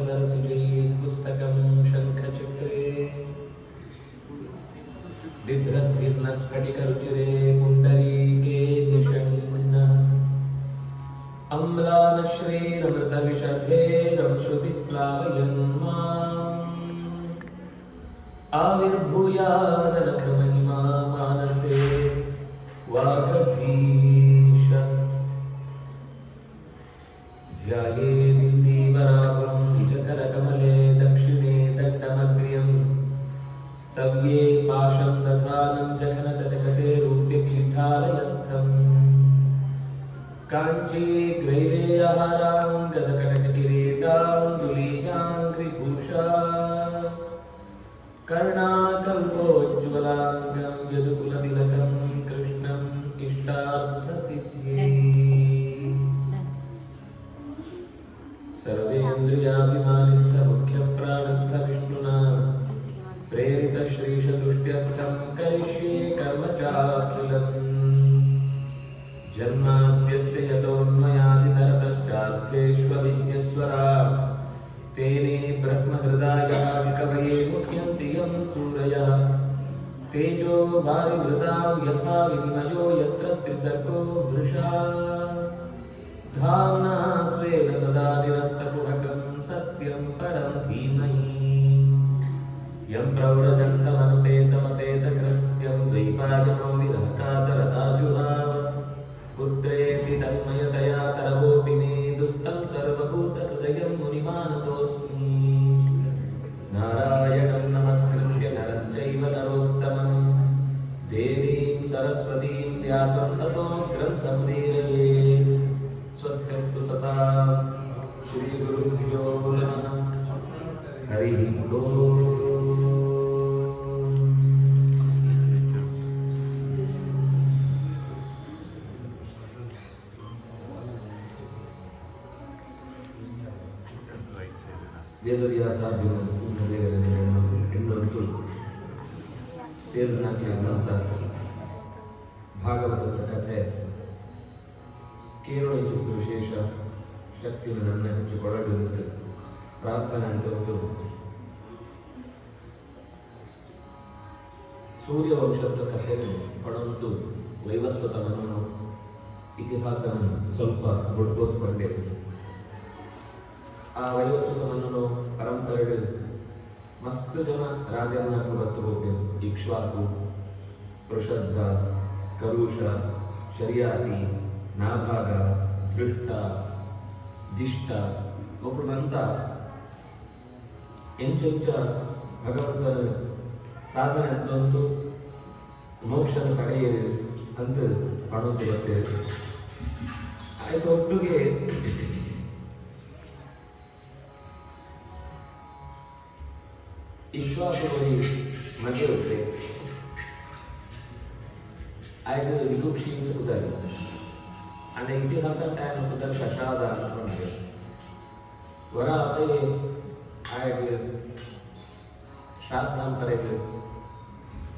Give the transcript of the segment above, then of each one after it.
सरस्वती पुस्तकं शङ्खचक्रे बिभ्रद्भिर्नस्फटिकरुचिरे पुण्डरीके निषण्ण अम्लानश्रीरमृतविशधेरंशुतिप्लावयन् माम् आविर्भूयादनघमहिमा मानसे वागधीश ध्यायेदिन्दीवरावं निजकरकमले दक्षिणे दण्डमग्र्यम् सव्ये पाशं दधानं जघनतटकटे रूप्यपीठालयस्थम् काञ्ची ग्रैवेयहारां गदकटककिरीटाङ्गुलीयाङ्घ्रिभूषा कर्णाकल्पोज्ज्वलाङ्गं यदुकुलतिलकं कृष्णम् इष्टार्थसिद्ध्यै सर्वेन्द्रियाभिमानिस्थमुख्यप्राणस्थ विष्णुना प्रेरितश्रीशतुष्ट्यर्थं करिष्ये कर्म चाखिलम् जन्माद्यस्य यतोऽन्वयादितरतश्चार्थेष्वभिज्ञस्वराट् तेने ब्रह्महृदायादिकवये मुह्यन्ति यं सूरयः तेजो वारिमृदां यथा विनिमयो यत्र त्रिसर्गो मृषा धाम्ना स्वेन सदा निरस्तकुहकं सत्यं परं धीमहि यं प्रव्रजन्तमनुपेतमपेतकृत्यं द्वैपायनो विरहकातर आजुहाव पुत्रेति तन्मयतया तरवोऽपि दुस्तं सर्वभूतहृदयं मुनिमानतोऽस्मि नारायणं नमस्कृत्य नरं चैव नरोत्तमं देवीं सरस्वतीं व्यासं ततो ग्रन्थमुदीरये स्वस्तिस्तु सतां श्रीगुरुभ्यो नमः हरिः ओम् ವೇದವ್ಯಾಸಾಭಿಮಾನ ಸಿಂಹದೇವರನ್ನು ಇನ್ನೊಂದು ಸೇರಿನಾಗಿರುವಂಥ ಭಾಗವತದ ಕಥೆ ಕೇವಲ ಹೆಚ್ಚು ವಿಶೇಷ ಶಕ್ತಿಯನ್ನು ನನ್ನ ಹೆಚ್ಚು ಕೊಡಗಿರುತ್ತೆ ಪ್ರಾರ್ಥನೆ ಅಂತದ್ದು ಸೂರ್ಯವಂಶದ ಕಥೆಯನ್ನು ಕೊಡಂತು ವೈವಸ್ವತನನ್ನು ಇತಿಹಾಸನ ಸ್ವಲ್ಪ ಬಡ್ಬೋದ್ಕೊಂಡೆ ಆ ವೈವಸ್ವತನನ್ನು ಪರಂಪರೆ ಮಸ್ತ್ ಜನ ರಾಜರನ್ನ ಗೊತ್ತು ಹೋಗ್ಬೇಕು ಇಕ್ಷ್ವಾಕು ವೃಷಧ್ವ ಕರುಷ ಶರ್ಯಾತಿ ನಾಭಾಗ ದೃಷ್ಟ ದಿಷ್ಟ ಒಬ್ಬರಂತ ಎಂಚೆಂಚ ಭಗವಂತನ ಸಾಧನೆ ಅಂತಂತೂ ಮೋಕ್ಷನ ಪಡೆಯಿರಿ ಅಂತ ಕಾಣುತ್ತಾ ಬರ್ತೇವೆ. ಆಯ್ತು ಒಟ್ಟಿಗೆ ಇಕ್ಷ್ವಾಕುವರಿ ಮಧ್ಯೆ ಹೋಗ್ರೆ ಆಯ್ತು ವಿಗುಕ್ಷಿ ಅಂತ ಕೂತಾರೆ ಅಂದರೆ ಇತಿಹಾಸ ಟೈಮ್ ಕೂತಾರೆ ಶಶಾದ ಅನ್ಕೊಂಡ್ರೆ ವರ ಅದೇ ಆಯ್ತು ಶ್ರಾದ್ದಾಂ ಪರೆಗೆ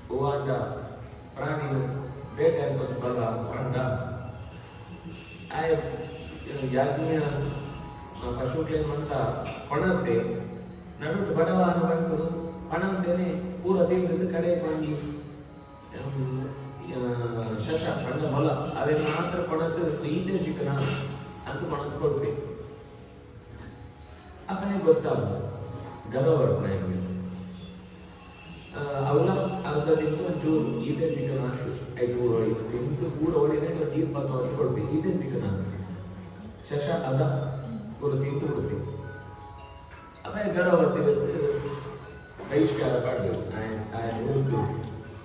ಹೂವಾಂಡ ಪ್ರಾಣಿ ಬೇಟೆ ಅಂತ ಬಲ್ಲ ಅಂದ್ಕೊಂಡ ಆಯ್ತು ಯಾಜ್ಞೆಯ ಪಶುಗಳೇನಂತ ಕೊಣತ್ತೆ ನಡುಟು ಬಡವಾನ ಬಂದು ಹಣ ಅಂತೇನೆ ಪೂರ ತೀವ್ರದ್ದು ಕಡೆ ಬಂದು ಶಶ ಸಣ್ಣ ಹೊಲ ಅದನ್ನು ಮಾತ್ರ ಕೊಣದ್ದು ಈತೆ ಸಿಕ್ಕನ ಅಂತ ಕೊಣದ್ದು ಕೊಡ್ಬೇಕು. ಅಪ್ಪನೇ ಗೊತ್ತಾಗ್ತದೆ ಗರ್ವವರ್ಪಣೆ ಅವಳ ಅರ್ಧದಿಂದ ಒಂಚೂರು ಈತೆ ಸಿಕ್ಕನ ಐದು ತಿಂದು ಪೂರ ಒಳ್ಳೆ ನೀರು ಪಾಸ ಹೊತ್ತು ಕೊಡ್ಬೇಕು ಈತೆ ಸಿಕ್ಕನ ಶಶ ಅದ ಪೂರ ತಿಂದು ಕೊಡ್ಬೇಕು. ಅದೇ ಗರ್ವವರ್ತಿ ಬಹಿಷ್ಕಾರ ಪಡೆದು ಊರು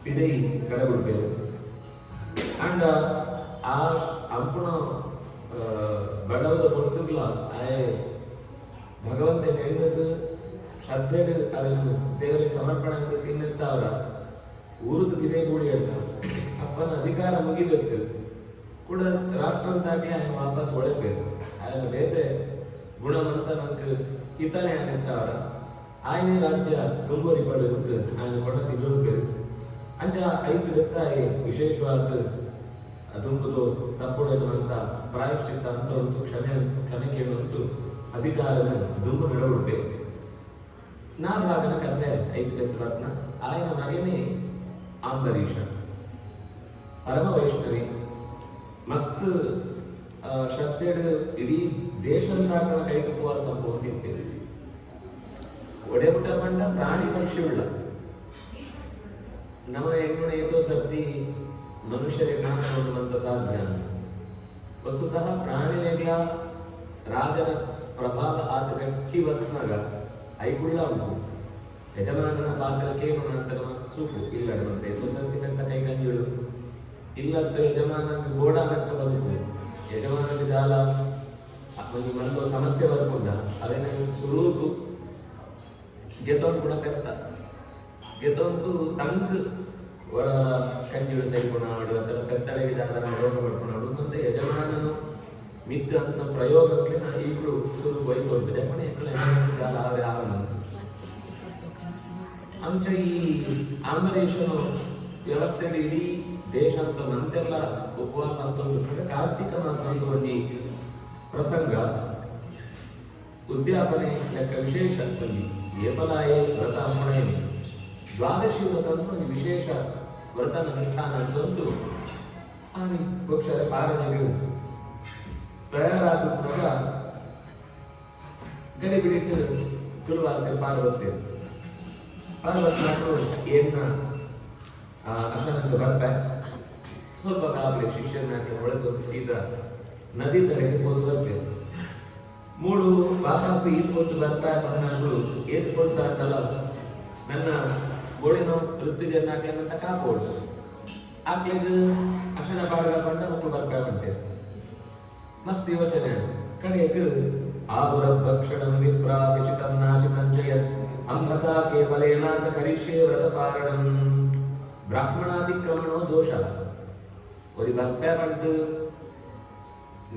ಇದೇ ಕಡೆಬಿಡ್ಬೇಕು ಅಂಡ್ ಆ ಅಂಪುಣ ಬಡವದ பொறுத்துக்கல ಭಗವಂತ ಹೇಳಿದ್ದು ಶ್ರದ್ಧೆ ಅದನ್ನು ದೇವರಿಗೆ ಸಮರ್ಪಣೆ ಅಂತ ತಿನ್ನುತ್ತ ಅವರ ಊರದ್ದು ಬಿದೆ ಕೂಡಿ ಹೇಳ್ತಾರೆ ಅಪ್ಪನ ಅಧಿಕಾರ ಮುಗಿದತ್ತು ಕೂಡ ರಾಷ್ಟ್ರ ದಾಟಿ ವಾಪಸ್ ಒಳಬೇಕು ಅದನ್ನು ಬೇರೆ ಗುಣವಂತ ನಂಗೆ ಹಿತನೇ ಅನ್ನುತ್ತವರ ಆಯ್ನೆ ರಾಜ್ಯ ತುಂಬರಿ ಪಡೆದು ఆయన ಕೊಡ ತಿರುಗಬೇಕು ಐದು ಗೊತ್ತಾಯಿ ವಿಶೇಷವಾದ ದುಂಬುದು ತಪ್ಪುಡಲು ಅಂತ ಪ್ರಾಯಶ್ಚಿತ್ತ ಅಂತ ಒಂದು ಕ್ಷಮೆ ಕೇಳುವಂತೂ ಅಧಿಕಾರನ ದುಂಬು ನಡವಡ್ಬೇಕು. ನಾಲ್ಕಾಗನ ಕಥೆ ಐದು ರತ್ನ ఆయన ಮಗನೇ ಅಂಬರೀಷ ಪರಮ ವೈಷ್ಣವಿ ಮಸ್ತ್ ಶ್ರದ್ಧೆಡು ಇಡೀ ದೇಶದಾಕಳ ಕೈಗೆ ಉಪವಾಸ ಹೋಗ್ತಿರ್ತೀವಿ. ಒಡೆಬಿಟ್ಟ ಬಂಡ ಪ್ರಾಣಿ ಪಕ್ಷಿ ಉಳ್ಳ ನಮ್ಮ ಹೆಣ್ಣು ಏತೋ ಸರ್ತಿ ಮನುಷ್ಯರಿಗೆ ಕಾಣುವಂತ ಸಾಧ್ಯ. ವಸ್ತುತಃ ಪ್ರಾಣಿಗಳ ರಾಜನ ಪ್ರಭಾವ ಆದ ಗಟ್ಟಿ ಬತ್ನಾಗ ಐಗುಳ್ಳ ಉಂಟು. ಯಜಮಾನನ ಪಾತ್ರಕ್ಕೆ ನಂತರ ಸೂಪು ಇಲ್ಲ ಏತೋ ಸರ್ತಿ ಅಂತ ಕೈ ಕಂಜುಳು ಇಲ್ಲದ್ದು ಯಜಮಾನಕ್ಕೆ ಗೋಡಾನಕ್ಕೆ ಬದುಕು ಯಜಮಾನಕ್ಕೆ ಜಾಲ ಒಂದು ಒಂದು ಸಮಸ್ಯೆ ಬರ್ಕೊಂಡ ಅದನ್ನ ಸುರೂತು ಗೆತೊಂದು ಕೂಡ ಕತ್ತ ಗೆತೊಂದು ತಂಕ್ ಕಂಜುಳು ಸೈಕೊಣಾಡು ಅಥವಾ ಕತ್ತಳೆಗೆ ಜಾಲ ರೋಗ ಪಡ್ಕೊಣಾಡು ಅಂತ ಯಜಮಾನನು ಮಿತ್ತು ಅಂತ ಪ್ರಯೋಗಕ್ಕೆ ಈಗಲೂ ಸುರು ಬೈತೊಂಡು ಜಪಣೆ ಜಾಲ ಆವೆ ಆವನ ಅಂಚ ಈ ಅಂಬರೀಷನು ವ್ಯವಸ್ಥೆಯಲ್ಲಿ ಇಡೀ ದೇಶ ಅಂತ ಮಂತೆಲ್ಲ ಉಪವಾಸ ಅಂತ ಕಾರ್ತಿಕ ಮಾಸ ಅಂತ ಒಂದು ಪ್ರಸಂಗ ಉದ್ಯಾಪನೆ ಲೆಕ್ಕ ವಿಶೇಷ ಒಂದು ಏಪಲಾಯೇ ವ್ರತ ಅಮ್ಮಣೆ ದ್ವಾದಶಿ ವ್ರತ ಅಂತ ಒಂದು ವಿಶೇಷ ವ್ರತ ಅನುಷ್ಠಾನ ಅಂತಂದು ಬಹುಶಃ ಪಾಲನೆಗೆ ತಯಾರಾದಾಗ ಗಡಿ ಬಿಡಿಟ್ಟು ತುಳುವಾಸೆ ಪಾರ್ವತಿ ಏನ ಅಶನಂತ ಬರ್ಪ ಸ್ವಲ್ಪ ಕಾಲಕ್ಕೆ ಶಿಷ್ಯನಾಗಿ ಹೊಳೆದು ಸೀದಾ ನದಿ ತಡೆಗೆ ಹೋಗಿ ಬರ್ತೇವೆ. ಮೂಡು ವಾಪಸ್ ಈದ್ಕೊಟ್ಟು ಬರ್ತಾ ಬಂದಾಗಳು ಏದ್ಕೊಳ್ತಾ ಅಂತಲ್ಲ ನನ್ನ ಗೋಳಿನ ಋತುಜನ್ನಾಕೆ ಅಂತ ಕಾಪೋಡು ಆಕ್ಳಿಗೆ ಅಶನ ಬಾಡ್ಗ ಬಂದ ಮಕ್ಕಳು ಬರ್ತಾ ಬಂತೇವೆ. ಮಸ್ತ್ ಯೋಚನೆ ಕಡೆಗೆ ಆಗುರ ಭಕ್ಷಣಂ ವಿಪ್ರಾ ವಿಚಿತಂ ನಾಶಿತಂ ಜಯತ್ ಅಂಬಸಾ ಕೇವಲೇನಾಥ ಕರಿಷ್ಯೇ ವ್ರತಪಾರಣಂ ಬ್ರಾಹ್ಮಣಾತಿಕ್ರಮಣೋ ದೋಷ ഒരു ഭക്ത പണ്ട്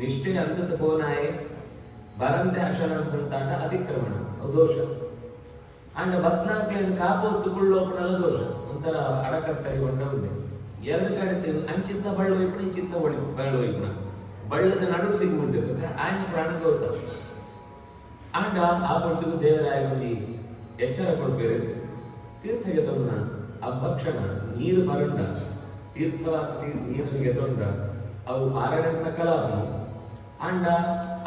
നിഷ്ഠ അന്തത്ത് പോനായ ಬರಂತೆ ಅಶನಂತಾಂಡ ಅತಿಕ್ರಮಣ ದೋಷ ಅಂಡ ಭಕ್ನಾಕ್ಲೇನು ಕಾಪೊತ್ತುಕೊಳ್ಳೋಪನಲ್ಲ ದೋಷ ಒಂಥರ ಅಡಕತ್ತರಿಗೊಂಡ ಉಂಡೆ ಎರಡು ಕಡೆ ಅಂಚಿತ್ತ ಬಳ್ಳು ವೈಪುಣ ಇಂಚಿತ್ತ ಬಳ್ಳು ವೈಪುಣ ಬಳ್ಳದ ನಡುವು ಸಿಗ್ಬಿಟ್ಟಿರ್ತದೆ ಆಯ್ನ ಪ್ರಾಣ ಗೌತ ಅಂಡ ಆ ಪೊಟ್ಟಿಗೂ ದೇವರಾಯ ಬಂದು ಎಚ್ಚರ ಕೊಡ್ಬೇರೆ ತೀರ್ಥಗೆ ತೊಂದ ಆ ಭಕ್ಷಣ ನೀರು ಬರಂಡ ತೀರ್ಥ ನೀರಿಗೆ ತೊಂಡ ಅವು ಆರಣನ ಕಲಾಪನು ಅಂಡ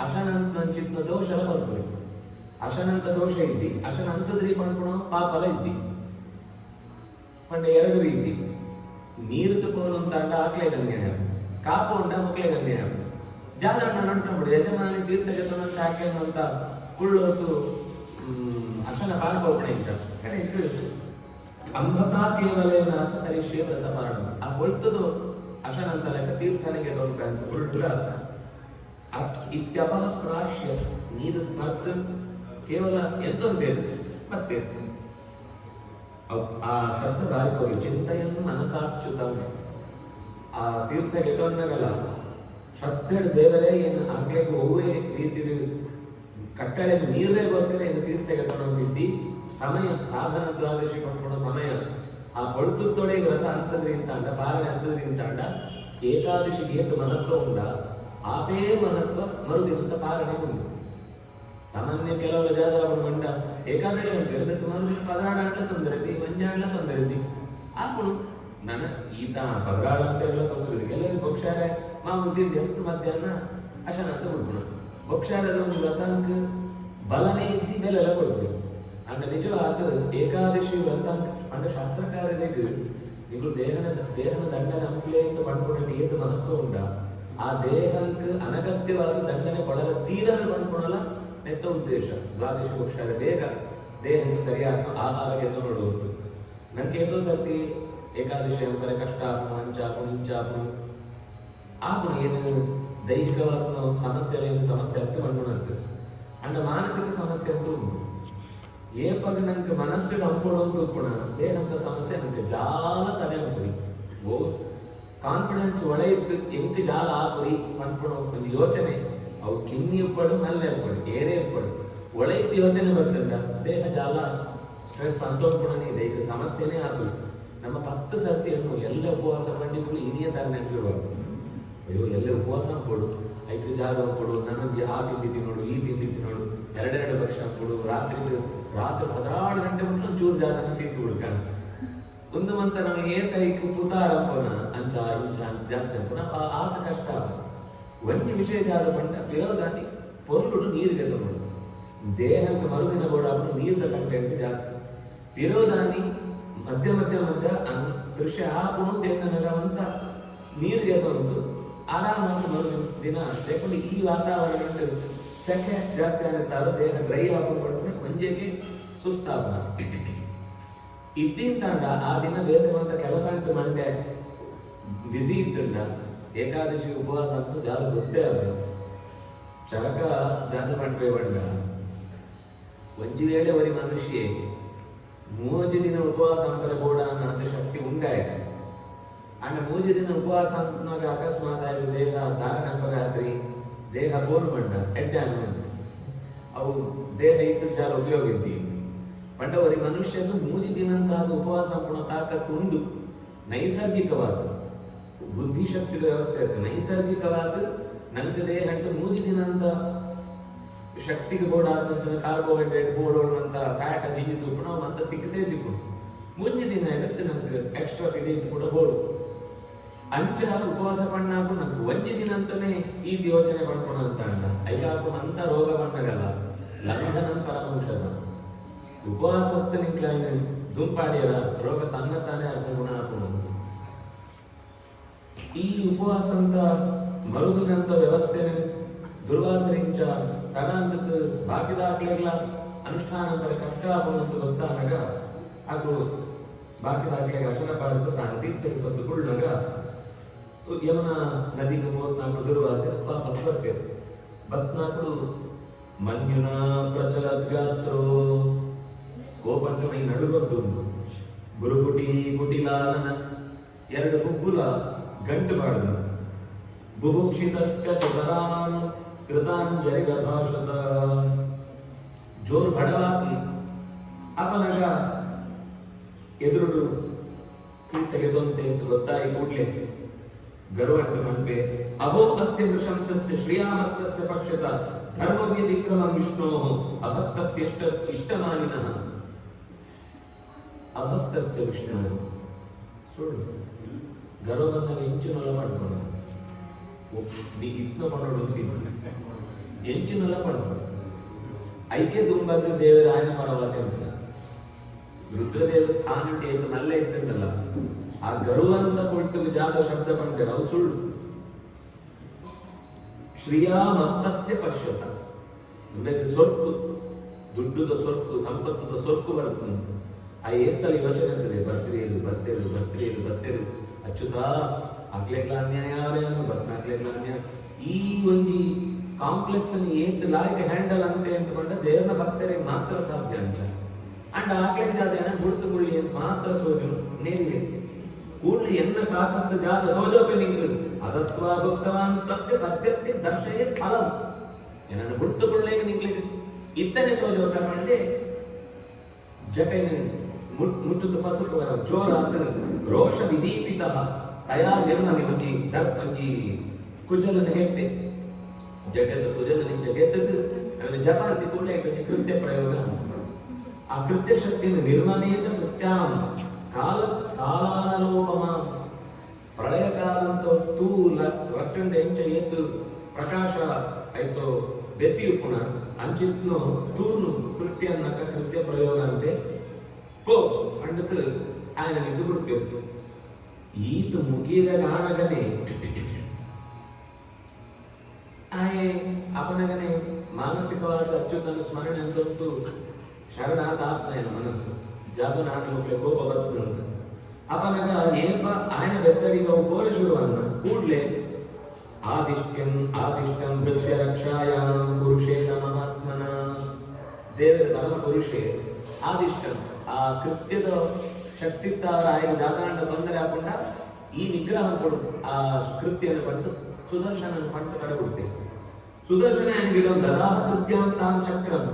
ಅಶನಂಚಿತ್ನ ದೋಷ ಬರ್ಬೋದು. ಅಶನಂತ ದೋಷ ಇದ್ದಿ ಅಶನಂತದ್ರಿ ಪಣ್ಕೊಳೋ ಪಾಪಲ ಇದ್ದಿ ಪಂಡ ಎರಡು ರೀತಿ ನೀರು ತಕೋನು ಅಂತ ಅಂಡ ಆಕ್ಲೆ ಗಂಗೆಯ ಕಾಪ ಉಂಡ ಮಕ್ಳೆ ಗಂಗೆಯ ಜಾಲ ನಂಟ್ಬಿಡು ಯಜಮಾನಿ ತೀರ್ಥಗೆ ತೊಂದಂತ ಹಾಕೇನು ಅಂತ ಕುಳ್ಳೋತು ಅಶನ ಪಾಲ್ಪೋಪಣೆ ಇದ್ದ ಕಡೆ ಇಟ್ಟು ಅಂಬಸಾ ಕೇವಲೇನಾಥ ಕರಿಷ್ಯೇ ವ್ರತಪಾರಣ ಆ ಹೊಳ್ತದು ಅಶನಂತ ಲೆಕ್ಕ ತೀರ್ಥನಿಗೆ ತೊಂದ ಅಂತ ಹೊರಟುಗ ಇತ್ಯಪರಾಶ್ಯ ನೀರು ಮತ್ತು ಕೇವಲ ಎಂತೊಂದೇನು ಮತ್ತೆ ಆ ಶಬ್ದ ಬಾರಿಕೋರು ಚಿಂತೆಯನ್ನು ಮನಸಾಚ್ಯುತ ಆ ತೀರ್ಥಗೆ ತೊಂದಗಲ್ಲ ಶ್ರದ್ಧೆಡ್ ದೇವರೇ ಏನು ಆಗ್ಲೇಗೆ ಒವ್ವೇ ರೀತಿ ಕಟ್ಟಳೆ ನೀರೇಗೋಸ್ಕರ ಏನು ತೀರ್ಥಗೆ ತೊಗೊಂಡಿದ್ದಿ ಸಮಯ ಸಾಧನ ದ್ವಾದಶಿ ಪಡ್ಕೊಳ್ಳೋ ಸಮಯ ಆ ಪೊಳ್ತು ತೊಡೆ ವ್ರತ ಅಂತದ್ರಿಂತಾಂಡ ಪಾಲನೆ ಅಂತದ್ರಿಂತಾಂಡ ಏಕಾದಶಿಗೆ ಏತು ಮಹತ್ವ ಉಂಡ ಆಪೇ ಮಹತ್ವ ಮರುದಿನಂತ ಪಾಲನೆ ಉಂಟು. ಸಾಮಾನ್ಯ ಕೆಲವರ ಜಾತ್ರೆ ಮಂಡ ಏಕಾದಶಿ ಉಂಟು ಅದಕ್ಕೆ ಮರುದಿನ ಪದರಾಡ ತೊಂದರೆದ್ದಿ ಮಂಜಾಡ್ಲ ತೊಂದರೆದ್ದಿ ಆಪುಡು ನನ್ನ ಈತ ಪದರಾಡ ಅಂತ ಎಲ್ಲ ತೊಂದರೆ ಕೆಲವರಿಗೆ ಭಕ್ಷಾರೆ ಮಾಮುದ್ದಿದ್ದೆ ಅಂತ ಮಧ್ಯಾಹ್ನ ಅಶನ ಅಂತ ಕೊಡ್ಬಿಡ ಭಕ್ಷಾರದ ಒಂದು ವ್ರತಾಂಕ ಬಲನೇ ಇದ್ದಿ ಬೆಲೆಲ್ಲ ಕೊಡ್ಬೇಕು ಅಂಡ ನಿಜವಾದ ಏಕಾದಶಿ ವ್ರತ ಅಂಡ ಶಾಸ್ತ್ರಕಾರರಿಗೆ ನೀವು ದೇಹನ ದಂಡನೆ ಅಂಪ್ಲೆ ಅಂತ ಪಡ್ಕೊಂಡು ಏತು ಮಹತ್ವ ಉಂಡ ಆ ದೇಹಕ್ಕೆ ಅನಗತ್ಯವಾದ ದಂಡನೆ ಕೊಡಲ ತೀರನ ಪಡ್ಕೊಳಲ್ಲ ನೆತ್ತ ಉದ್ದೇಶ ದ್ವಾದಶಿ ಭಕ್ಷಾರ ಬೇಗ ದೇಹಕ್ಕೆ ಸರಿಯಾದ ಆಹಾರಕ್ಕೆ ನೋಡುವುದು ನಂಗೆ ಏತೋ ಸರ್ತಿ ಏಕಾದಶಿ ಅಂಕರೆ ಕಷ್ಟ ಆಪು ಅಂಚಾಪು ಇಂಚಾಪು ಆಪು ಏನು ದೈಹಿಕವಾದ ಸಮಸ್ಯೆ ಸಮಸ್ಯೆ ಅಂತ ಮಾಡ್ಕೊಳಂತ ಅಂಡ ಮಾನಸಿಕ ಸಮಸ್ಯೆ ಅಂತ ಉಂಟು ಏಪಗ ನಂಗೆ ಮನಸ್ಸಿಗೆ ಅಂದ್ಕೊಳ್ಳೋದು ಕೂಡ ಏನಂತ ಸಮಸ್ಯೆ ನನಗೆ ಜಾಲ ತಡೆ ಅಂಪುರಿ ಓ ಕಾನ್ಫಿಡೆನ್ಸ್ ಒಳೆಯಿದ್ದು ಎಂಟು ಜಾಲ ಆಪುರಿ ಅಂದ್ಕೊಳ್ಳೋ ಒಂದು ಯೋಚನೆ ಅವು ಕಿನ್ನಿ ಇಪ್ಪಡು ಮಲ್ಲೆ ಇಪ್ಪಡು ಏರೇ ಇಪ್ಪಡು ಒಳೆಯಿದ್ದು ಯೋಚನೆ ಬರ್ತಂಡ ದೇಹ ಜಾಲ ಸ್ಟ್ರೆಸ್ ಅಂತೋಡ್ಕೊಳನೇ ದೈಹಿಕ ಸಮಸ್ಯೆನೇ ಆಗುದು ನಮ್ಮ ಪಕ್ಕ 10 ಸರ್ತಿ ಹೆಣ್ಣು ಎಲ್ಲ ಉಪವಾಸ ಪಂಡಿತರು ಇದೇ ಥರ ನೆನಪಿರುವಾಗ ಅಯ್ಯೋ ಎಲ್ಲ ಉಪವಾಸ ಕೊಡು, ಐದು ಜಾಗ ಕೊಡು, ನನಗೆ ಆ ತಿಂಡಿ ತಿನ್ನೋಡು, ಈ ತಿಂಡಿ ತಿನ್ನೋಡು, ಎರಡೆರಡು ಪಕ್ಷ ಕೊಡು, ರಾತ್ರಿ 16 ಗಂಟೆ ಮುಟ್ಟ ಚೂರು ಜಾಗನ ತಿಂದು ಬಿಡ್ಕ ಒಂದು ಮಂತ ನಮಗೆ ಏತೈಕು ಪುತಾರಂಪನ ಅಂಚಾರು ಜಾಸ್ತಿ ಪುನಃ ಆತ ಕಷ್ಟ ಒಂಜಿ ವಿಷಯ ಜಾಗ ಪಂಡ ಪಿರೋದಾನಿ ಪೊರುಳು ನೀರಿಗೆ ತಗೊಂಡು ದೇಹಕ್ಕೆ ಮರುದಿನ ಕೂಡ ನೀರಿನ ಕಂಟೆಂಟ್ ಜಾಸ್ತಿ ಪಿರೋದಾನಿ ಮಧ್ಯ ಮಧ್ಯ ಮಧ್ಯ ದೃಶ್ಯ ಹಾಕೊಂಡು ದೇವನಗವಂತ ನೀರಿಗೆ ತಗೊಂಡು ಆರಾಮಾಗಿ ಮರುದಿನ ದಿನ ಯಾಕಂದ್ರೆ ಈ ವಾತಾವರಣ ಸೆಕೆ ಜಾಸ್ತಿ ಆಗಿರ್ತಾರೋ ದೇಹ ಡ್ರೈ ಹಾಕೊಂಡ್ರೆ ಮಂಜಕ್ಕೆ ಸುಸ್ತಾವನ ಇದ್ದಿಂತಾಗ ಆ ದಿನ ಬೇರೆ ಕೆಲಸ ಅಂತ ಮಂಡೆ ಬಿಸಿ ಇದ್ದಿಲ್ಲ ಏಕಾದಶಿ ಉಪವಾಸ ಅಂತೂ ಜಾಗ ಗೊತ್ತೇ ಅದು ಚರಕ ಜಾಗ ಮಾಡ್ಬೇ ಬಂಡ ಒಂಜಿ ವೇಳೆ ಒರಿ ಮನುಷ್ಯ 3 ದಿನ ಉಪವಾಸ ಅಂತಾರೆ ಕೂಡ ಅಂತ ಶಕ್ತಿ ಉಂಟಾಯ್ತ ಆಗ 3 ದಿನ ಉಪವಾಸ ಅಂತನಾಗ ಅಕಸ್ಮಾತ್ ಆಗಿ ದೇಹ ದಾಗನಪರಾತ್ರಿ ದೇಹ ಬೋನ್ ಬಂಡ ಎಡ್ಡೆ ಅನ್ನುವಂತ ಅವು ದೇಹ ಇದ್ದ ಜಾಗ ಉಪಯೋಗ ಇದ್ದೀವಿ ಪಂಡವರಿ ಮನುಷ್ಯನು 3 ದಿನಂತಾದ ಉಪವಾಸ ಪುಣ ತಾಕತ್ತು ಉಂಡು ನೈಸರ್ಗಿಕವಾದ ಬುದ್ಧಿಶಕ್ತಿ ವ್ಯವಸ್ಥೆ ಇರ್ತದೆ ನೈಸರ್ಗಿಕವಾದ ನಂಗೆ ದೇಹ 3 ದಿನಂತ ಶಕ್ತಿಗೆ ಬೋರ್ಡ್ ಆದಂತ ಕಾರ್ಬೋಹೈಡ್ರೇಟ್ ಬೋರ್ಡ್ ಅಂತ ಫ್ಯಾಟ್ ಹಿಂದಿದ್ದು ಪುಣ ಅಂತ ಸಿಕ್ಕದೇ ಸಿಕ್ಕು 3 ದಿನ ಇರುತ್ತೆ ನಂಗೆ ಎಕ್ಸ್ಟ್ರಾ ಹಿಡಿದು ಕೂಡ ಬೋರ್ಡು ಅಂಚ ಉಪವಾಸ ಪಣ್ಣಾಕು ನಂಗೆ 1 ದಿನ ಅಂತಾನೆ ಈ ಯೋಚನೆ ಪಡ್ಕೊಳ ಅಂತ ಅಂಡ ಐಗಾಕು ಅಂತ ರೋಗ ಬಣ್ಣಗಲ್ಲ ಲಂಘನಂ ಪರಮೌಷಧ ಉಪವಾಸ ನಿಂಕ್ಲೈನ್ ದುಂಪಾಡಿಯರ ರೋಗ ತನ್ನ ತಾನೇ ಅರ್ಥ ಗುಣ ಹಾಕೊಂಡು ಈ ಉಪವಾಸ ಅಂತ ಮರುದಿನಂತ ವ್ಯವಸ್ಥೆ ದುರ್ವಾಸರಿಂಚ ತನ ಅಂತ ಬಾಕಿ ದಾಖಲೆಗಳ ಅನುಷ್ಠಾನ ಅಂದರೆ ಕಷ್ಟ ಆಗುವಂತ ಗೊತ್ತಾನಾಗ ಅದು ಬಾಕಿ ದಾಖಲೆಗೆ ಅಶನ ಪಾಡಿತು ತಾನು ತೀರ್ಥಕ್ಕೆ ಗುಳ್ಳಾಗ ಯಮುನಾ ನದಿಗೆ 34 ದುರ್ವಾಸ ವಾಪಸ್ ಬರ್ತೇವೆ 14 ಮಂಜುನ ಪ್ರಚಲದ್ಗಾತ್ರೋ ಗೋಪಂಟ ಮೈ ನಡುಗೊಂದು ಗುರುಗುಟಿ ಗುಟಿಲಾಲನ 2 ಕುಗ್ಗುಲ ಗಂಟು ಬಾಡದು ಬುಭುಕ್ಷಿತಶ್ಚ ಚತರಾನ್ ಕೃತಾಂಜಲಿ ಗಭಾಷತ ಜೋರು ಬಡವಾತಿ ಅಪನಗ ಎದುರು ತೆಗೆದೊಂತೆ ಗೊತ್ತಾಯಿ ಕೂಡ್ಲೆ ಗರುವಂತ ಮಂಪೆ ಅಹೋ ಅಸ್ಯ ನೃಶಂಸಸ್ಯ ಶ್ರಿಯಾಮತ್ತಸ್ಯ ಪಶ್ಯತ ಧರ್ಮವ್ಯತಿಕ್ರಮಂ ವಿಷ್ಣೋಃ ಅಭಕ್ತಸ್ಯ ಇಷ್ಟಮಾನಿನಃ ಅಭಕ್ತಸ್ಯ ವಿಷ್ಣೋಃ ಸುಳ್ಳು ಗರುವನ್ನ ಎಂಚಿನೊಲ ಮಾಡ್ಕೊಂಡು ನೀ ಇತ್ನ ಮಾಡೋಡು ಎಂಚಿನೊಲ ಮಾಡ್ಕೊಂಡು ಐಕ್ಯ ದುಂಬದ ದೇವರ ಆಯ್ನ ಪರವಾತೆ ಅಂತ ರುದ್ರದೇವ ಸ್ಥಾನ ಅಂತ ನಲ್ಲ ಇತ್ತಂತಲ್ಲ ಆ ಗರುವಂತ ಕೊಟ್ಟು ಜಾಗ ಶಬ್ದ ಪಂಡಿರ ಅವು ಸುಳ್ಳು ಶ್ರೀಯಾ ಮತ್ತಸ್ಯ ಪಶ್ಯತ ಸೊರ್ಕು ದುಡ್ಡುದ ಸೊರ್ಕು ಸಂಪತ್ತದ ಸೊರ್ಕು ಬರುತ್ತೆ ಆ ಏತ್ಸಲ ಯೋಚನೆ ಇರ್ತದೆ ಬರ್ತೇರು ಅಚ್ಚುತ ಅಕ್ಲೆಗ್ಲ ಅನ್ಯಾಯ ಬತ್ನಾಕ್ಲೆಗ್ಲ ಅನ್ಯಾಯ ಈ ಒಂದು ಕಾಂಪ್ಲೆಕ್ಸ್ ಅನ್ನು ಏತ್ ಲಾಯ್ಕ ಹ್ಯಾಂಡಲ್ ಅಂತೆ ಅಂತಕೊಂಡ ದೇವನ ಭಕ್ತರಿಗೆ ಮಾತ್ರ ಸಾಧ್ಯ ಅಂತ ಅಂಡ್ ಆಕ್ಲೆಗ್ ಜಾಗ ಗುರುತುಕೊಳ್ಳಿ ಅಂತ ಮಾತ್ರ ಸೋಜನು ನೇರಿಗೆ ಕೂಡಲೇ ಎನ್ನ ತಾಕತ್ತು ಜಾಗ ಸೋಜೋಪೆ ನಿಂಗೆ ಅದತ್ವ ಭಕ್ತವಾನ್ ತಸ್ಯ ಸತ್ಯಸ್ತಿ ದರ್ಶಯ ಫಲಂ ಏನನ್ನು ಗುರುತುಕೊಳ್ಳೇಗ ನಿಂಗ್ಲಿಕ್ಕೆ ಇತ್ತನೆ ಸೋಜೋಪೆ ಮಂಡೆ ಜಟೆನ ಮುಟ್ಟುದು ಪಸುಕು ಜೋರಾತ ರೋಷ ವಿದೀಪಿತ ತಯಾ ನಿರ್ಮನಿ ಒಂಜಿ ಕುಜಲನ ಹೆಪ್ಪೆ ಜಗತ್ತು ಕುಜಲನ ಜಗತ್ತದು ಅವನ ಜಪಾಂತಿ ಕೂಡ ಕೃತ್ಯ ಪ್ರಯೋಗ ಆ ಕೃತ್ಯ ಶಕ್ತಿಯನ್ನು ನಿರ್ಮಲೇಶ ಕೃತ್ಯಾಂ ಕಾಲಾನಲೋಪಮ ಪ್ರಳಯ ಕಾಲಂತ ತೂಲ ರಟ್ಟಂಡ ಎಂಚ ಎದ್ದು ಪ್ರಕಾಶ ಆಯ್ತು ಬೆಸಿಯು ಪುನಃ ಅಂಚಿತ್ನು ತೂರ್ನು ಸೃಷ್ಟಿಯನ್ನಕ ಕೃತ್ಯ ಪ್ರಯೋಗ ಅಂತೆ ಪೋ ಅಂಡದು ఆయన ನಿಂತು ಬಿಡ್ಬೇಕು ಈತ ಮುಗಿದ ಗಾನಗನೆ ಆಯೆ ಅಪನಗನೆ ಮಾನಸಿಕವಾದ ಅಚ್ಯುತನ ಸ್ಮರಣೆ ಅಂತಂತೂ ಶರಣಾದ ಆತ್ಮಯನ ಮನಸ್ಸು ಜಾಗ ನಾನು ಕೋಪ ಬರ್ತದೆ ಅಂತ ಅಪನಗ ಏಪ ఆయన ಬೆತ್ತಡಿಗ ಕೋರ ಶುರುವನ್ನ ಕೂಡ್ಲೆ ಆದಿಷ್ಟಂ ಭೃತ್ಯ ರಕ್ಷಾಯಾಂ ಪುರುಷೇಣ ಮಹಾತ್ಮನ ದೇವರ ಪರಮ ಪುರುಷೇ ಆದಿಷ್ಟಂ ಆ ಕೃತ್ಯದ ಶಕ್ತಿತ್ತಾರ ఆయన ಜಾಗಂಡ ತೊಂದರೆ ಹಾಕೊಂಡ ಈ ನಿಗ್ರಹ ಕೊಡು ಆ ಕೃತ್ಯವನ್ನು ಪಟ್ಟು ಸುದರ್ಶನ ಪಂಟು ಕಡಗುಡ್ತೆ ಸುದರ್ಶನ ఆయన ಗಿಡಂ ದದಾಹ ಕೃತ್ಯಂ ತಾಂ ಚಕ್ರಂ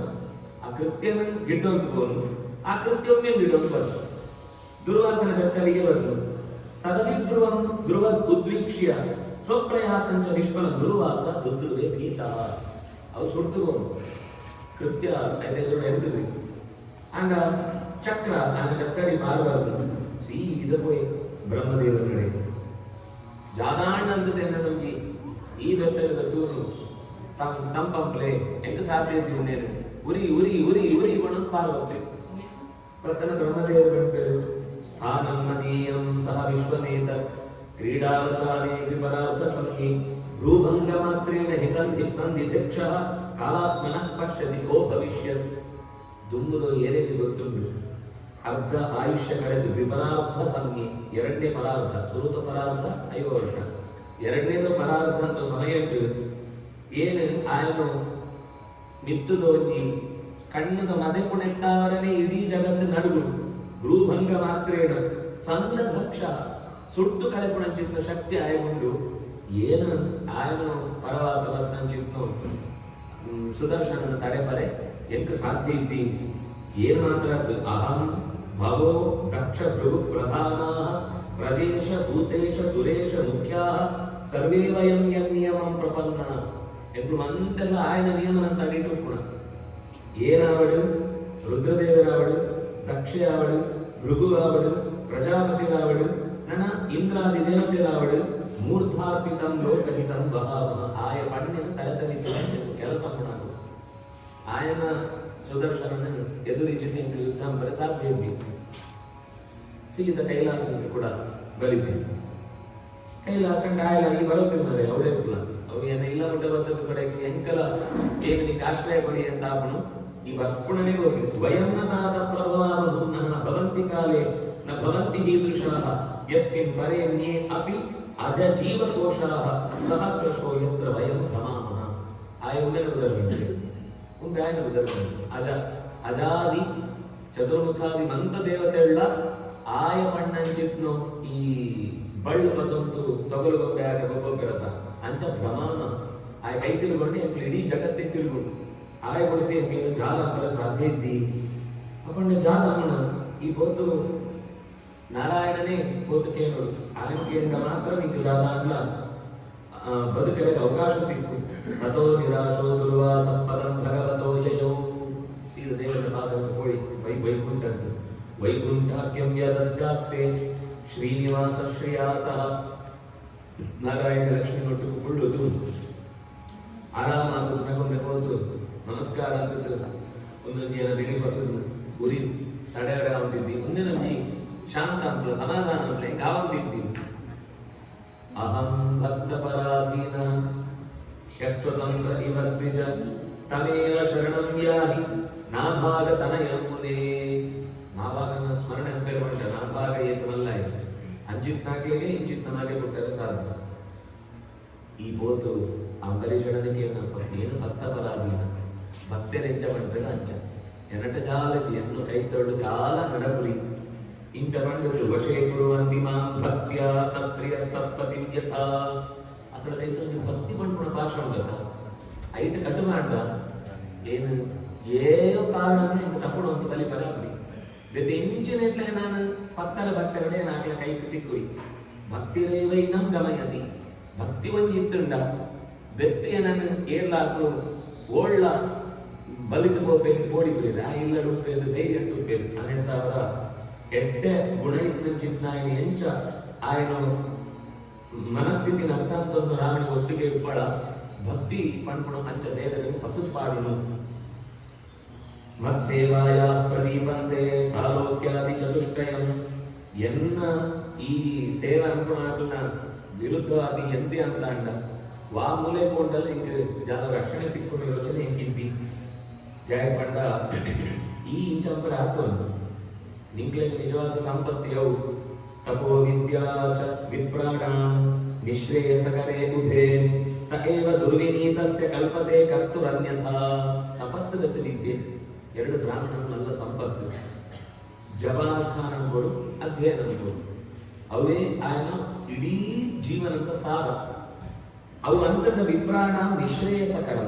ಆ ಕೃತ್ಯವನ್ನು ಗಿಡ್ಡೊಂದು ಗೋನು ಆ ಕೃತ್ಯವನ್ನೇ ಗಿಡೊಂದು ಬಂತು ದುರ್ವಾಸನ ಬೆತ್ತಲಿಗೆ ಬಂತು ತದದಿ ಧ್ರುವ ಉದ್ವೀಕ್ಷ್ಯ ಸ್ವಪ್ರಯಾಸಂಚ ನಿಷ್ಫಲ ದುರ್ವಾಸ ದುರ್ದುರ್ವೇ ಭೀತ. ಅವು ಸುಡ್ತುಕೊಂಡು ಕೃತ್ಯ ಐದೆದುರು ಎದ್ದಿದ್ವಿ ಅಂಡ ಚಕ್ರ ನಾನು ಕತ್ತಡಿ ಮಾರಬಾರ್ದು ಸೀದ ಪೋಯಿ ಬ್ರಹ್ಮದೇವರ ಕಡೆ ಜಾದಾಂಡಂತದೆ ನಮಗೆ ಈ ಬೆತ್ತದ ತೂನು ತಂಪಂಪ್ಲೆ ಹೆಂಗ ಸಾಧ್ಯ ಇದ್ದೇನೆ ಉರಿ ಉರಿ ಉರಿ ಉರಿ ಬಣ್ಣ ಪಾರ್ವತೆ ಪತ್ತನ ಬ್ರಹ್ಮದೇವರು ಗಂಟರು ಸ್ಥಾನಂ ಮದೀಯಂ ಸಹ ವಿಶ್ವನೇತ ಕ್ರೀಡಾವಸಾನೆ ವಿಪರಾರ್ಥ ಸಂಹಿ ಭ್ರೂಭಂಗ ಮಾತ್ರೇಣ ಹಿ ಸಂಧಿ ದಕ್ಷ ಕಾಲಾತ್ಮನಃ ಪಶ್ಯತಿ ಕೋ ಭವಿಷ್ಯತ್. ದುಂಬುದು ಏನೇಗೆ ಗೊತ್ತುಂಟು ಅರ್ಧ ಆಯುಷ್ಯ ಕಳೆದು ವಿಪರಾರ್ಥ ಸಂಹಿ ಎರಡನೇ ಪರಾರ್ಧ ಸುರುತ ಪರಾರ್ಧ 5 ವರ್ಷ ಎರಡನೇದು ಪರಾರ್ಧ ಅಂತ ಸಮಯ ಏನು ಆಯನು ಮಿತ್ತುದೋಗಿ ಕಣ್ಣದ ಮದೆ ಪುಣೆತ್ತಾವರನೇ ಇಡೀ ಜಗತ್ತು ನಡುಗು ಭ್ರೂಭಂಗ ಮಾತ್ರೇಣ ಸಂದ ದಕ್ಷ ಸುಟ್ಟು ಕಳೆಪುಣಂಚಿತ್ನ ಶಕ್ತಿ ಆಯಗೊಂಡು ಏನು ಆಯನು ಪರವಾದ ಬದ್ನಂಚಿತ್ನು ಸುದರ್ಶನ ತಡೆಪರೆ ಎಂಕ ಸಾಧ್ಯ ಇದ್ದಿ ಏನು ಮಾತ್ರ ಅಹಂ ಭವೋ ದಕ್ಷ ಭೃಗು ಪ್ರಧಾನ ಪ್ರದೇಶ ಭೂತೇಶ ಸುರೇಶ ಮುಖ್ಯ ಸರ್ವೇ ವಯಂ ನಿಯಮಂ ಪ್ರಪನ್ನ ಎಂದು ಮಂತೆಲ್ಲ ಆಯನ ನಿಯಮನ ತಡಿಟ್ಟು ಪುಣ ಏನಾವಡು ರುದ್ರದೇವರಾವಡು ದಕ್ಷೆಯಾವಡು ಭೃಗುವಾವಡು ಪ್ರಜಾಪತಿರಾವಡು ನನ್ನ ಇಂದ್ರಾದಿ ದೇವತೆರಾವಡು ಮೂರ್ಧಾರ್ಪಿತಂ ಲೋಕಹಿತಂ ಬಹಾವಹ ಆಯ ಪಣ್ಣಿನ ತಲೆತನಿತು ಕೆಲಸ ಮಾಡಲು ಆಯನ ಸುದರ್ಶನ ಎದುರಿಜಿನ ಯುದ್ಧ ಬರ ಸಾಧ್ಯ ಇದ್ದಿತ್ತು ಸೀದ ಕೈಲಾಸಕ್ಕೆ ಕೂಡ ಬಲಿತೀನಿ ಕೈಲಾಸ ಆಯಲ ಈ ಬರುತ್ತಿದ್ದಾರೆ ಅವಳೇ ಇಲ್ಲ ಅವು ಏನ ಇಲ್ಲ ಬಿಟ್ಟ ಬರ್ತದ ಕಡೆಗೆ ಎಂಕಲ ಏನು ನೀನು ಆಶ್ರಯ ಕೊಡಿ ಅಂತ ಅವನು ಈ ಬರ್ಪುಣನೇ ಹೋಗಿ ವಯಂನನಾದ ಪ್ರಭವಾವಧೂರ್ಣಃ ಭವಂತಿ ಕಾಲೇ ನ ಭವಂತಿ ಈದೃಶಾಃ ಯಸ್ಮಿನ್ ಪರೇಣ್ಯೇ ಅಪಿ ಅಜ ಜೀವಕೋಶಾಃ ಸಹಸ್ರಶೋ ಯತ್ರ ವಯಂ ಭ್ರಮಾಮಃ. ಆಯುಂಡನ ಉದರ್ಭಂತೆ ಉಂಟಾಯನ ಉದರ್ಭಂತೆ ಅಜಾದಿ ಚತುರ್ಮುಖಾದಿ ಮಂತ ದೇವತೆಗಳ ಆಯ ಪಣ್ಣಂಚಿತ್ನು ಈ ಬಳ್ಳು ಪಸಂತು ತೊಗಲು ಗೊಬ್ಬೆ ಆಗ ಗೊಬ್ಬೆರತ ಅಂಚ ಭ್ರಮಾನ ಆಯ ಕೈ ತಿರುಗೊಂಡು ಎಂಕ್ಲು ಇಡೀ ಜಗತ್ತೇ ತಿರುಗು ಆಯ ಕೊಡ್ತಿ ಎಂಕ್ಲು ಜಾಲ ಅಂಬರ ಸಾಧ್ಯ ಇದ್ದಿ ಅಪ್ಪಣ್ಣ ಜಾಲ ಅಮ್ಮನ ಈ ಪೋತು ನಾರಾಯಣನೇ ಪೋತು ಕೇಳೋದು ಆಯನ ಕೇಳಿದ ಮಾತ್ರ ನಿಂಗೆ ಜಾಲ ಅಲ್ಲ ಬದುಕಲಿಗೆ ಅವಕಾಶ ಸಿಕ್ಕು ತಥೋ ನಿರಾಶೋ ದುರ್ವಾಸ ಪದಂ ಭಗವತೋ ಯಯೋ ಸೀದ ದೇವರ ಪಾದವನ್ನು ಕೋಳಿ ವೈಕುಂಠ ವೈಕುಂಠಾಖ್ಯಂ ಯದಧ್ಯಾಸ್ತೆ ಶ್ರೀನಿವಾಸ ಶ್ರೇಯಾಸ ನಾರಾಯಣ ಲಕ್ಷ್ಮಿ ನೋಟು ಕುಳ್ಳುದು ಆರಾಮಾತು ನಗೊಂಡೆ ಹೋದು ನಮಸ್ಕಾರ ಅಂತ ಒಂದೊಂದು ಜನ ಬೆರಿಪಸದು ಉರಿ ತಡೆಯಡ ಅಂತಿದ್ದಿ ಮುಂದಿನ ಶಾಂತ ಅಂತ ಸಮಾಧಾನ ಅಂತ ಗಾವಂತಿದ್ದಿ ಅಹಂ ಭಕ್ತ ಪರಾಧೀನ ಯಸ್ವತಂತ್ರ ಇವದ್ವಿಜ ತಮೇವ ಶರಣಂ ಯಾಹಿ ನಾಭಾಗ ತನಯಂ ಮುನೇ. ನಾಭಾಗನ ಸ್ಮರಣೆ ಅಂತ ಹೇಳ್ಕೊಂಡ ನಾಭಾಗ ಏತನಲ್ಲ ಇದೆ ಅಂಚಿತ್ನಾಗ್ಲಿಗೆ ಇಂಚಿತ್ನಾಗೆ ಕೊಟ್ಟರೆ ಸಾಧ್ಯ. ಈ ಪೋತು ಅಂಬರೀಷಣನಿಗೆ ಏನು ಭಕ್ತ ಪರಾಧೀನ ಭಕ್ತರೆಂಚ ಬಂದ್ರೆ ಅಂಚ ಎನಟ ಜಾಲದಿ ಎನ್ನು ಕೈ ತೊಡು ಜಾಲ ನಡಪುರಿ ಇಂಚ ಬಂದು ವಶೇ ಕುರುವಂತಿ ಮಾಂ ಭಕ್ತ್ಯ ಸಸ್ತ್ರಿಯ ಸತ್ಪತಿ ಯಥಾ ಅక్కడ ರೈತರಿಗೆ ಭಕ್ತಿ ಪಂಪುಣ ಸಾಕ್ಷರ ಗತ ಐದು ಕಟ್ಟು ಮಾಡ ಏನು ಏಯೋ ಕಾರಣ ಹಿಂಗೆ ತಕೊಂಡು ಅಂತ ಬಲಿ ಬರಾಬರಿ ಬೇತೆ ಇಂಚಿನೆಟ್ಲೆ ನಾನು ಪತ್ತರ ಭಕ್ತಗಳೇ ನಾಲ್ಕು ಕೈಗೆ ಸಿಕ್ಕುಯಿ ಭಕ್ತಿ ರೇವೈ ನಮ್ ಗಮಯತಿ ಭಕ್ತಿ ಒಂದು ಇತ್ತುಂಡ ವ್ಯಕ್ತಿಯ ನಾನು ಏರ್ಲಾಕು ಓಳ್ಳ ಬಲಿತು ಗೋಪೆ ಓಡಿ ಬಿಡಿದ ಇಲ್ಲ ಡುಪ್ಪೇದು ಧೈರ್ಯ ಡುಪ್ಪೇದು ಅನ್ನಂತ ಅವರ ಎಡ್ಡೆ ಗುಣ ಇದ್ದ ಚಿತ್ನಾಯನ ಎಂಚ ಆಯನು ಮನಸ್ಥಿತಿನ ಅರ್ಥ ಅಂತಂದು ರಾಮನ ಒಟ್ಟಿಗೆ ಇಪ್ಪಳ ಭಕ್ತಿ ಪಣ್ಪುಣ ಅಂಚ ದೇವರಿಗೆ ಪಸದ್ ಪಾಡುನು ಮತ್ಸೇವಾಯ ಪ್ರದೀಪಂತೆ ಸಾಲೋಕ್ಯಾದಿ ಚತುಷ್ಟಯಂ ಎನ್ನ ಈ ಸೇವಾ ಅನುಗುಣ ವಿರುದ್ಧವಾದಿ ಎಂತೆ ಅಂತ ಅಂಡ ವಾ ಮೂಲೆ ಕೊಂಡಲ್ಲ ಹಿಂಗೆ ಜನ ರಕ್ಷಣೆ ಸಿಕ್ಕೊಂಡು ಯೋಚನೆ ಹೆಂಗಿದ್ದಿ ಜಯ ಪಂಡ ಈ ಇಂಚಂಪರ ಹಾಕೋದು ನಿಂಗೆ ನಿಜವಾದ ಸಂಪತ್ತಿಯವು ತಪೋ ವಿದ್ಯಾ ಚ ವಿಪ್ರಾಣಾಂ ನಿಶ್ರೇಯಸಕರೇ ಉಭೇ ತೇವ ದುರ್ವಿನೀತಸ್ಯ ಕಲ್ಪತೆ ಕರ್ತುರನ್ಯಥಾ. ತಪಸ್ಸಗತ ವಿದ್ಯೆ ಎರಡು ಬ್ರಾಹ್ಮಣನ നല്ല ಸಂಪತ್ತು ಜಪಾನುಷ್ಠಾನಗಳು ಅಧ್ಯಯನಗಳು ಅವೇ ಆಯನ ಇಡೀ ಜೀವನದ ಸಾರ. ಅವು ಅಂತನ ವಿಪ್ರಾಣ ನಿಶ್ರೇಯಸಕರ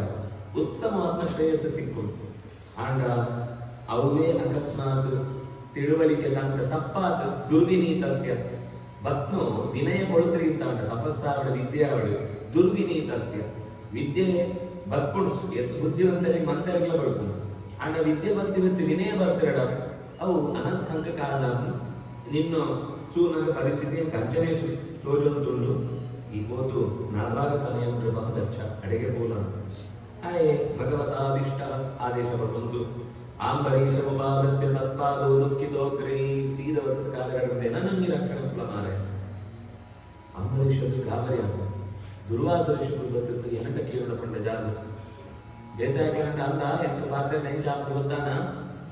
ಉತ್ತಮವಾದ ಶ್ರೇಯಸ್ಸು ಸಿಕ್ಕೊಂಡು ಆಂಡ ಅವೇ ಅಕಸ್ಮಾತ್ ತಿಳುವಳಿಕೆ ತಂತ ತಪ್ಪಾದ ದುರ್ವಿನೀತಸ್ಯ ಬತ್ನು ವಿನಯ ಕೊಳುತ್ರಿ ಅಂತ ಉಂಟು ತಪಸ್ಸಾವಡು ವಿದ್ಯೆ ಅವಳು ದುರ್ವಿನೀತಸ್ಯ ವಿದ್ಯೆ ಬತ್ಪುಣು ಬುದ್ಧಿವಂತರಿಗೆ ಮಂತರಿಗೆಲ್ಲ ಬಡ್ಪುಣು ಅಂಡ ವಿದ್ಯೆ ಬರ್ತಿರುತ್ತೆ ವಿನಯ ಬರ್ತಿರಡ ಅವು ಅನರ್ಥಂಕ ಕಾರಣ ನಿನ್ನ ಸೂನಗ ಪರಿಸ್ಥಿತಿ ಕಂಚನೆ ಸೋಜಂತುಂಡು ಈ ಪೋತು ನಾಲ್ವಾಗ ತನೆಯಂದ್ರೆ ಬಂದಚ್ಚ ಅಡೆಗೆ ಪೋಲ ಆಯೇ ಭಗವತಾದಿಷ್ಟ ಆದೇಶ ಬಸಂತು ಆಂಬರೀಷ ಮುಪಾವೃತ್ಯ ತತ್ಪಾದೋ ದುಃಖಿತೋಗ್ರೈ ಸೀದವತ್ತು ಕಾಲಗಡದೆ ನನಗೆ ರಕ್ಷಣೆ ಮಾರೆ ಅಂಬರೀಷದ್ದು ಕಾವರಿ ಅಂತ ದುರ್ವಾಸ ಋಷಿಗಳು ಬರ್ತಿತ್ತು ಎನಕ ಕೇವಲ ಪಂಡ ಜಾಗ ಜೇತಾಕಂಡ ಅಂದ ಎಂಕ ಪಾತ್ರ ನೆಂಚಾಪ ಗೊತ್ತಾನ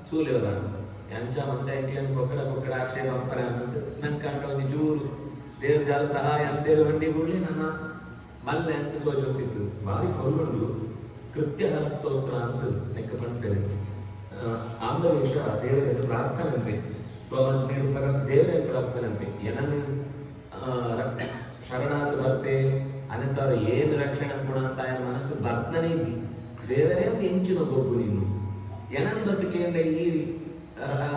ಸೂಲೆಯವರ ಎಂಚ ಮಂತ ಎಂಕ್ಲೇನು ಕೊಕ್ಕಡ ಅಕ್ಷಯ ಪಂಪರ ಅಂತ ನಂಗೆ ಕಂಡ ಒಂದು ಜೂರು ದೇವ್ರ ಜಾಲ ಸಹಾಯ ಅಂತೇಳಿ ಬಂಡಿ ಬಿಡ್ಲಿ ನನ್ನ ಮಲ್ಲೆ ಅಂತ ಸೋಜೋಗ್ತಿತ್ತು ಭಾರಿ ಕೊಲ್ಗೊಂಡು ಕೃತ್ಯ ಸ್ತೋತ್ರ ಅಂತ ನೆಕ್ಕ ಪಂಡ್ತೇನೆ ಆಂಬರೀಷ ದೇವರಲ್ಲಿ ಪ್ರಾರ್ಥನೆ ಅಂತೆ ನಿರ್ಭರ ದೇವರಲ್ಲಿ ಪ್ರಾರ್ಥನೆ ಅಂತೆ ಏನನ್ನು ಶರಣಾತ್ ಬರ್ತೆ ಅನ್ನಂತವ್ರು ಏನು ರಕ್ಷಣೆ ಗುಣ ಅಂತ ಮನಸ್ಸು ಬರ್ತನೇ ಇದ್ದಿ ದೇವರೇ ಒಂದು ಹೆಂಚಿನ ಗೊಬ್ಬು ನೀನು ಏನನ್ ಬದುಕೇಂದ್ರ ಈ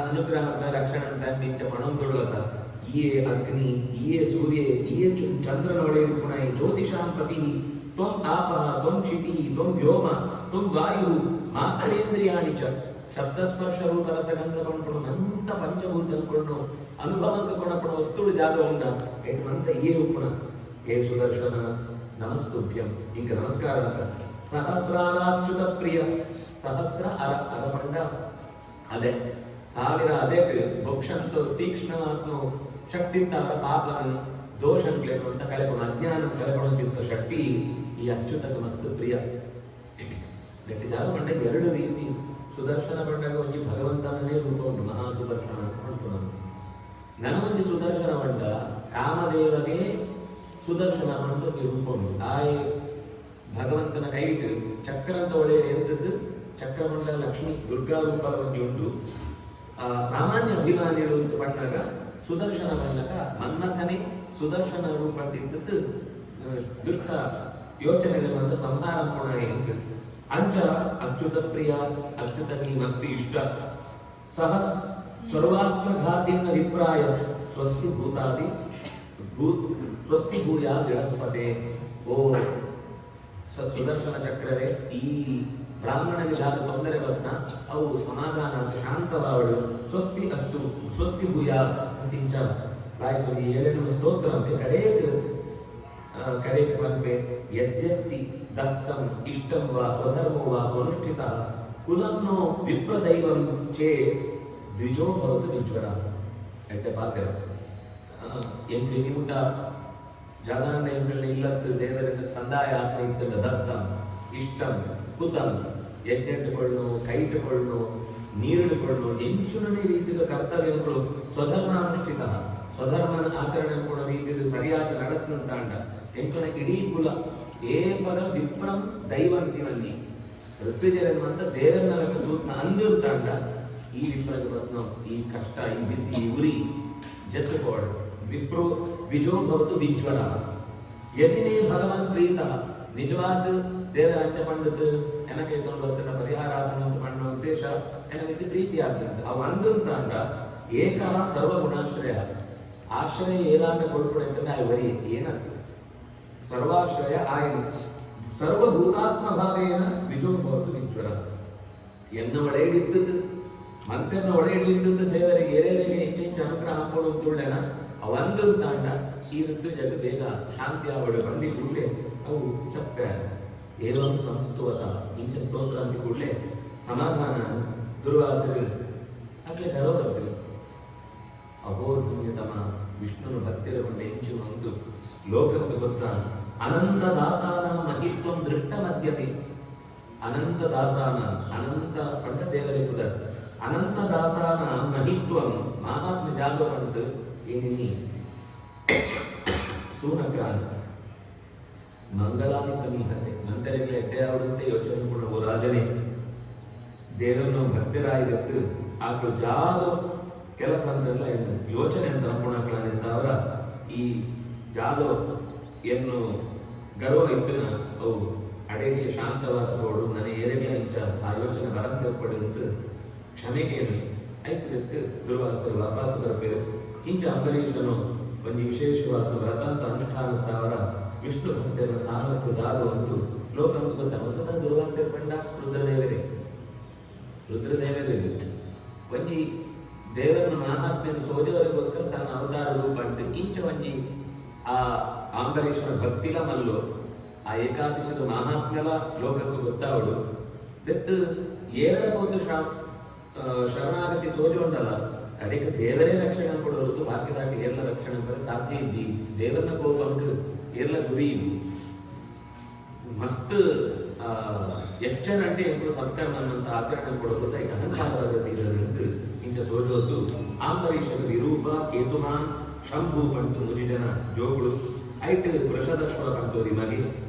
ಅನುಗ್ರಹ ರಕ್ಷಣೆ ಅಂತ ನಿಂಚ ಪಣಂ ತೊಡಗತ್ತ ಈ ಅಗ್ನಿ ಈ ಸೂರ್ಯ ಈ ಚಂದ್ರನ ಒಡೆಯಲು ಪುನಃ ಜ್ಯೋತಿಷಾಂ ಪತಿ ತ್ವಂ ಆಪಃ ತ್ವಂ ಕ್ಷಿತಿ ತ್ವಂ ವ್ಯೋಮ ತ್ವಂ ವಾಯು ಮಾತ್ರೇಂದ್ರಿಯಾಣಿ ಚ ಶಬ್ದಸ್ಪರ್ಶ ರೂಪ ರಸಗಂಧ ಪಣಪಣ ಮಂತ ಪಂಚಭೂತ ಅನ್ಕೊಂಡು ಅನುಭವಂಕ ಕೊಡಪಣ ವಸ್ತುಳು ಜಾಗ ಉಂಡ ಎಟ್ಮಂತ ಏ ಉಪಣ ಏ ಸುದರ್ಶನ ನಮಸ್ತುಭ್ಯಂ ಇಂಕ ನಮಸ್ಕಾರ ಅಂತ ಸಹಸ್ರಾಚ್ಯುತ ಪ್ರಿಯ ಸಹಸ್ರ ಅರ ಪಂಡ ಅದೇ ಸಾವಿರ ಅದೇ ಭಕ್ಷಂತು ತೀಕ್ಷ್ಣಾತ್ಮ ಶಕ್ತಿ ಅವರ ಪಾಪನು ದೋಷಂಕ್ಲೇನು ಅಂತ ಕಲೆಕೊಂಡು ಅಜ್ಞಾನ ಕಲೆಕೊಳ್ಳುತ್ತಿದ್ದ ಶಕ್ತಿ ಈ ಅಚ್ಯುತಕ ಮಸ್ತು ಪ್ರಿಯ ಗಟ್ಟಿದಾರ ಪಂಡ ಎರಡು ರೀತಿ ಸುದರ್ಶನ ಪಂಡಾಗ ಒಂದು ಭಗವಂತನೇ ರೂಪ ಉಂಟು ಮಹಾ ಸುದರ್ಶನ ಅಂತ ನನಗೊಂದು ಸುದರ್ಶನ ಪಂಡ ಕಾಮದೇವನೇ ಸುದರ್ಶನ ಅಂತ ಒಂದು ರೂಪ ಉಂಟು ಆಯೇ ಭಗವಂತನ ಕೈಟ್ ಚಕ್ರ ಅಂತ ಒಳ್ಳೆಯ ಎಂತದ್ದು ಚಕ್ರಮಂಡ ಲಕ್ಷ್ಮಿ ದುರ್ಗಾ ರೂಪ ಒಂದು ಉಂಟು ಸಾಮಾನ್ಯ ಅಭಿಮಾನಿಗಳು ಅಂತ ಪಂಡಾಗ ಸುದರ್ಶನ ಬಂದಾಗ ಮನ್ಮಥನೇ ಸುದರ್ಶನ ರೂಪಟ್ಟಿದ್ದು ದುಷ್ಟ ಯೋಚನೆಗಳನ್ನು ಸಂಹಾರ ಗುಣ ಎಂದು ಅಂಚ ಅಚ್ಯುತ ಪ್ರಿಯ ಅಚ್ಯುತನಿ ಮಸ್ತಿ ಇಷ್ಟ ಸಹಸ್ ಸರ್ವಾಸ್ತ್ರಘಾತೇನ ವಿಪ್ರಾಯ ಸ್ವಸ್ತಿ ಭೂತಾದಿ ಸ್ವಸ್ತಿ ಭೂಯ ಬೃಹಸ್ಪತೆ ಓ ಸುದರ್ಶನ ಚಕ್ರವೇ ಈ ಬ್ರಾಹ್ಮಣನಿಗೆ ಜಾಗ ತೊಂದರೆ ಬರ್ತ ಅವು ಸಮಾಧಾನ ಅಂತ ಶಾಂತವಾವಳು ಸ್ವಸ್ತಿ ಅಸ್ತು ಸ್ವಸ್ತಿ ಭೂಯ ಅಂತಿಂಚ ಆಯ್ತು ಈ ಏಳೇನು ಸ್ತೋತ್ರ ಅಂತೆ ಕಡೆಗೆ ಬಂದ್ವೆ ಯದ್ಯಸ್ತಿ ದತ್ತಂ ಇಷ್ಟಂ ವಾ ಸ್ವಧರ್ಮೋ ವಾ ಸ್ವನುಷ್ಠಿತ ಕುಲಂನೋ ವಿಪ್ರದೈವಂ ಚೇ ದ್ವಿಜೋ ಭವತು ವಿಜ್ವರ ಎಟ್ಟೆ ಪಾತ್ರ ಎಂಬಿ ನಿಮುಟ ಜಗನ್ನ ಎಂಬಲ್ಲಿ ಇಲ್ಲತ್ತು ದೇವರಿಂದ ಸಂದಾಯ ಆತ್ಮ ಇತ್ತಲ್ಲ ದತ್ತಂ ಇಷ್ಟಂ ಕುತಂ ಎದ್ದೆಟ್ಟುಕೊಳ್ಳು ಕೈಟುಕೊಳ್ಳು ನೀರಿಡುಕೊಳ್ಳು ಎಂಚುನನೇ ರೀತಿಯ ಕರ್ತವ್ಯಗಳು ಸ್ವಧರ್ಮಾನುಷ್ಠಿತ ಸ್ವಧರ್ಮನ ಆಚರಣೆ ಕೂಡ ರೀತಿಯಲ್ಲಿ ಸರಿಯಾದ ನಡತ್ತುಂಟಾಂಡ ಎಂಕನ ಇಡೀ ಕುಲ ಏಪದ ವಿಪ್ರಂ ದೈವಂತಿನಲ್ಲಿ ಋತ್ವಿಜರನ್ನುವಂತ ದೇವರನ್ನ ಸೂತ್ನ ಅಂದಿರ್ತಾಂಡ ಈ ವಿಪ್ರದ ಬದ್ನ ಈ ಕಷ್ಟ ಈ ಬಿಸಿ ಈ ಉರಿ ಜತ್ತುಕೋಡು ವಿಪ್ರೋ ವಿಜೋ ಭವತು ವಿಜ್ವರ ಯದಿನೇ ಭಗವನ್ ಪ್ರೀತ ನಿಜವಾದ ದೇವರ ಅಂಚ ಪಂಡದು ಎನಕ್ಕೆ ತೊಂದು ಬರ್ತಿನ ಪರಿಹಾರ ಆಗುವಂತ ಪಂಡ ಉದ್ದೇಶ ಎನಕ್ಕೆ ಪ್ರೀತಿ ಆಗ್ತದೆ ಅವು ಅಂದಿರ್ತಾಂಡ ಏಕ ಸರ್ವಗುಣಾಶ್ರಯ ಆಶ್ರಯ ಏನಾಂಡ ಕೊಡ್ಕೊಡೆ ಅಂತಂದ್ರೆ ಆ ವರಿ ಏನಂತ ಸರ್ವಾಶ್ರಯ ಆಯನ ಸರ್ವಭೂತಾತ್ಮ ಭಾವೇನ ವಿಜೋ ಭವತು ವಿಜ್ವರ ಎನ್ನ ಒಡೆಯಡಿದ್ದದ್ದು ಮಂತ್ರನ ಒಡೆಯಡಿದ್ದದ್ದು ದೇವರಿಗೆ ಏರೇರಿಗೆ ಹೆಚ್ಚೆಚ್ಚು ಅನುಗ್ರಹ ಹಾಕೋದು ಅಂತೇಳೇನ ಅವಂದು ತಾಂಡ ಈ ಋತು ಜಗ ಬೇಗ ಶಾಂತಿ ಆವಡು ಬಂದಿ ಕೂಡಲೇ ಅವು ಚಪ್ಪೆ ಏಲಂ ಸಂಸ್ತುವತ ಇಂಚ ಸ್ತೋತ್ರ ಅಂತ ಕೂಡಲೇ ಸಮಾಧಾನ ದುರ್ವಾಸರು ಆಗ್ಲೇ ಕರೋ ಬರ್ತೀವಿ ಅಬೋಧನ್ಯತಮ ವಿಷ್ಣುನ ಭಕ್ತಿರಗೊಂಡ ಹೆಂಚು ಒಂದು ಲೋಕಕ್ಕೆ ಗೊತ್ತ ಅನಂತ ದಾಸಾನ ಮಹಿತ್ವಂ ದೃಷ್ಟ ಮಧ್ಯತೆ ಅನಂತ ದಾಸಾನ ಅನಂತ ಪಂಡ ದೇವರಿಪುದ ಅನಂತ ದಾಸಾನ ಮಹಿತ್ವಂ ಮಹಾತ್ಮ ಜಾಗ ಪಂಡ ಏನಿನಿ ಸೂನಕ್ರಾಂತ ಮಂಗಲಾನಿ ಸಮೀಹಸೆ ಮಂತರಿಗಳ ಎಟ್ಟೆಯಾವದಂತೆ ಯೋಚನೆ ಕೊಡುವ ರಾಜನೇ ದೇವರನ್ನು ಭಕ್ತರಾಯಿದತ್ತು ಆಕಳು ಜಾದು ಕೆಲಸ ಅಂತೆಲ್ಲ ಯೋಚನೆ ಅಂತ ಅನ್ಕೊಳಕ್ಲಾನಿಂದ ಅವರ ಈ ಜಾದು ಎನ್ನು ಗರ್ವ ಇತ್ತಿನ ಅವು ಅಡೆಗೆ ಶಾಂತವಾದ ಕೊಡು ನನಗೆ ಏರೆಗಳ ಇಂಚ ಆ ಯೋಚನೆ ಬರಂತ ಪಡೆದು ಕ್ಷಮೆಗೆ ಆಯ್ತು ದುರ್ವಾಸರು ವಾಪಸ್ ಬರಬೇಕು ಇಂಚ ಅಂಬರೀಷನು ಒಂದು ವಿಶೇಷವಾದ ವ್ರತಾಂತ ಅನುಷ್ಠಾನದ ಅವರ ವಿಷ್ಣು ಭಕ್ತರನ್ನ ಸಾಮರ್ಥ್ಯದಾರು ಅಂತೂ ಲೋಕಂತ ಗೊತ್ತ ಹೊಸದ ದುರ್ವಾಸೆ ಕಂಡ ರುದ್ರದೇವರೇ ಒಂಜಿ ದೇವರನ್ನ ಮಹಾತ್ಮೆಯನ್ನು ಸೋಜವರಿಗೋಸ್ಕರ ತನ್ನ ಅವತಾರ ರೂಪ ಅಂತ ಇಂಚ ಒಂಜಿ ಆ ಅಂಬರೀಷನ ಭಕ್ತಿಲ ಮಲ್ಲು ಆ ಏಕಾದಶದ ಮಹಾತ್ಮ್ಯಲ ಲೋಕಕ್ಕೆ ಗೊತ್ತಾವಡು ಬೆತ್ತು ಏರ ಒಂದು ಶರಣಾಗತಿ ಸೋಜ ಉಂಟಲ್ಲ ಕಡೆಗೆ ದೇವರೇ ರಕ್ಷಣೆ ಕೊಡೋದು ಬಾಕಿದಾಗಿ ಎಲ್ಲ ರಕ್ಷಣೆ ಕೊಡ ಸಾಧ್ಯ ಇದ್ದಿ ದೇವರನ್ನ ಕೋಪಂಕ್ ಎಲ್ಲ ಗುರಿ ಇದ್ದಿ ಮಸ್ತ್ ಎಚ್ಚರಂటే ಎప్పుడు ಸತ್ಕರ್ಮನ್ನಂತ ಆಚರಣೆ ಕೊಡೋದು ಈಗ ಅಹಂಕಾರದ ತೀರದ್ದು ಇಂಚ ಸೋಜೋದು ಅಂಬರೀಷನ ವಿರೂಪ ಕೇತುಮಾನ್ ಶಂಭು ಪಂತು ಮುನಿಜನ ಜೋಗುಳು ಐಟ್ ವೃಷದಶ್ವ ಪಂತೋರಿ ಮಗೆ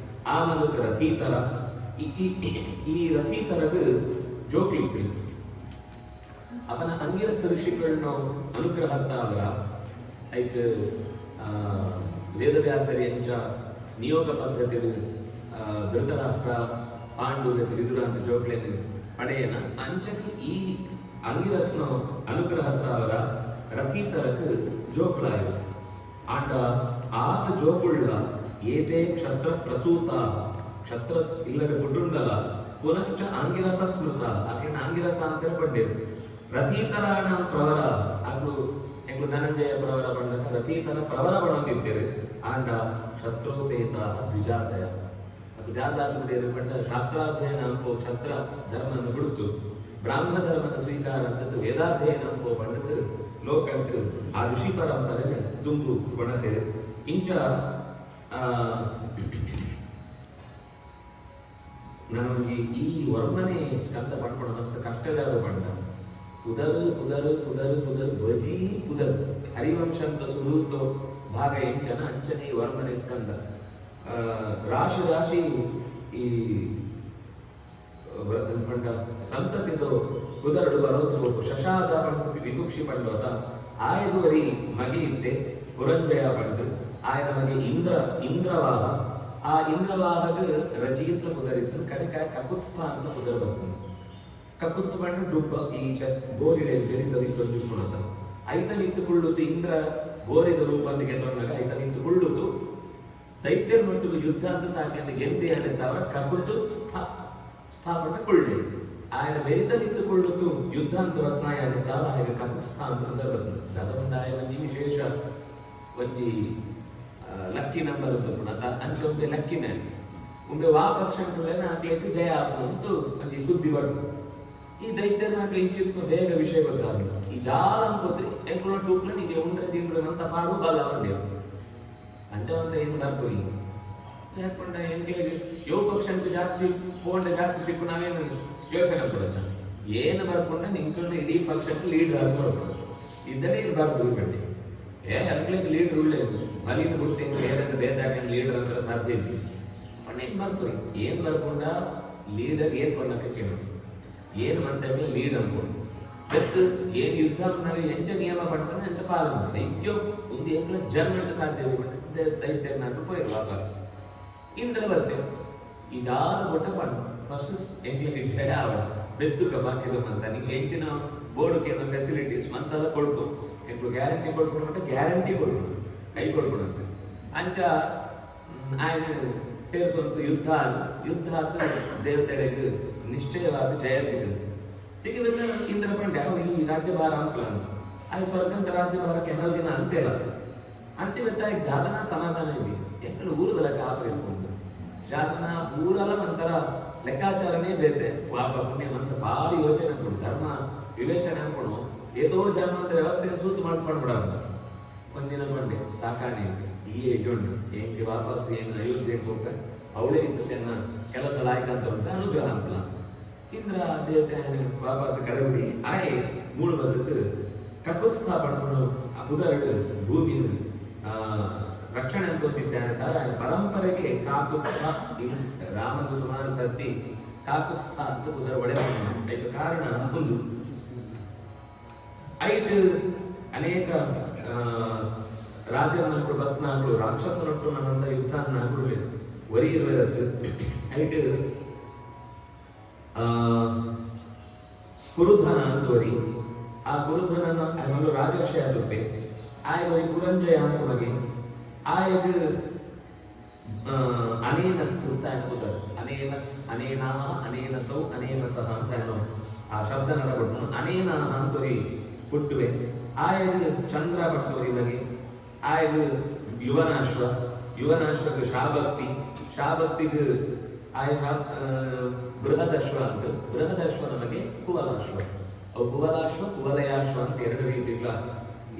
ಆ ಮಲಕ ರಥೀತರ ಈ ರಥೀತರಗ ಜೋಕ್ಲಿಕ್ರಿ ಅವನ ಅಂಗಿರಸ ಋಷಿಗಳನ್ನ ಅನುಗ್ರಹತ್ತ ಅವರ ಐಕ್ ವೇದವ್ಯಾಸರಿ ಎಂಚ ನಿಯೋಗ ಪದ್ಧತಿ ಧೃತರಾಷ್ಟ್ರ ಪಾಂಡೂರ ತ್ರಿದುರಾಂತ ಜೋಕ್ಲೇನ ಪಡೆಯನ ಅಂಚಕ್ಕೆ ಈ ಅಂಗಿರಸ್ನ ಅನುಗ್ರಹತ್ತ ಅವರ ರಥೀತರಕ್ಕೆ ಜೋಕ್ಲಾಯ ಆಂಡ ಆತ ಜೋಕುಳ್ಳ ಏತೇ ಕ್ಷತ್ರ ಪ್ರಸೂತ ಕ್ಷತ್ರ ಇಲ್ಲದ ಕುಟುಂಬಲ ಪುನಶ್ಚ ಆಂಗಿರಸ ಸ್ಮೃತ ಆಕೆನ ಆಂಗಿರಸ ಅಂತ ಪಡ್ಡೇರು ರಥೀತರಾಣ ಪ್ರವರ ಆಗ್ಲು ಎಂಗ್ಲು ಧನಂಜಯ ಪ್ರವರ ಬಂದಾಗ ರಥೀತನ ಪ್ರವರ ಬಣಂತಿದ್ದೇವೆ ಆಂಡ ಕ್ಷತ್ರೋಪೇತ ದ್ವಿಜಾತಯ ದ್ವಿಜಾತಾತ್ಮದೇವರು ಪಂಡ ಶಾಸ್ತ್ರಾಧ್ಯಯನ ಅಂಪೋ ಕ್ಷತ್ರ ಧರ್ಮವನ್ನು ಬಿಡುತ್ತು ಬ್ರಾಹ್ಮಣ ಧರ್ಮದ ಸ್ವೀಕಾರ ಅಂತದ್ದು ವೇದಾಧ್ಯಯನ ಅಂಪೋ ಪಂಡದ್ದು ಲೋಕಕ್ಕೆ ಆ ಋಷಿ ಪರಂಪರೆಗೆ ತುಂಬು ಬಣತೇವೆ ಇಂಚ ನನಗೆ ಈ ವರ್ಣನೆ ಸ್ಕಂತ ಪಡ್ಕೊಂಡು ಮಸ್ತ್ ಕಷ್ಟದಾದ ಬಂಡ ಕುದರು ಕುದರು ಕುದರು ಕುದರು ಬಜಿ ಕುದರು ಹರಿವಂಶ ಅಂತ ಸುಳುತ್ತೋ ಭಾಗ ಎಂಚನ ಅಂಚನೆ ವರ್ಣನೆ ಸ್ಕಂದ ರಾಶಿ ರಾಶಿ ಈ ಪಂಡ ಸಂತತಿದು ಕುದರಡು ಬರೋದು ಶಶಾದ ಪಂಡತಿ ವಿಭುಕ್ಷಿ ಪಂಡವತ ಆಯದುವರಿ ಮಗೆ ಇದ್ದೆ ಪುರಂಜಯ ಪಂಡು ಆಯನ ಮಗೆ ಇಂದ್ರವಾಹ ಆ ಇಂದ್ರವಾಹಗ ರಚಯಿತ ಕುದರಿದ್ದು ಕಡೆ ಕಕುತ್ಸ್ಥ ಅಂತ ಕುದರ ಬರ್ತದೆ ಕಕುತ್ತು ಪಂಡ ಡುಬ್ಬ ಈ ಬೋರಿಡೆ ಬೆರಿತದಿತ್ತು ಐತ ನಿಂತುಕೊಳ್ಳುವುದು ಇಂದ್ರ ಬೋರಿದ ರೂಪಕ್ಕೆ ತೊಂದಾಗ ಐತ ನಿಂತುಕೊಳ್ಳುವುದು ದೈತ್ಯರ ಮಟ್ಟಿಗೆ ಯುದ್ಧ ಅಂತ ತಾಕಂಡು ಗೆದ್ದೆ ಅನ್ನತ್ತವರ ಕಕುತ್ತು ಸ್ಥಾಪನೆ ಕೊಳ್ಳೆ ఆయన వెరిత నిత్తుಕೊಳ್ಳುತ್ತು ಯುದ್ಧ ಅಂತ ರತ್ನಾಯ ಅನ್ನತ್ತವರ ఆయన ಕಕುತ್ಸ್ಥ ಅಂತ ಬರ್ತದೆ ಅದೊಂದು ఆయన ವಿಶೇಷ ಒಂಜಿ ಲಕ್ಕಿ ನಂಬರ್ ಅಂತ ಅಂಚೆ ಒಂದೇ ಲಕ್ಕಿ ಮೇಲೆ ಉಂಬೆ ವಾ ಪಕ್ಷ ಆಗ್ಲಿಕ್ಕೆ ಜಯ ಅಂತೂ ಒಂಜಿ ಸುದ್ದಿ ಬರ್ತದೆ ಈ ದೈತ್ಯನ ಆಗ್ಲಿ ಇಂಚಿತ್ತು ಬೇಗ ವಿಷಯ ಗೊತ್ತಾಗಲ್ಲ ಈ ಜಾಲ ಅನ್ಕೋತ್ರಿ ಎಂಕುಳ ಟೂಪ್ಲ ನಿಮಗೆ ಉಂಡ್ರೆ ತಿಂಡ್ರೆ ಅಂತ ಪಾಡು ಬಾಲ ಅವರೇ ಅಂಚವಂತ ಏನು ಬರ್ತೀವಿ ಯಾಕೊಂಡ ಎಂಕ್ಲಿಗೆ ಯೋ ಪಕ್ಷ ಅಂತ ಜಾಸ್ತಿ ಫೋನ್ ಜಾಸ್ತಿ ಸಿಕ್ಕು ನಾವೇನು ಯೋಚನೆ ಕೊಡೋಣ ಏನು ಬರ್ಕೊಂಡ ನಿಂತ್ಕೊಂಡ ಇಡೀ ಪಕ್ಷಕ್ಕೆ ಲೀಡರ್ ಆಗ್ಬೋದು ಇದ್ದರೆ ಇದು ಬರ್ಬೋದು ಬಡ್ಡಿ ಅಂಕ್ಲಿಗೆ ಲೀಡರ್ ಒಳ್ಳೇದು ಬಲಿನ ಬಿಡ್ತೀನಿ ಬೇರೆ ಬೇರೆ ಹಾಕೊಂಡು ಲೀಡರ್ ಅಂದ್ರೆ ಸಾಧ್ಯ ಇಲ್ಲ ಪಣ್ಣ ಏನು ಬರ್ತೀವಿ ಏನು ಬರ್ಕೊಂಡ ಲೀಡರ್ ಏನು ಪಣ್ಣಕ್ಕೆ ಕೇಳೋದು ಏನು ಮಂತವ್ಯ ಲೀಡ್ ಅನ್ಕೊಂಡು ಬೆತ್ತು ಏನು ಯುದ್ಧ ನಾವು ಎಂಚ ನಿಯಮ ಪಡ್ತಾನೆ ಎಂಚ ಪಾಲನೆ ಮಾಡ್ತಾರೆ ಇಂಜೋ ಒಂದು ಎಂಕ್ಲ ಜನ್ಮಂಟ ಸಾಧ್ಯ ದೈತ್ಯ ನಾಲ್ಕು ಪೋಯಿರು ವಾಪಸ್ ಇಂದ್ರ ಬರ್ತೇವೆ ಇದಾದ ಕೊಟ್ಟ ಪಣ್ಣ ಫಸ್ಟ್ ಎಂಕ್ಲಿಗೆ ಜಡ ಅವಳ ಬೆಚ್ಚುಕ ಬಾಕಿದು ಮಂತ ನಿಂಗೆ ಎಂಚಿನ ಬೋರ್ಡ್ಗೆ ಫೆಸಿಲಿಟೀಸ್ ಮಂತೆಲ್ಲ ಕೊಡ್ತು ಎಂಕ್ಲು ಗ್ಯಾರಂಟಿ ಕೊಡ್ಕೊಂಡು ಗ್ಯಾರಂಟಿ ಕೊಡ್ಕೊಂಡು ಕೈ ಕೊಡ್ಕೊಡಂತೆ ಅಂಚ ఆయన ಸೇರಿಸುವಂತ ಯುದ್ಧ ಆದ ದೇವತೆಡೆಗೆ ನಿಶ್ಚಯವಾದ ಜಯ ಸಿಗಬೇಕು ಇಂದ್ರ ಪಂಡ್ಯ ಈ ರಾಜ್ಯಭಾರ ಅನ್ಕಲ್ಲ ಅದು ಸ್ವರ್ಗಂತ ರಾಜ್ಯಭಾರ ಕೆಲವು ದಿನ ಅಂತೆಲ್ಲ ಅಂತಿಮತ್ತಾಗಿ ಜಾತನ ಸಮಾಧಾನ ಇದೆ ಎಂಕಲು ಊರದ ಲೆಕ್ಕ ಆಪರೇಟ್ಕೊಂಡು ಜಾತನ ಊರಲ್ಲ ಒಂಥರ ಲೆಕ್ಕಾಚಾರನೇ ಬೇರೆ ಪಾಪ ಪುಣ್ಯ ಅಂತ ಭಾರಿ ಯೋಚನೆ ಅನ್ಕೊಂಡು ಧರ್ಮ ವಿವೇಚನೆ ಅನ್ಕೊಂಡು ಏತೋ ಜನ್ಮ ಅಂತ ವ್ಯವಸ್ಥೆ ಸೂತು ಮಾಡ್ಕೊಂಡು ಬಿಡೋದು ಒಂದಿನ ಕೊಂಡೆ ಸಾಕಾಣೆ ಈ ಏಜ್ ಉಂಟು ಹೆಂಗೆ ವಾಪಸ್ ಏನು ಅಯೋಧ್ಯೆಗೆ ಹೋಗ್ತಾರೆ ಅವಳೇ ಇದ್ದು ಚೆನ್ನ ಕೆಲಸ ಲಾಯ್ಕ ಅಂತ ಉಂಟು ಅನುಗ್ರಹ ಅಂತಲ್ಲ ಇಂದ್ರ ದೇವತೆ ವಾಪಸ್ ಕಡೆಬಿಡಿ ಆಯ್ ಮೂಳು ಬಂದಿತ್ತು ಕಕುತ್ಸ್ಥ ಪಡ್ಕೊಂಡು ಪುದರಡು ಭೂಮಿನ ರಕ್ಷಣೆ ಅಂತ ಹೊಂದಿದ್ದಾನೆ ಪರಂಪರೆಗೆ ಕಾಕುತ್ಸ್ಥ ರಾಮನ ಸುಮಾರು ಸರ್ತಿ ಕಾಕುತ್ಸ್ಥ ಅಂತ ಪುದರ ಒಡೆ ಆಯ್ತು ಕಾರಣ ಒಂದು ಐಟ್ ಅನೇಕ ರಾಜರನ್ನಗಳು ಬತ್ನಾಗಳು ರಾಕ್ಷಸರಟ್ಟು ನನ್ನಂತ ಯುದ್ಧ ನಾಗಳು ವರಿ ಇರುವುದಕ್ಕೆ ಐಟ್ ಕುರುಧನ ಅಂತ ವರಿ ಆ ಕುರುಧನನ ಅವನು ರಾಜರ್ಷಿ ಆದುಪ್ಪೆ ಆಯ್ಗ ಈ ಪುರಂಜಯ ಅಂತ ಮಗೆ ಆಯ್ಗ ಅನೇನಸ್ ಅಂತ ಅನ್ಕೋತಾರೆ. ಅನೇನಸ್, ಅನೇನಾ, ಅನೇನಸೌ, ಅನೇನಸಹ ಅಂತ ಅನ್ನೋ ಆ ಶಬ್ದ ನಡಬಿಟ್ಟು ಅನೇನ ಅಂತೋರಿ ಹುಟ್ಟುವೆ. ಆಯ್ಗ ಚಂದ್ರ ಬರ್ತೋರಿ ಮಗೆ ಆಯ್ಗ ಯುವನಾಶ್ವ, ಯುವನಾಶ್ವಗ ಶಾಬಸ್ತಿ, ಶಾಬಸ್ತಿಗ ಆಯ್ಗ ಬೃಹದಶ್ವ ಅಂತ, ಬೃಹದಶ್ವ ನಮಗೆ ಕುವಲಾಶ್ವ. ಅವು ಕುವಲಾಶ್ವ ಕುವಲಯಾಶ್ವ ಅಂತ ಎರಡು ರೀತಿಗಳ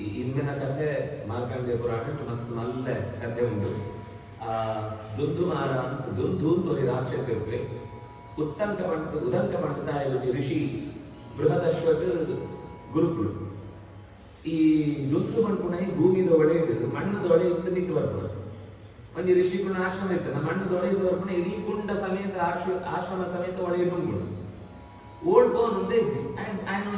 ಈ ಹಿಂದಿನ ಕಥೆ ಮಾರ್ಕಂಡೇಯ ಪುರಾಣ ಮಸ್ತ್ ನಲ್ಲ ಕಥೆ ಉಂಟು. ದುಂದುಮಾರ ಅಂತ ದುಂದೂಂತೋರಿ ರಾಕ್ಷಸ ಇರ್ತವೆ. ಉತ್ತಂಕ ಪಂಡಿತ ಋಷಿ ಬೃಹದಶ್ವಗ ಗುರುಕುಳು. ಈ ದುಂದು ಮಣ್ಪುಣ ಭೂಮಿದೊಳೆ ಇದ್ದು ಮಣ್ಣದೊಳೆ ಇತ್ತು ನಿಂತು ಬರ್ಪುಣ. ಒಂದು ಋಷಿಗುಣ ಆಶ್ರಮ ಇರ್ತದೆ, ಮಣ್ಣದೊಳೆ ಇದ್ದು ಬರ್ಪುಣ ಇಡೀ ಕುಂಡ ಸಮೇತ ಆಶ್ರಮ ಸಮೇತ ಒಳಗೆ ನುಂಗುಳು ಓಡ್ಬೋದು ಅಂತ ಇದ್ದಿ. ಆಯ್ನ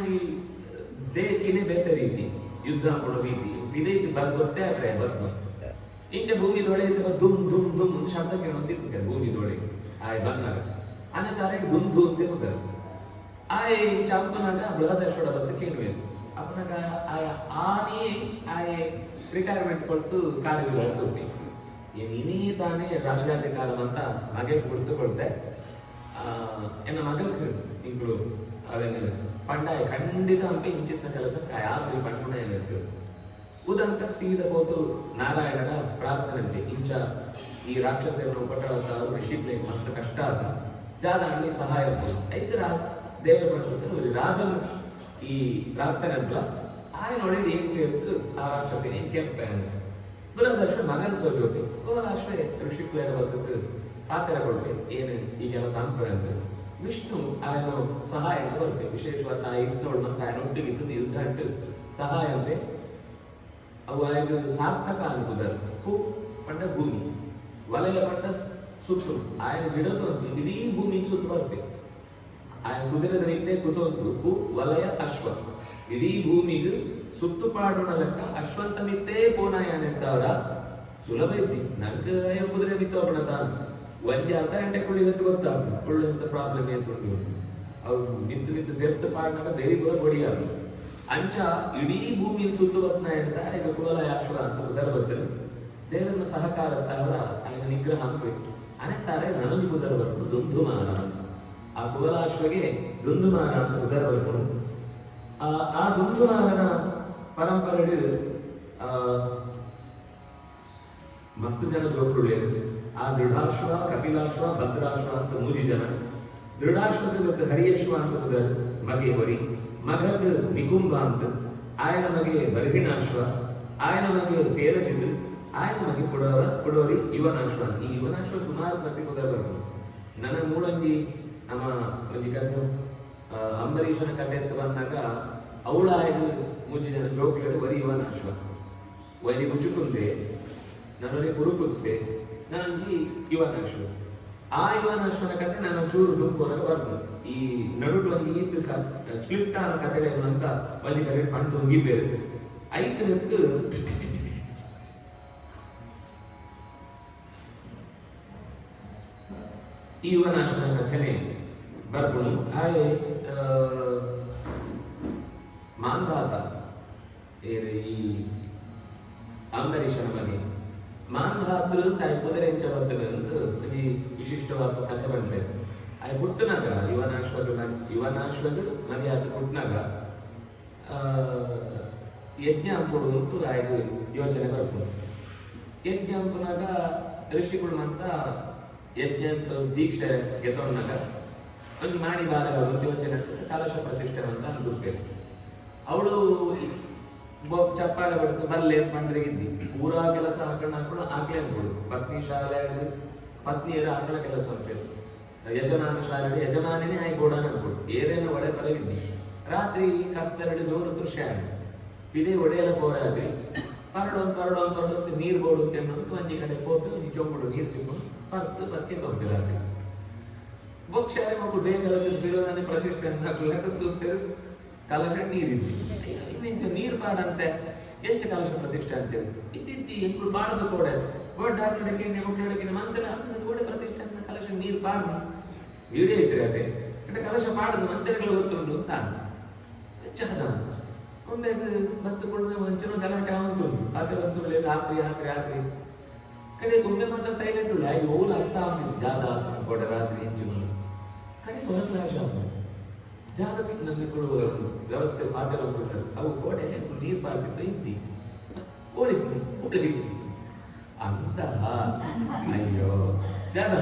ದೇಕಿನೇ ಬೇರೆ ರೀತಿ ಯುದ್ಧ ಕೊಡೋ ರೀತಿ ಇದೈತಿ ಗೊತ್ತೇ ಆಗ್ರೆ ಬರ್ಬೋದು. ಇಂಚ ಭೂಮಿ ದೊಳೆ ಇತ್ತು ದುಮ್ ದುಮ್ ದುಮ್ ಒಂದು ಶಬ್ದ ಕೇಳೋದಿರ್ತಾರೆ ಭೂಮಿ ದೊಳೆ ಆಯ್ ಬಂದಾಗ ಅನ್ನ ತಾರೆ ದುಮ್ ಧೂ ಅಂತ ಕೂತಾರೆ. ಆಯ್ ಚಂಪನಾಗ ಬೃಹದಶ್ವರ ಬಂದು ಕೇಳುವೇನು ಅಪ್ಪನಾಗ ಆನೆ ಆಯ್ ರಿಟೈರ್ಮೆಂಟ್ ಕೊಡ್ತು ಕಾಲಿಗೆ ಬರ್ತುಂಟೆ ಏನು ಇನ್ನೀ ತಾನೇ ರಾಜ್ಯಾಧಿಕಾರ ಅಂತ ಮಗೆ ಕೊಡ್ತೆ. ಎನ್ನ ಮಗಕ್ಕೆ ಇಂಗಳು ಅವೇನು ಪಂಡಾಯ ಖಂಡಿತ ಅಂತ ಇಂಚಿನ ಕೆಲಸಕ್ಕೆ ಯಾವ್ದು ಪಂಡ ಏನಿರ್ತದೆ ಉದಂತ ಸೀದ ಹೋತು ನಾರಾಯಣನ ಪ್ರಾರ್ಥನೆ ಇಂಚ ಈ ರಾಕ್ಷಸವನ್ನು ಕೊಟ್ಟಳಂತ ಋಷಿಗೆ ಮಸ್ತ್ ಕಷ್ಟ ಆದ ಜಾದ ಅಲ್ಲಿ ಸಹಾಯ ಐತರ ದೇವರ ಬಂದು ರಾಜನು ಈ ಪ್ರಾರ್ಥನೆ ಅಂತ ಆಯ ನೋಡಿ ಏನ್ ಸೇರಿದ್ರು ಆ ರಾಕ್ಷಸ ಏನ್ ಕೆಂಪ ಬೃಹದಶ್ವ ಮಗನ್ ಸೋಜೋಕೆ ಕೋಲಾಶ್ವ ಋಷಿಕ್ಲೇರ ಬರ್ತದ್ದು ಪಾತ್ರ ಕೊಡ್ಬೇಕು ಏನು ಈ ಕೆಲಸ ಅಂತಾರೆ ಅಂತ ವಿಷ್ಣು ಆಯನ ಸಹಾಯ ಅಂತ ಬರ್ಬೇಕು. ವಿಶೇಷವಾದ ಆ ಇದ್ದೋಳು ಮತ್ತೆ ಆಯನ ಒಟ್ಟಿಗಿದ್ದು ಯುದ್ಧ ಅಂಟು ಸಹಾಯ ಅಂದ್ರೆ ಅವು ಆಯ್ದು ಸಾರ್ಥಕ ಅನ್ಕೋದಾರ. ಹೂ ಪಂಡ ಭೂಮಿ ವಲಯ ಪಂಡ ಸುತ್ತು ಆಯ್ನ ಬಿಡೋದು ಅಂತ ಇಡೀ ಭೂಮಿ ಸುತ್ತು ಬರ್ಬೇಕು. ಆಯ್ನ ಕುದುರೆದ ನಿಂತೆ ಕುತಂತು ಹೂ ವಲಯ ಅಶ್ವ ಇಡೀ ಭೂಮಿಗೆ ಸುತ್ತು ಪಾಡೋಣ ಲೆಕ್ಕ ಅಶ್ವಂತ ನಿತ್ತೇ ಪೋನಾಯನೆಂತವರ ಸುಲಭ ಇದ್ದಿ ನಂಗೆ ಕುದುರೆ ಬಿತ್ತೋಪಣ ತಾನು ಒಂದೇ ಅರ್ಧ ಗಂಟೆ ಕುಳಿತು ಗೊತ್ತಾಗ ಒಳ್ಳೆಂತ ಪ್ರಾಬ್ಲಮ್ ಏನ್ ಉಂಟು ಅವು ನಿಂತು ನಿಂತು ಬೆರ್ತ ಪಾಡ್ನಾಗ ಬೇರೆ ಕೂಡ ಬಡಿಯಾರು ಅಂಚ ಇಡೀ ಭೂಮಿ ಸುತ್ತು ಬತ್ನ ಅಂತ ಈಗ ಕುವಲಯಾಶ್ವ ಅಂತ ಉದರ ಬರ್ತದೆ. ದೇವರನ್ನ ಸಹಕಾರ ಅವರ ಆಯ್ನ ನಿಗ್ರಹ ಅನ್ಬೇಕು ಅನೆತ್ತಾರೆ ನನಗೆ ಉದರ ಬರ್ತು ದುಂದುಮಾನ ಅಂತ. ಆ ಕುವಲಾಶ್ವಗೆ ದುಂದುಮಾನ ಅಂತ ಉದರ ಬರ್ಕೊಂಡು ಆ ದುಂದುಮಾನನ ಪರಂಪರೆ ಮಸ್ತ್ ಜನ ಜೋಕುಳ್ಳಿ. ಆ ದೃಢಾಶ್ವ, ಕಪಿಲಾಶ್ವ, ಭದ್ರಾಶ್ವ ಅಂತ 3 ಜನ. ದೃಢಾಶ್ವದ ಹರಿಯಶ್ವ ಅಂತ ಉದರ ಮಗೆ ಹೊರಿ ಮಗಗ ನಿಕುಂಭ ಅಂತ ಆಯನ ಮಗೆ ಬರ್ಹಿಣಾಶ್ವ, ಆಯನ ಮಗೆ ಸೇಲಜಿತ್, ಆಯನ ಮಗೆ ಕೊಡೋರಿ ಯುವನಾಶ್ವ. ಈ ಯುವನಾಶ್ವ ಸುಮಾರು ಸತಿ ಉದರ ಬರ್ತದೆ. ನನ್ನ ಮೂಳಂಗಿ ನಮ್ಮ ಒಂದು ಕಥೆ ಅಂಬರೀಷನ ಕಥೆ ಅಂತ ಬಂದಾಗ ಅವಳ ಆಯ್ದು 3 ಜನ ಜೋಕ್ಗಳು ವರಿ ಯುವನಾಶ್ವ ವೈಲಿ ಮುಚುಕುಂದೆ ನನ್ನೊರೆ ಕುರುಕುತ್ಸೆ ನನಗೆ ಯುವನಾಶ್ವ. ಆ ಯುವನಾಶ್ವನ ಕಥೆ ನಾನು ಚೂರು ದುಂಕೋನಾಗ ಬರ್ಬೋದು. ಈ ನಡುಟು ಒಂದು ಈದ್ ಸ್ಪ್ಲಿಟ್ ಆದ ಕಥೆಗಳು ಅಂತ ಒಂದು ಕಡೆ ಪಂತ ಮುಗಿಬೇರು ಐದಕ್ಕೆ ಈ ಯುವನಾಶ್ವನ ಕಥೆನೆ ಬರ್ಬೋದು. ಹಾಗೆ ಮಾಂಧಾತ ಈ ಅಂಬರೀಷನ ಮನೆ ಮಾಂಧಾತೃ ತಾಯಿ ಕುದುರೆ ಎಂಚ ಬರ್ತದೆ ಅಂತ ಈ ವಿಶಿಷ್ಟವಾದ ಕಥೆ ಬರ್ತದೆ. ಆಯ್ ಪುಟ್ಟನಾಗ ಯುವನಾಶ್ವದ ಮನೆ ಅದು ಪುಟ್ಟನಾಗ ಯಜ್ಞ ಕೊಡುವಂತೂ ಆಯ್ದು ಯೋಚನೆ ಬರ್ತದೆ. ಯಜ್ಞ ಅಂಪನಾಗ ಋಷಿಗಳು ಅಂತ ಯಜ್ಞ ಅಂತ ದೀಕ್ಷೆ ಗೆತ್ತೊಂಡಾಗ ಒಂದು ಮಾಡಿ ಬಾರ ಯೋಚನೆ ಕಲಶ ಪ್ರತಿಷ್ಠೆ ಅಂತ ಅನ್ಕೊಳ್ತೇವೆ. ಅವಳು ಚಪ್ಪಾಳೆ ಬಡ್ದು ಬಲ್ಲೆ ಪಂಡ್ರಿಗಿದ್ದಿ ಪೂರಾ ಕೆಲಸ ಹಾಕೊಂಡು ಆಗ್ಲೇ ಅನ್ಕೊಡು. ಪತ್ನಿ ಶಾಲೆ ಪತ್ನಿಯರ ಆಕಳ ಕೆಲಸ ಅಂತೇಳಿ ಯಜಮಾನ ಶಾಲೆ ಯಜಮಾನಿನೇ ಆಯ್ಕೋಡಾನ ಅನ್ಕೊಡು ಏನೇನು ಒಡೆ ಪರವಿದ್ದಿ. ರಾತ್ರಿ ಕಸ್ತರಡಿ ಜೋರು ದೃಶ್ಯ ಇದೇ ಒಡೆಯಲ ಪೋರಾದ್ರಿ ಪರಡೊಂದು ನೀರು ಬೋಡು ಅಂತ ಒಂಜಿ ಕಡೆ ಪೋತು ಚೊಂಬುಡು ನೀರು ಸಿಕ್ಕೊಂಡು ಬದುಕೆ ತೊಂದ್ರೆ ರಾತ್ರಿ ಬೊಕ್ಷಾರೆ ಮಕ್ಕಳು ಬೇಗ ಬಿರೋದನ್ನೇ ಪ್ರತಿಷ್ಠೆ ಅಂತ ಸೂಕ್ತರು ಕಲಶ ನೀರಿದ್ದು ಇನ್ನೆಂಚ ನೀರು ಪಾಡಂತೆ ಎಂಚ ಕಲಶ ಪ್ರತಿಷ್ಠೆ ಅಂತೇಳಿ ಇದ್ದಿದ್ದಿ ಎಂಕುಳು ಪಾಡದ ಕೋಡೆ ಗೋಡ್ ಹಾಕಡಕ್ಕೆ ಮಕ್ಕಳಕ್ಕೆ ಮಂತ್ರ ಅಂದ ಕೋಡೆ ಪ್ರತಿಷ್ಠೆ ಅಂತ ಕಲಶ ನೀರು ಪಾಡು ವಿಡಿಯೋ ಇದ್ರೆ ಅದೇ ಕಲಶ ಪಾಡದು ಮಂತ್ರಗಳು ಗೊತ್ತುಂಟು ಅಂತ ಹೆಚ್ಚದ ಒಮ್ಮೆ ಬತ್ತುಕೊಂಡು ಒಂಚೂರು ಗಲಾಟೆ ಆಗುಂಟುಂಟು ಅದೇ ಬಂತು ರಾತ್ರಿ ರಾತ್ರಿ ರಾತ್ರಿ ಕಡೆ ಒಮ್ಮೆ ಮಾತ್ರ ಸೈಲೆಂಟ್ ಉಳ್ಳ ಹಾಗೆ ಓಲ್ ಅರ್ಥ ಆಗ್ತಿತ್ತು ಜಾದ ಕೂಡ ರಾತ್ರಿ ಹೆಂಚು ಕಡೆ ಹೊರ ಫ್ಲಾಶ್ ಆಗ್ತದೆ ಜಾಗಕ್ಕೆ ನನಗೆ ಕೊಡುವ ವ್ಯವಸ್ಥೆ ಪಾತ್ರ ಕೊಟ್ಟರು ಅವು ಗೋಡೆ ನೀರು ಪಾರ್ತಿತ್ತು ಇದ್ದಿ ಓಡಿತ್ತು ಉಪ್ಪಳಿದ್ದು ಅಂತ ಅಯ್ಯೋ ಜಾದ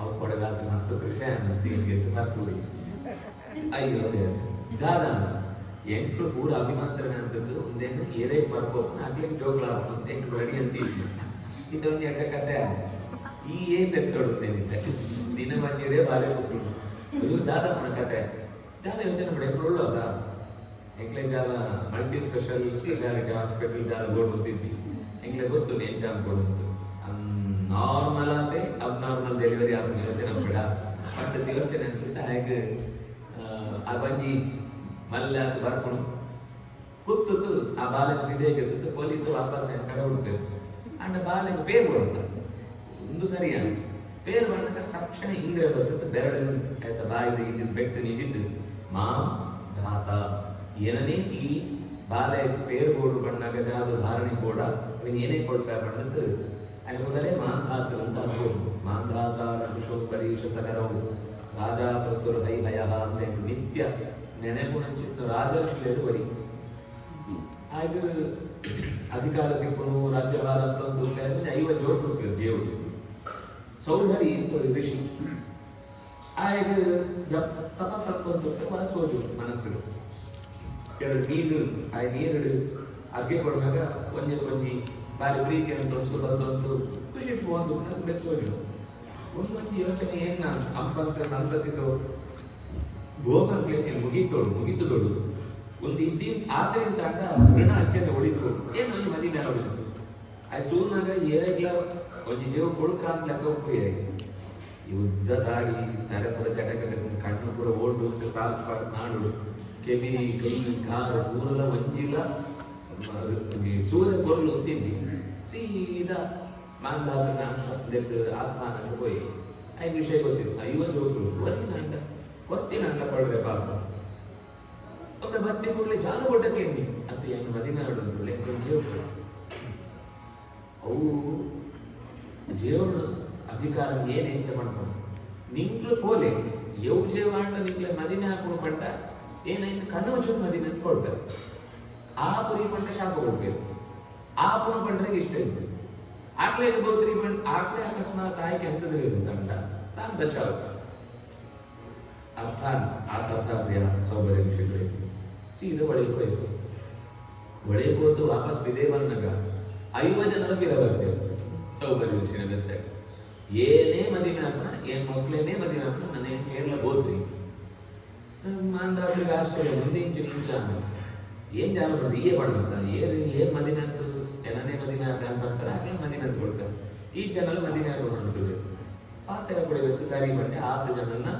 ಅವು ಕೊಡಗಾತ್ರ ಮಸ್ತ್ ವಿಷಯ ತೀರ್ಗೆತ್ತು ಬರ್ತದೆ ಅಯ್ಯೋ ಜಾದ ಎಂಟು ಪೂರ ಅಭಿಮಂತ್ರಣ ಅಂತದ್ದು ಒಂದೇನು ಏರೇ ಬರ್ಬೋದು ಆಗ್ಲಿಕ್ಕೆ ಜೋಗ್ಲ ಅಂತ ಎಂಟು ರೆಡಿ ಅಂತ ಇತ್ತು ಇದೊಂದು ಎಡ್ಡ ಕತೆ ಈ ಪೆತ್ತೊಡುತ್ತೇನೆ ದಿನ ಮಂಜಿಡೆ ಬಾಲೆ ಕೊಟ್ಟು ಅಯ್ಯೋ ಜಾದ ಮನ ಕತೆ ಜಾದ ಯೋಚನೆ ಮಾಡಿ ಎಂಟು ಒಳ್ಳೋದ ಎಂಕ್ಲೆ ಜಾಲ ಮಲ್ಟಿ ಸ್ಪೆಷಾಲಿಟಿ ಹಾಸ್ಪಿಟಲ್ ಜಾಲ ಗೋಡ್ತಿದ್ದಿ ಎಂಕ್ಲೆ ಗೊತ್ತು ನೇನ್ ಜಾಲ ಕೊಡುತ್ತು ನಾರ್ಮಲ್ ಆದ್ರೆ ಅಬ್ನಾರ್ಮಲ್ ಡೆಲಿವರಿ ಆದ ಯೋಚನೆ ಬೇಡ ಪಟ್ಟದ ಯೋಚನೆ ಅಂತ ಹಾಗೆ ಆ ಬಂಜಿ ಮಲ್ಲ ಅಂತ ಬರ್ಕೊಂಡು ಕೂತು ಆ ಬಾಲಕ ವಿದೇಗೆ ಪೊಲೀಸ್ ವಾಪಸ್ ಕಡೆ ಹುಡ್ಬೇಕು ಅಂಡ ಬಾಲಕ ಪೇರು ಕೊಡುತ್ತ ಒಂದು ಸರಿಯಾಗಿ ಪೇರು ಬಂದಾಗ ತಕ್ಷಣ ಇಂದ್ರೆ ಬರ್ತದೆ ಬೆರಳು ಆಯ್ತಾ ಬಾಯಿದ ಇಜಿತ್ ಬೆಟ್ಟು ನಿಜಿತ್ತು ಮಾಂ ಧಾತ ಏನನೇ ಈ ಬಾಲ ಪೇರು ಬೋರ್ಡು ಬಣ್ಣಾಗ ಜಾದು ಧಾರಣೆ ಕೂಡ ಅವನು ಏನೇ ಕೊಡ್ಬೇಕು ಅನ್ನೋದು ಅಲ್ಲಿ ಮೊದಲೇ ಮಾಂಧಾತ ಅಂತ ಅನ್ಬೋದು ಮಾಂಧಾತ ವಿಶ್ವೋಪರೀಶ ಸಕರವು ರಾಜಾ ಪ್ರಚುರ ದೈಹಯ ಅಂತ ನಿತ್ಯ ನೆನೆಗುಣಚಿತ್ತು ರಾಜರ್ಷಿಗಳು ಬರಿ ಆಗ ಅಧಿಕಾರ ಸಿಕ್ಕನು ರಾಜ್ಯಭಾರ ಅಂತಂದು ಐವ ಜೋಡ್ಬಿಡ್ತೀವಿ ದೇವರು ಸೌಂದರಿ ಋಷಿ ಆಗ ತಪಸ್ಸತ್ತಂತ ಮನಸ್ಸೋದು ಮನಸ್ಸು ಎರಡು ನೀರು ಆ ನೀರು ಅರ್ಗೆ ಕೊಡುವಾಗ ಒಂದೇ ಒಂದಿ ಬಾರಿ ಪ್ರೀತಿ ಅಂತ ಒಂದು ಬಂದೊಂದು ಖುಷಿ ಒಂದು ಬೆಚ್ಚೋದು ಒಂದೊಂದು ಯೋಚನೆ ಏನ ಅಂಬಂತ ಸಂತತಿದ್ದು ಗೋಕಂಕ್ಲೆ ಮುಗಿತು ದೊಡ್ಡು ಒಂದು ಆದ್ದರಿಂದ ಋಣ ಅಚ್ಚನೆ ಹೊಡಿತು ಏನು ಒಂದು ಮದಿ ಮೇಲೆ ಹೊಡಿತು ಆ ಸೂರ್ನಾಗ ಏರಗ್ಲ ಒಂದು ಜೀವ ಕೊಡುಕ ಅಂತ ಲೆಕ್ಕ ಉಪಯೋಗ ಯುದ್ಧ ದಾಡಿ ತರಪುರ ಚಟಕ ಕಣ್ಣು ಕೂಡ ಓಡು ಕಾಲು ನಾಡು ಕೆಮಿರಿ ಕೈ ಕಾಲು ಪೂರಲ ಒಂಜಿಲ್ಲ ಸೂರ್ಯ ಕೊರಲು ತಿಂದಿ ಸೀದಾ ಮಾಂದಾದ ಆಸ್ಥಾನಕ್ಕೆ ಹೋಗಿ ಐದು ವಿಷಯ ಗೊತ್ತಿತ್ತು ಐವತ್ತು ಹೋಗ್ರು ಹೊತ್ತಿನಂಟ ಪಡ್ರೆ ಪಾಪ ಒಮ್ಮೆ ಬತ್ತಿ ಕೂಡಲೇ ಜಾಗ ಕೊಟ್ಟಕ್ಕೆ ಅದು ಏನು ಮದಿನಾಡು ಅವು ಜೇವನ ಅಧಿಕಾರ ಏನು ಹೆಚ್ಚ ಮಾಡ್ಕೊಂಡು ನಿಂಕ್ಲು ಪೋಲೆ ಯವು ಜೇವಾಂಡ ನಿಂಕ್ಲೆ ಮದಿನ ಹಾಕೊಂಡು ಪಂಡ ಏನಾಯ್ತು ಕಣ್ಣು ಮುಚ್ಚು ಮದಿನ ಅಂತ ಕೊಡ್ತಾರೆ ಆ ಪುರಿ ಪಂಡ ಶಾಪ ಕೊಡ್ಬೇಕು ಆ ಪುನ ಪಂಡ್ರೆ ಇಷ್ಟ ಇತ್ತು ಆಕ್ಲೆ ಗೋತ್ರಿ ಬಂದ್ ಆಕ್ಲೆ ಅಕಸ್ಮಾತ್ ಆಯ್ಕೆ ಅಂತಂದ್ರೆ ಇರುತ್ತಂಟ ತಾನು ಬಚಾವ್ ಅರ್ಥಾನ್ ಆ ಕರ್ತವ್ಯ ಸೌಭರ್ಯ ವಿಷಯಗಳು ಸೀದಾ ಒಳಗೆ ಹೋಯ್ತು ಒಳಗೆ ಹೋತು ವಾಪಸ್ ಬಿದೆ ಬಂದಾಗ 5 ಜನರ ಬಿರ ಬರ್ತೇವೆ ಸೌಭರ್ಯ ವಿಷಯ ಬರ್ತೇವೆ ಏನೇ ಮದಿನ ಹಾಕೋಣ ಏನ್ ಮಕ್ಳೇನೇ ಮದಿನ ಹಾಕೋಣ ನಾನೇನು ಕೇರಳ ಹೋದ್ರಿ ಮಾಂದಾದ್ರಿಗೆ ಆಶ್ಚರ್ಯ ಮುಂದೆ ಇಂಚ ಏನ್ ಜಾಲ ಬರ್ತದೆ ಏ ಪಡ್ದಂತ ಏನ್ ಮದಿನ ಅಂತ ಏನನೇ ಮದಿನ ಅಂತ ಅಂತಾರೆ ಹಾಗೆ ಮದಿನ ಅಂತ ಕೊಡ್ತಾರೆ ಈ ಜನರು ಮದಿನ ಹಾಕೋಣ ಅಂತೇಳಿ ಪಾತ್ರ ಕೊಡಬೇಕು ಸರಿ ಬಂದೆ 6 ಜನನ್ನ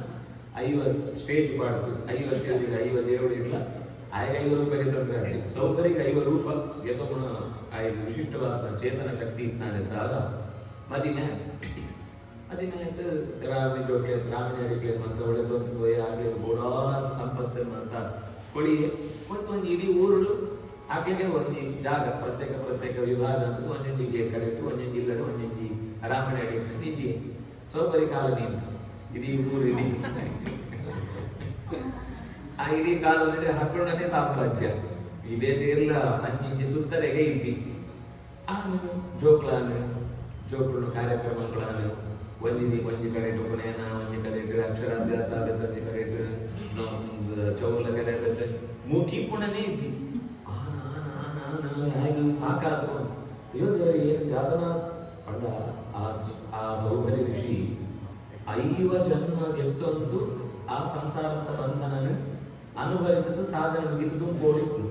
50 ಸ್ಟೇಜ್ ಪಾಡ್ತು 50 ದೇವಳು ಇಲ್ಲ ಆಗ 5 ರೂಪಾಯಿ ತಂದ್ರೆ ಸೌಕರ್ಯಕ್ಕೆ 5 ರೂಪಾಯಿ ಎತ್ತೊಂಡು ಆ ವಿಶಿಷ್ಟವಾದ ಚೇತನ ಶಕ್ತಿ ಇದ್ದಾನೆಂದಾಗ ಮದಿನ ಆಯ್ತು ಗ್ರಾಮೀಣ ಅಡಿಕೆ ಅಂತ ಒಳ್ಳೆದೊಂದು ಆಗಲಿ ಗೋಡಾದ ಸಂಪತ್ತನ್ನು ಅಂತ ಕೊಡಿ ಕೊಟ್ಟು ಒಂದು ಇಡೀ ಊರು ಹಾಗೆ ಒಂದು ಜಾಗ ಪ್ರತ್ಯೇಕ ವಿಭಾಗ ಅಂತ ಒಂದೊಂದು ಜಿಲ್ಲೆ ಕಡೆಟ್ಟು ಒಂದೊಂದು ಜಿಲ್ಲೆ ಒಂದೊಂದು ಗ್ರಾಮೀಣ ಅಡಿಕೆ ನಿಜಿ ಸೌಕರ್ಯ ಕಾಲನಿ ಇಡೀ ಊರು ಇಡೀ ಆ ಇಡೀ ಕಾಲದಲ್ಲಿ ಹಾಕೊಂಡೇ ಸಾಮ್ರಾಜ್ಯ ಇದೇನಿಲ್ಲ ಅಂಚೆ ಸುತ್ತರೆಗೆ ಇದ್ದಿ ಆನು ಜೋಕುಳು ಕಾರ್ಯಕ್ರಮಗಳನ್ನು ಒಂಜಿ ಕಡೆ ಉಪನಯನ ಒಂಜಿ ಕಡೆ ಅಕ್ಷರಾಭ್ಯಾಸ ಆಗುತ್ತೆ ಒಂಜಿ ಕಡೆ ಚೌಲ ಕಡೆ ಆಗುತ್ತೆ ಮೂಕಿ ಪುಣನೇ ಇದ್ದಿ ಹೇಗೆ ಸಾಕಾತು ಏನು ಜಾತನ ಅಲ್ಲ ಆ ಸೌಕರ್ಯ ಋಷಿ 5 ಜನ್ಮ ಗೆದ್ದೊಂದು ಆ ಸಂಸಾರದ ಬಂಧನ ಅನುಭವಿಸಿದ ಸಾಧನೆ ಮುಗಿದು ಕೋಡಿತ್ತು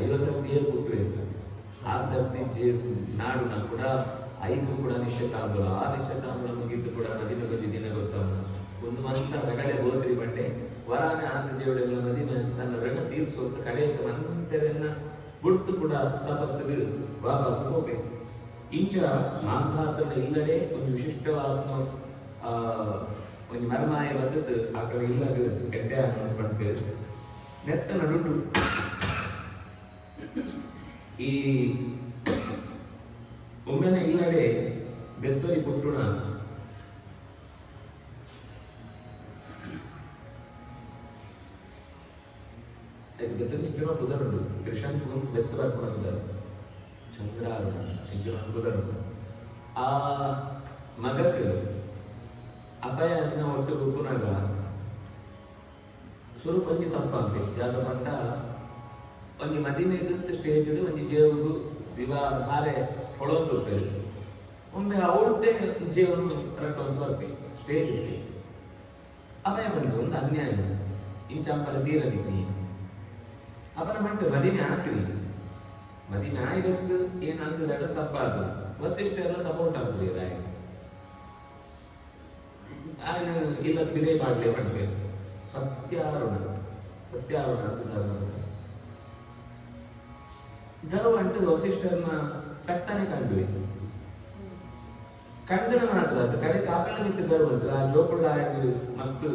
5 ಸರ್ತಿ ಕೊಟ್ಟರೆ ಆ ಸರ್ತಿ ನಾಡು ಕೂಡ 5 ಕೂಡ ನಿಶ್ಚಿತಾಂಬುಲ ಆ ನಿಶ್ಚಿತಾಂಬುಲ ಮುಗಿದ್ದು ಕೂಡ ಮದಿನ ದಿನ ಗೊತ್ತವನು ಒಂದು ಮಂತ ಹೊರಗಡೆ ಹೋದ್ರಿ ಬಂಡೆ ವರಾನ ಆನಂದ ಜೀವಳೆಲ್ಲ ಮದಿನ ತನ್ನ ಋಣ ತೀರ್ಸೋತ ಕಡೆ ಮಂತರನ್ನ ಬಿಡ್ತು ಕೂಡ ತಪಸ್ಸಿಗೆ ವಾಪಸ್ ಹೋಗ್ಬೇಕು ಇಂಚ ಮಾಂಧಾತನ ಇಲ್ಲದೆ ಒಂದು ವಿಶಿಷ್ಟವಾದ ಒಂದು ಮರಮಾಯ ಬದ್ದದ್ದು ಆ ಕಡೆ ಇಲ್ಲಾಗ ಎಡ್ಡೆ ಅನ್ನೋದು ನೆತ್ತ ನಡುಟು ಈ ಒಮ್ಮೆನೆ ಇಲ್ಲಡೆ ಬೆತ್ತೊರಿ ಪುಟ್ಟುಣ ಬೆತ್ತನ ಇಂಜುನ ಕುದರುಡು ಕೃಷ್ಣನ್ ಬೆತ್ತ ಬರ್ಪುಣ ಕುದರು ಚಂದ್ರಾರುಣ ಇಂಜುನ ಕುದರುಡು ಆ ಮಗಕ್ಕೆ ಅಪಾಯನ ಒಟ್ಟು ಗುಪ್ಪುನಾಗ ಸ್ವರೂಪ ಒಂಜಿ ತಪ್ಪಂತೆ ಯಾವ್ದ ಪಂಡ ಒಂಜಿ ಮದಿಮೆದು ಸ್ಟೇಜ್ ಒಂಜಿ ಜೇವುದು ವಿವಾಹ ಹಾರೆ ಹೊಳೊಂದು ಉಪ್ಪೇರು ಒಮ್ಮೆ ಅವಳದ್ದೇ ಜೇವನು ಕರೆಕ್ಟ್ ಅಂತ ಬರ್ಬೇಕು ಸ್ಟೇಜ್ ಇತ್ತು ಅಪಾಯ ಬಂದು ಒಂದು ಅನ್ಯಾಯ ಇಂಚಂಪರ ತೀರಲಿಕ್ಕೆ ಅಪನ ಮಂಟು ಮದಿಮೆ ಹಾಕ್ತೀನಿ ಮದಿಮೆ ಆಯ್ತು ಏನಂತದ ತಪ್ಪಾದ ವಸಿಷ್ಠ ಎಲ್ಲ ಸಪೋರ್ಟ್ ಆಗ್ತದೆ ರಾಯ ఆయన వీళ్ళకి వినే పాటలు ఏమంటే సత్యారుణ అంటున్నారు గర్వ అంటే వశిష్ఠర్ನ ಪೆತ್ತನೆ ಕಂಡ್ವಿ ಕಂಡನ ಮಾತ್ರ ಅದು ಕಡೆ ಕಾಕಳ ಮಿತ್ತು ಗರ್ವ ಉಂಟು ಆ ಜೋಪುಳ ಆಯ್ತು ಮಸ್ತ್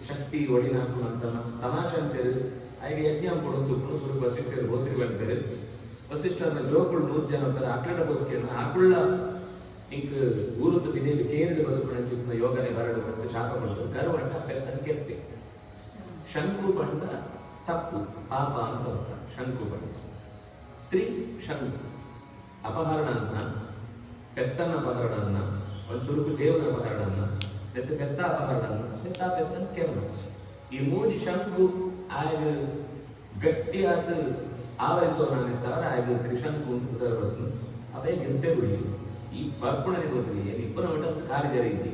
ಶಕ್ತಿ ಒಡಿನಾಕು ಅಂತ ಮಸ್ತ್ ತಮಾಷೆ ಅಂತೇಳಿ ಆಯ್ಕೆ ಯಜ್ಞ ಕೊಡೋದು ಸ್ವಲ್ಪ ವಸಿಷ್ಠರು ಗೋತ್ರಿ ಬಂತಾರೆ ವಸಿಷ್ಠರ್ನ ಜೋಪುಳು 100 ಜನ ಅಂತಾರೆ ಅಕ್ಲಡ ಬದುಕೇನ ಆಕುಳ್ಳ ಇಂಕ ಊರುದ್ದು ಬಿದೇವಿ ಕೇರಳ ಬದುಕುಣ ಯೋಗನೆ ಬರಡು ಮತ್ತು ಶಾಪ ಬಂದು ಗರ್ವಂಟ ಪೆತ್ತನ ಕೆಪ್ಪೆ ಶಂಕು ಬಂಡ ತಪ್ಪು ಪಾಪ ಅಂತ ಅರ್ಥ ಶಂಕು ಬಂಡ ಶಂಕು ಅಪಹರಣ ಅನ್ನ ಪೆತ್ತನ ಅಪಹರಣ ಅನ್ನ ಒಂದು ಚುರುಕು ಜೇವನ ಅಪಹರಣ ಅನ್ನ ಪೆತ್ತ ಅಪಹರಣ ಅನ್ನ ಪೆತ್ತನ ಕೆರಣ ಈ 3 ಶಂಕು ಆಗ ಗಟ್ಟಿಯಾದ ಆವರಿಸೋನಾಗಿರ್ತಾವ್ರೆ ಆಗ ತ್ರಿಶಂಕು ಅಂತ ಕುದರ್ಬದ್ನು ಅವೇ ಗಿರ್ತೆ ಬಿಡಿ ಈ ಬರ್ಪುಣನೆ ಗೊತ್ತಿರಿ ಇಬ್ಬರು ಒಂದು ಕಾರ್ಯಜರ ಇದ್ದಿ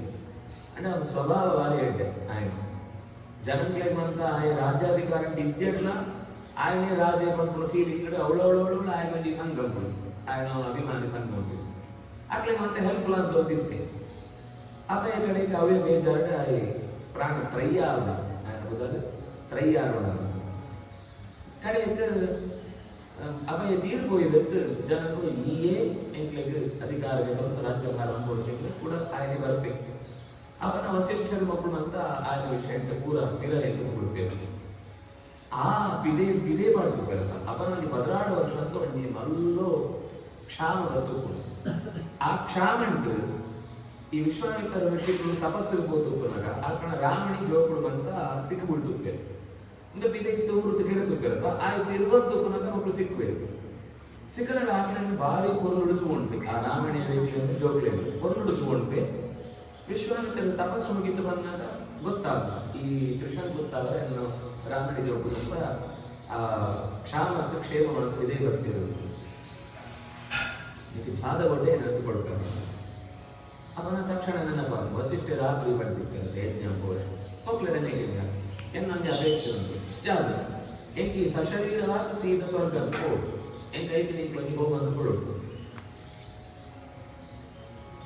ಅಂದ್ರೆ ಅವ್ನ ಸ್ವಭಾವ ವಾರಿ ಅಡ್ಡೆ ఆయన ಜನಗಳಿಗೆ ಬಂದ ಆಯ ರಾಜ್ಯಾಧಿಕಾರ ಇದ್ದೆಲ್ಲ ఆయనే రాజే పడుకున్న ఫీలింగ్ అవడవడవడు ఆయన మంచి సంఘం ఆయన అభిమాని సంఘం అట్లా ಮತ್ತೆ ಹೆಲ್ಪ್ಲ ಅಂತ ಓದಿರ್ತೆ ಅದೇ ಕಡೆಗೆ ಅವೇ ಬೇಜಾರು ಆಯ ಪ್ರಾಣ ತ್ರಯ್ಯಾರ ఆయన ಹೋದಾಗ ತ್ರಯ್ಯಾರ ಕಡೆಗೆ ಅವೇ ತೀರ್ಪೋಯ್ದತ್ತು ಜನರು ಈಯೇ ಎಂಕ್ಲೆಗೆ ಅಧಿಕಾರಕ್ಕೆ ಬಂದು ರಾಜ್ಯಭಾರ ಕೊಡ್ಲಿಕ್ಕೆ ಕೂಡ ఆయనే ಬರಬೇಕು ಅವನ ವಸಿಷ್ಠರ ಮಕ್ಕಳು ಅಂತ ఆయన ವಿಷಯ ಪೂರ ಮಿರಲೆಂದು ಕೊಡ್ಬೇಕು ಆ ಬಿದೆ ಪಾಡ್ತು ಬರಲ್ಲ ಅವನಲ್ಲಿ 16 ವರ್ಷ ಅಂತ ಒಂದು ಮಲ್ಲೋ ಕ್ಷಾಮ ಬದುಕು ಆ ಕ್ಷಾಮ ಉಂಟು ಈ ವಿಶ್ವಾಮಿತ್ರ ಋಷಿಗಳು ತಪಸ್ಸು ಹೋಗ್ತುಪ್ಪನಾಗ ಆ ಕಣ ರಾಮಣಿ ಲೋಕಗಳು ಬಂತ ಸಿಕ್ಕಿಬಿಡ್ತುಪ್ಪೆ ಇಂದ ಬಿದೆ ಇತ್ತು ಊರು ಗಿಡತುಪ್ಪಿರತ್ತ ಆಯ್ತು ಇರುವಂತುಪ್ಪನಾಗ ಮಕ್ಕಳು ಸಿಕ್ಕಬೇಕು ಸಿಕ್ಕಲಾಗ ಆ ಕಡೆ ಭಾರಿ ಪೊರುಳಿಸುವಂಟೆ ಆ ರಾಮಣಿಯ ಜೋಗ್ಲೆ ಪೊರುಳಿಸುವಂಟೆ ವಿಶ್ವಾಮಿತ್ರ ತಪಸ್ಸು ಮುಗಿತು ಬಂದಾಗ ಗೊತ್ತಾಗ ಈ ತ್ರಿಶಂಕು ಗೊತ್ತಾದ್ರೆ ರಾಮಣಿ ಜೋಗು ತುಂಬ ಆ ಕ್ಷಾಮ ಅಂತ ಕ್ಷೇಮ ಅಂತ ಇದೇ ಬರ್ತಿರೋದು ಇದಕ್ಕೆ ಛಾದಗೊಡ್ಡೆ ನೆನಪು ಕೊಡ್ತಾರೆ ಅವನ ತಕ್ಷಣ ನೆನಪ ವಸಿಷ್ಠ ರಾತ್ರಿ ಬರ್ತಿರ್ತಾರೆ ಯಜ್ಞ ಹೋಗ್ಲೇ ಎನ್ನೊಂದು ಅಪೇಕ್ಷೆ ಉಂಟು ಯಾವುದು ಎಂಕಿ ಸಶರೀರವಾದ ಸೀದ ಸ್ವರ್ಗ ಎಂಕ ಐದು ನೀನು ಹೋಗು ಅಂತ ಕೊಡೋದು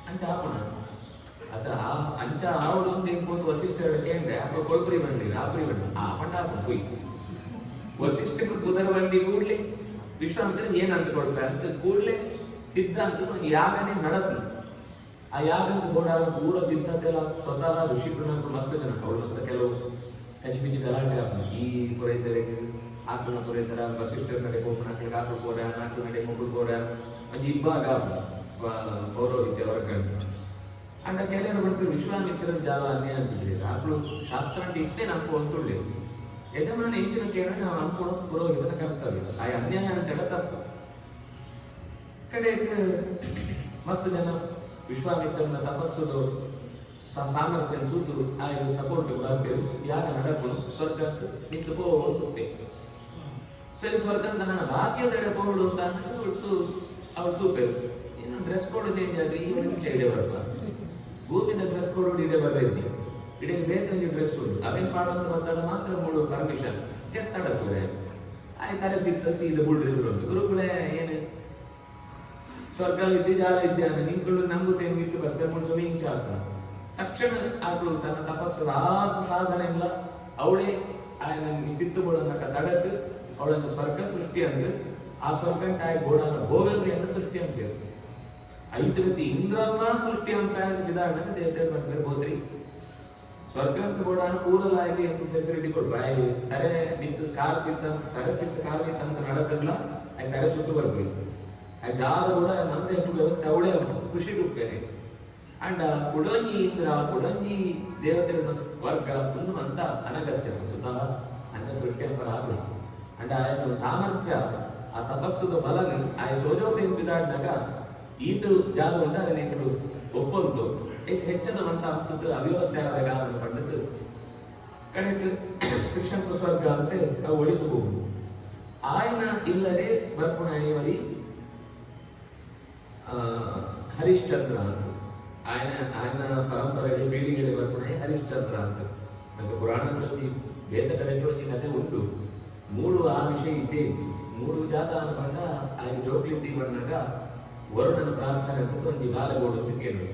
ಅಂಚ ಹಾಕೋಣ ಅದ ಅಂಚ ಆವಡು ಅಂತ ಎಂಬುದು ವಸಿಷ್ಠ ಏನ್ರೆ ಅಪ್ಪ ಕೊಳ್ಪುರಿ ಬಂದಿಲ್ಲ ಆಪುರಿ ಬಂದ ಆ ಪಂಡ ಹಾಕೊಂಡು ಹೋಯ್ ವಸಿಷ್ಠಕ್ಕೆ ಕುದರ ಬಂಡಿ ಕೂಡ್ಲೆ ವಿಶ್ವಾಮಿತ್ರ ಏನ್ ಅಂತ ಕೊಡ್ತಾರೆ ಅಂತ ಕೂಡ್ಲೆ ಸಿದ್ಧಾಂತ ಯಾಗನೇ ನಡತ್ನು ಆ ಯಾಗಕ್ಕೆ ಗೋಡಾಗ ಪೂರ ಸಿದ್ಧತೆ ಎಲ್ಲ ಸ್ವತಃ ಋಷಿಗಳು ಮಸ್ತ್ ಜನ ಅವಳು ಅಂತ ಕೆಲವು ಹೆಚ್ಚು ಗಲಾಟೆ ಆಗ ಈ ಪುರೈತರೆ ಆಕಳ ಪುರೈತರ ವಸಿಷ್ಠರ ಕಡೆ ಹೋಗ್ಕೊಂಡು ಆ ಕಡೆ ಆಕಳು ಕೋರ ನಾಲ್ಕು ಕಡೆ ಮಗು ಕೋರ ಒಂದು ಇಬ್ಬಾಗ ಪೌರೋಹಿತ್ಯ ವರ್ಗ ಅಂಡ ಕೆಲವರು ಬಂದು ವಿಶ್ವಾಮಿತ್ರ ಜಾವ ಅನ್ಯಾಯ ಅಂತಿದ್ರಿ ಆಕಳು ಶಾಸ್ತ್ರ ಅಂತ ಇಟ್ಟೇ ನಂಬು ಅಂತುಳ್ಳಿ ಯಜಮಾನ ಹೆಚ್ಚಿನ ಕೇಳ ನಾವು ನಂಬ್ಕೊಡೋ ಪುರೋಹಿತನ ಕರ್ತವ್ಯ ಆ ಅನ್ಯಾಯ ಅಂತೆಲ್ಲ ತಪ್ಪು ಕಡೆಗೆ ಮಸ್ತ್ ಜನ ವಿಶ್ವಾಮಿತ್ರನ ತಪಸ್ಸು ಸಾಮರ್ಥ್ಯ ಸುದ್ದು ಆಯ್ತು ಸಪೋರ್ಟ್ ಬರ್ಬೇಕು ಯಾಗ ನಡಕೊಂಡು ಸ್ವರ್ಗ ನಿಂತು ಹೋಗ್ತುಪ್ಪೆ ಸರಿ ಸ್ವರ್ಗ ಅಂತ ನನ್ನ ಭಾಗ್ಯದ ಹೋಳು ಅಂತ ಹೊರತು ಅವ್ರು ಸೂಪರು ಇನ್ನು ಡ್ರೆಸ್ ಕೋಡ್ ಚೇಂಜ್ ಆದ್ರೆ ಈ ನಿಮಿಷ ಇಡೇ ಬರ್ತಾ ಭೂಮಿಯಿಂದ ಡ್ರೆಸ್ ಕೋಡ್ ಇಡೇ ಬರಬೇಕು ಇಡೇ ಬೇಕಾಗಿ ಡ್ರೆಸ್ ಉಂಟು ಅವೇನು ಮಾಡುವಂತ ಬಂದಾಗ ಮಾತ್ರ ಮೂಡು ಪರ್ಮಿಷನ್ ಕೆತ್ತಡಕ್ಕೆ ಆಯ್ತು ತಲೆ ಸಿಕ್ಕ ಸೀದ ಬುಡ್ಡಿದ್ರು ಉಂಟು ಗುರುಗಳೇ ಏನು ಸ್ವರ್ಗ ಇದ್ದೆ ಜಾಲ ಇದ್ದಾನೆ ನಿಂಗಳು ನಂಬುತ್ತೇನೆ ಬಿಟ್ಟು ಬರ್ತೇನೆ ಮುಳ್ಸು ಹಿಂಚ ಆಗ್ತಾನೆ ತಕ್ಷಣ ಆಕಳು ತನ್ನ ತಪಸ್ಸು ಆದ ಸಾಧನೆ ಇಲ್ಲ ಅವಳೇ ఆయన ಸಿದ್ಧಗೊಳ್ಳೋದಕ್ಕ ತಡಕ್ಕೆ ಅವಳನ್ನು ಸ್ವರ್ಗ ಸೃಷ್ಟಿ ಅಂದ್ರೆ ಆ ಸ್ವರ್ಗಕ್ಕೆ ಆಯ್ ಗೋಡಾನ ಭೋಗಗಳನ್ನು ಸೃಷ್ಟಿ ಅಂತೀವಿ 5 ರೀತಿ ಇಂದ್ರನ್ನ ಸೃಷ್ಟಿ ಅಂತ ವಿಧಾನಕ್ಕೆ ದೇವತೆ ಬಂದ್ರೆ ಬೋದ್ರಿ ಸ್ವರ್ಗ ಅಂತ ಗೋಡಾನ ಪೂರಲಾಗಿ ಫೆಸಿಲಿಟಿ ಕೊಡ್ಬ ತರೆ ನಿಂತು ಕಾರ್ ಸಿದ್ಧ ತರೆ ಸಿದ್ಧ ಕಾರ್ ನಿಂತ ನಡಕಲ್ಲ ಆಯ್ ತರೆ ಸುಟ್ಟು ಬರ್ಬೇಕು ಆ ಜಾಗ ಕೂಡ ಮಂದೆ ವ್ಯವಸ್ಥೆ ಅವಳೇ ಖುಷಿ ರೂಪೇನೆ ಅಂಡ್ ಕುಡಂಜಿ ಇಂದ್ರ ಕುಡಂಜಿ ದೇವತೆಗಳ ವರ್ಗ ಒಂದು ಅಂತ ಅನಗತ್ಯ ಸುತಃ ಅಂತ ಸೃಷ್ಟಿಯಂಪರ ಆಗಲಿ ಅಂಡ್ ಆಯ್ತು ಸಾಮರ್ಥ್ಯ ಆ ತಪಸ್ಸುದ ಬಲನು ಆ ಸೋಜೋಪೇನ್ ಬಿದಾಡಿದಾಗ ಈತು ಜಾಗ ಉಂಟು ಅದನ್ನ ಇಟ್ಟು ಒಪ್ಪಂತು ಹೆಚ್ಚಿನ ಅಂತ ಹತ್ತದ್ದು ಅವ್ಯವಸ್ಥೆ ಆದ ಕಾರಣ ಪಂಡಿತು ಕಡೆಗೆ ಕೃಷ್ಣ ಸ್ವರ್ಗ ಅಂತೆ ಅವು ಒಳಿತು ಹೋಗುದು ಆಯ್ನ ಇಲ್ಲದೆ ಬರ್ಪುಣ ಇವರಿ ಹರಿಶ್ಚಂದ್ರ ಅಂತ ఆయన ಪರಂಪರೆಯಲ್ಲಿ ಪೀಳಿಗೆಯಲ್ಲಿ ಬರ್ಪುಣೆ ಹರಿಶ್ಚಂದ್ರ ಅಂತ ನಮಗೆ ಪುರಾಣಗಳಲ್ಲಿ ಬೇತ ಕಡೆಗಳಲ್ಲಿ ಕಥೆ ಉಂಟು ಮೂಡು ಆ ವಿಷಯ ಇದ್ದೇ ಇತ್ತು ಮೂಡು ಜಾತ ಅನ್ಕೊಂಡ ಆಯ್ಕೆ ಜೋಕ್ಲಿದ್ದಿ ಬಂದಾಗ ವರುಣನ ಪ್ರಾರ್ಥನೆ ಅಂತ ಒಂದು ಬಾಲಗೋಡು ಅಂತ ಕೇಳಿ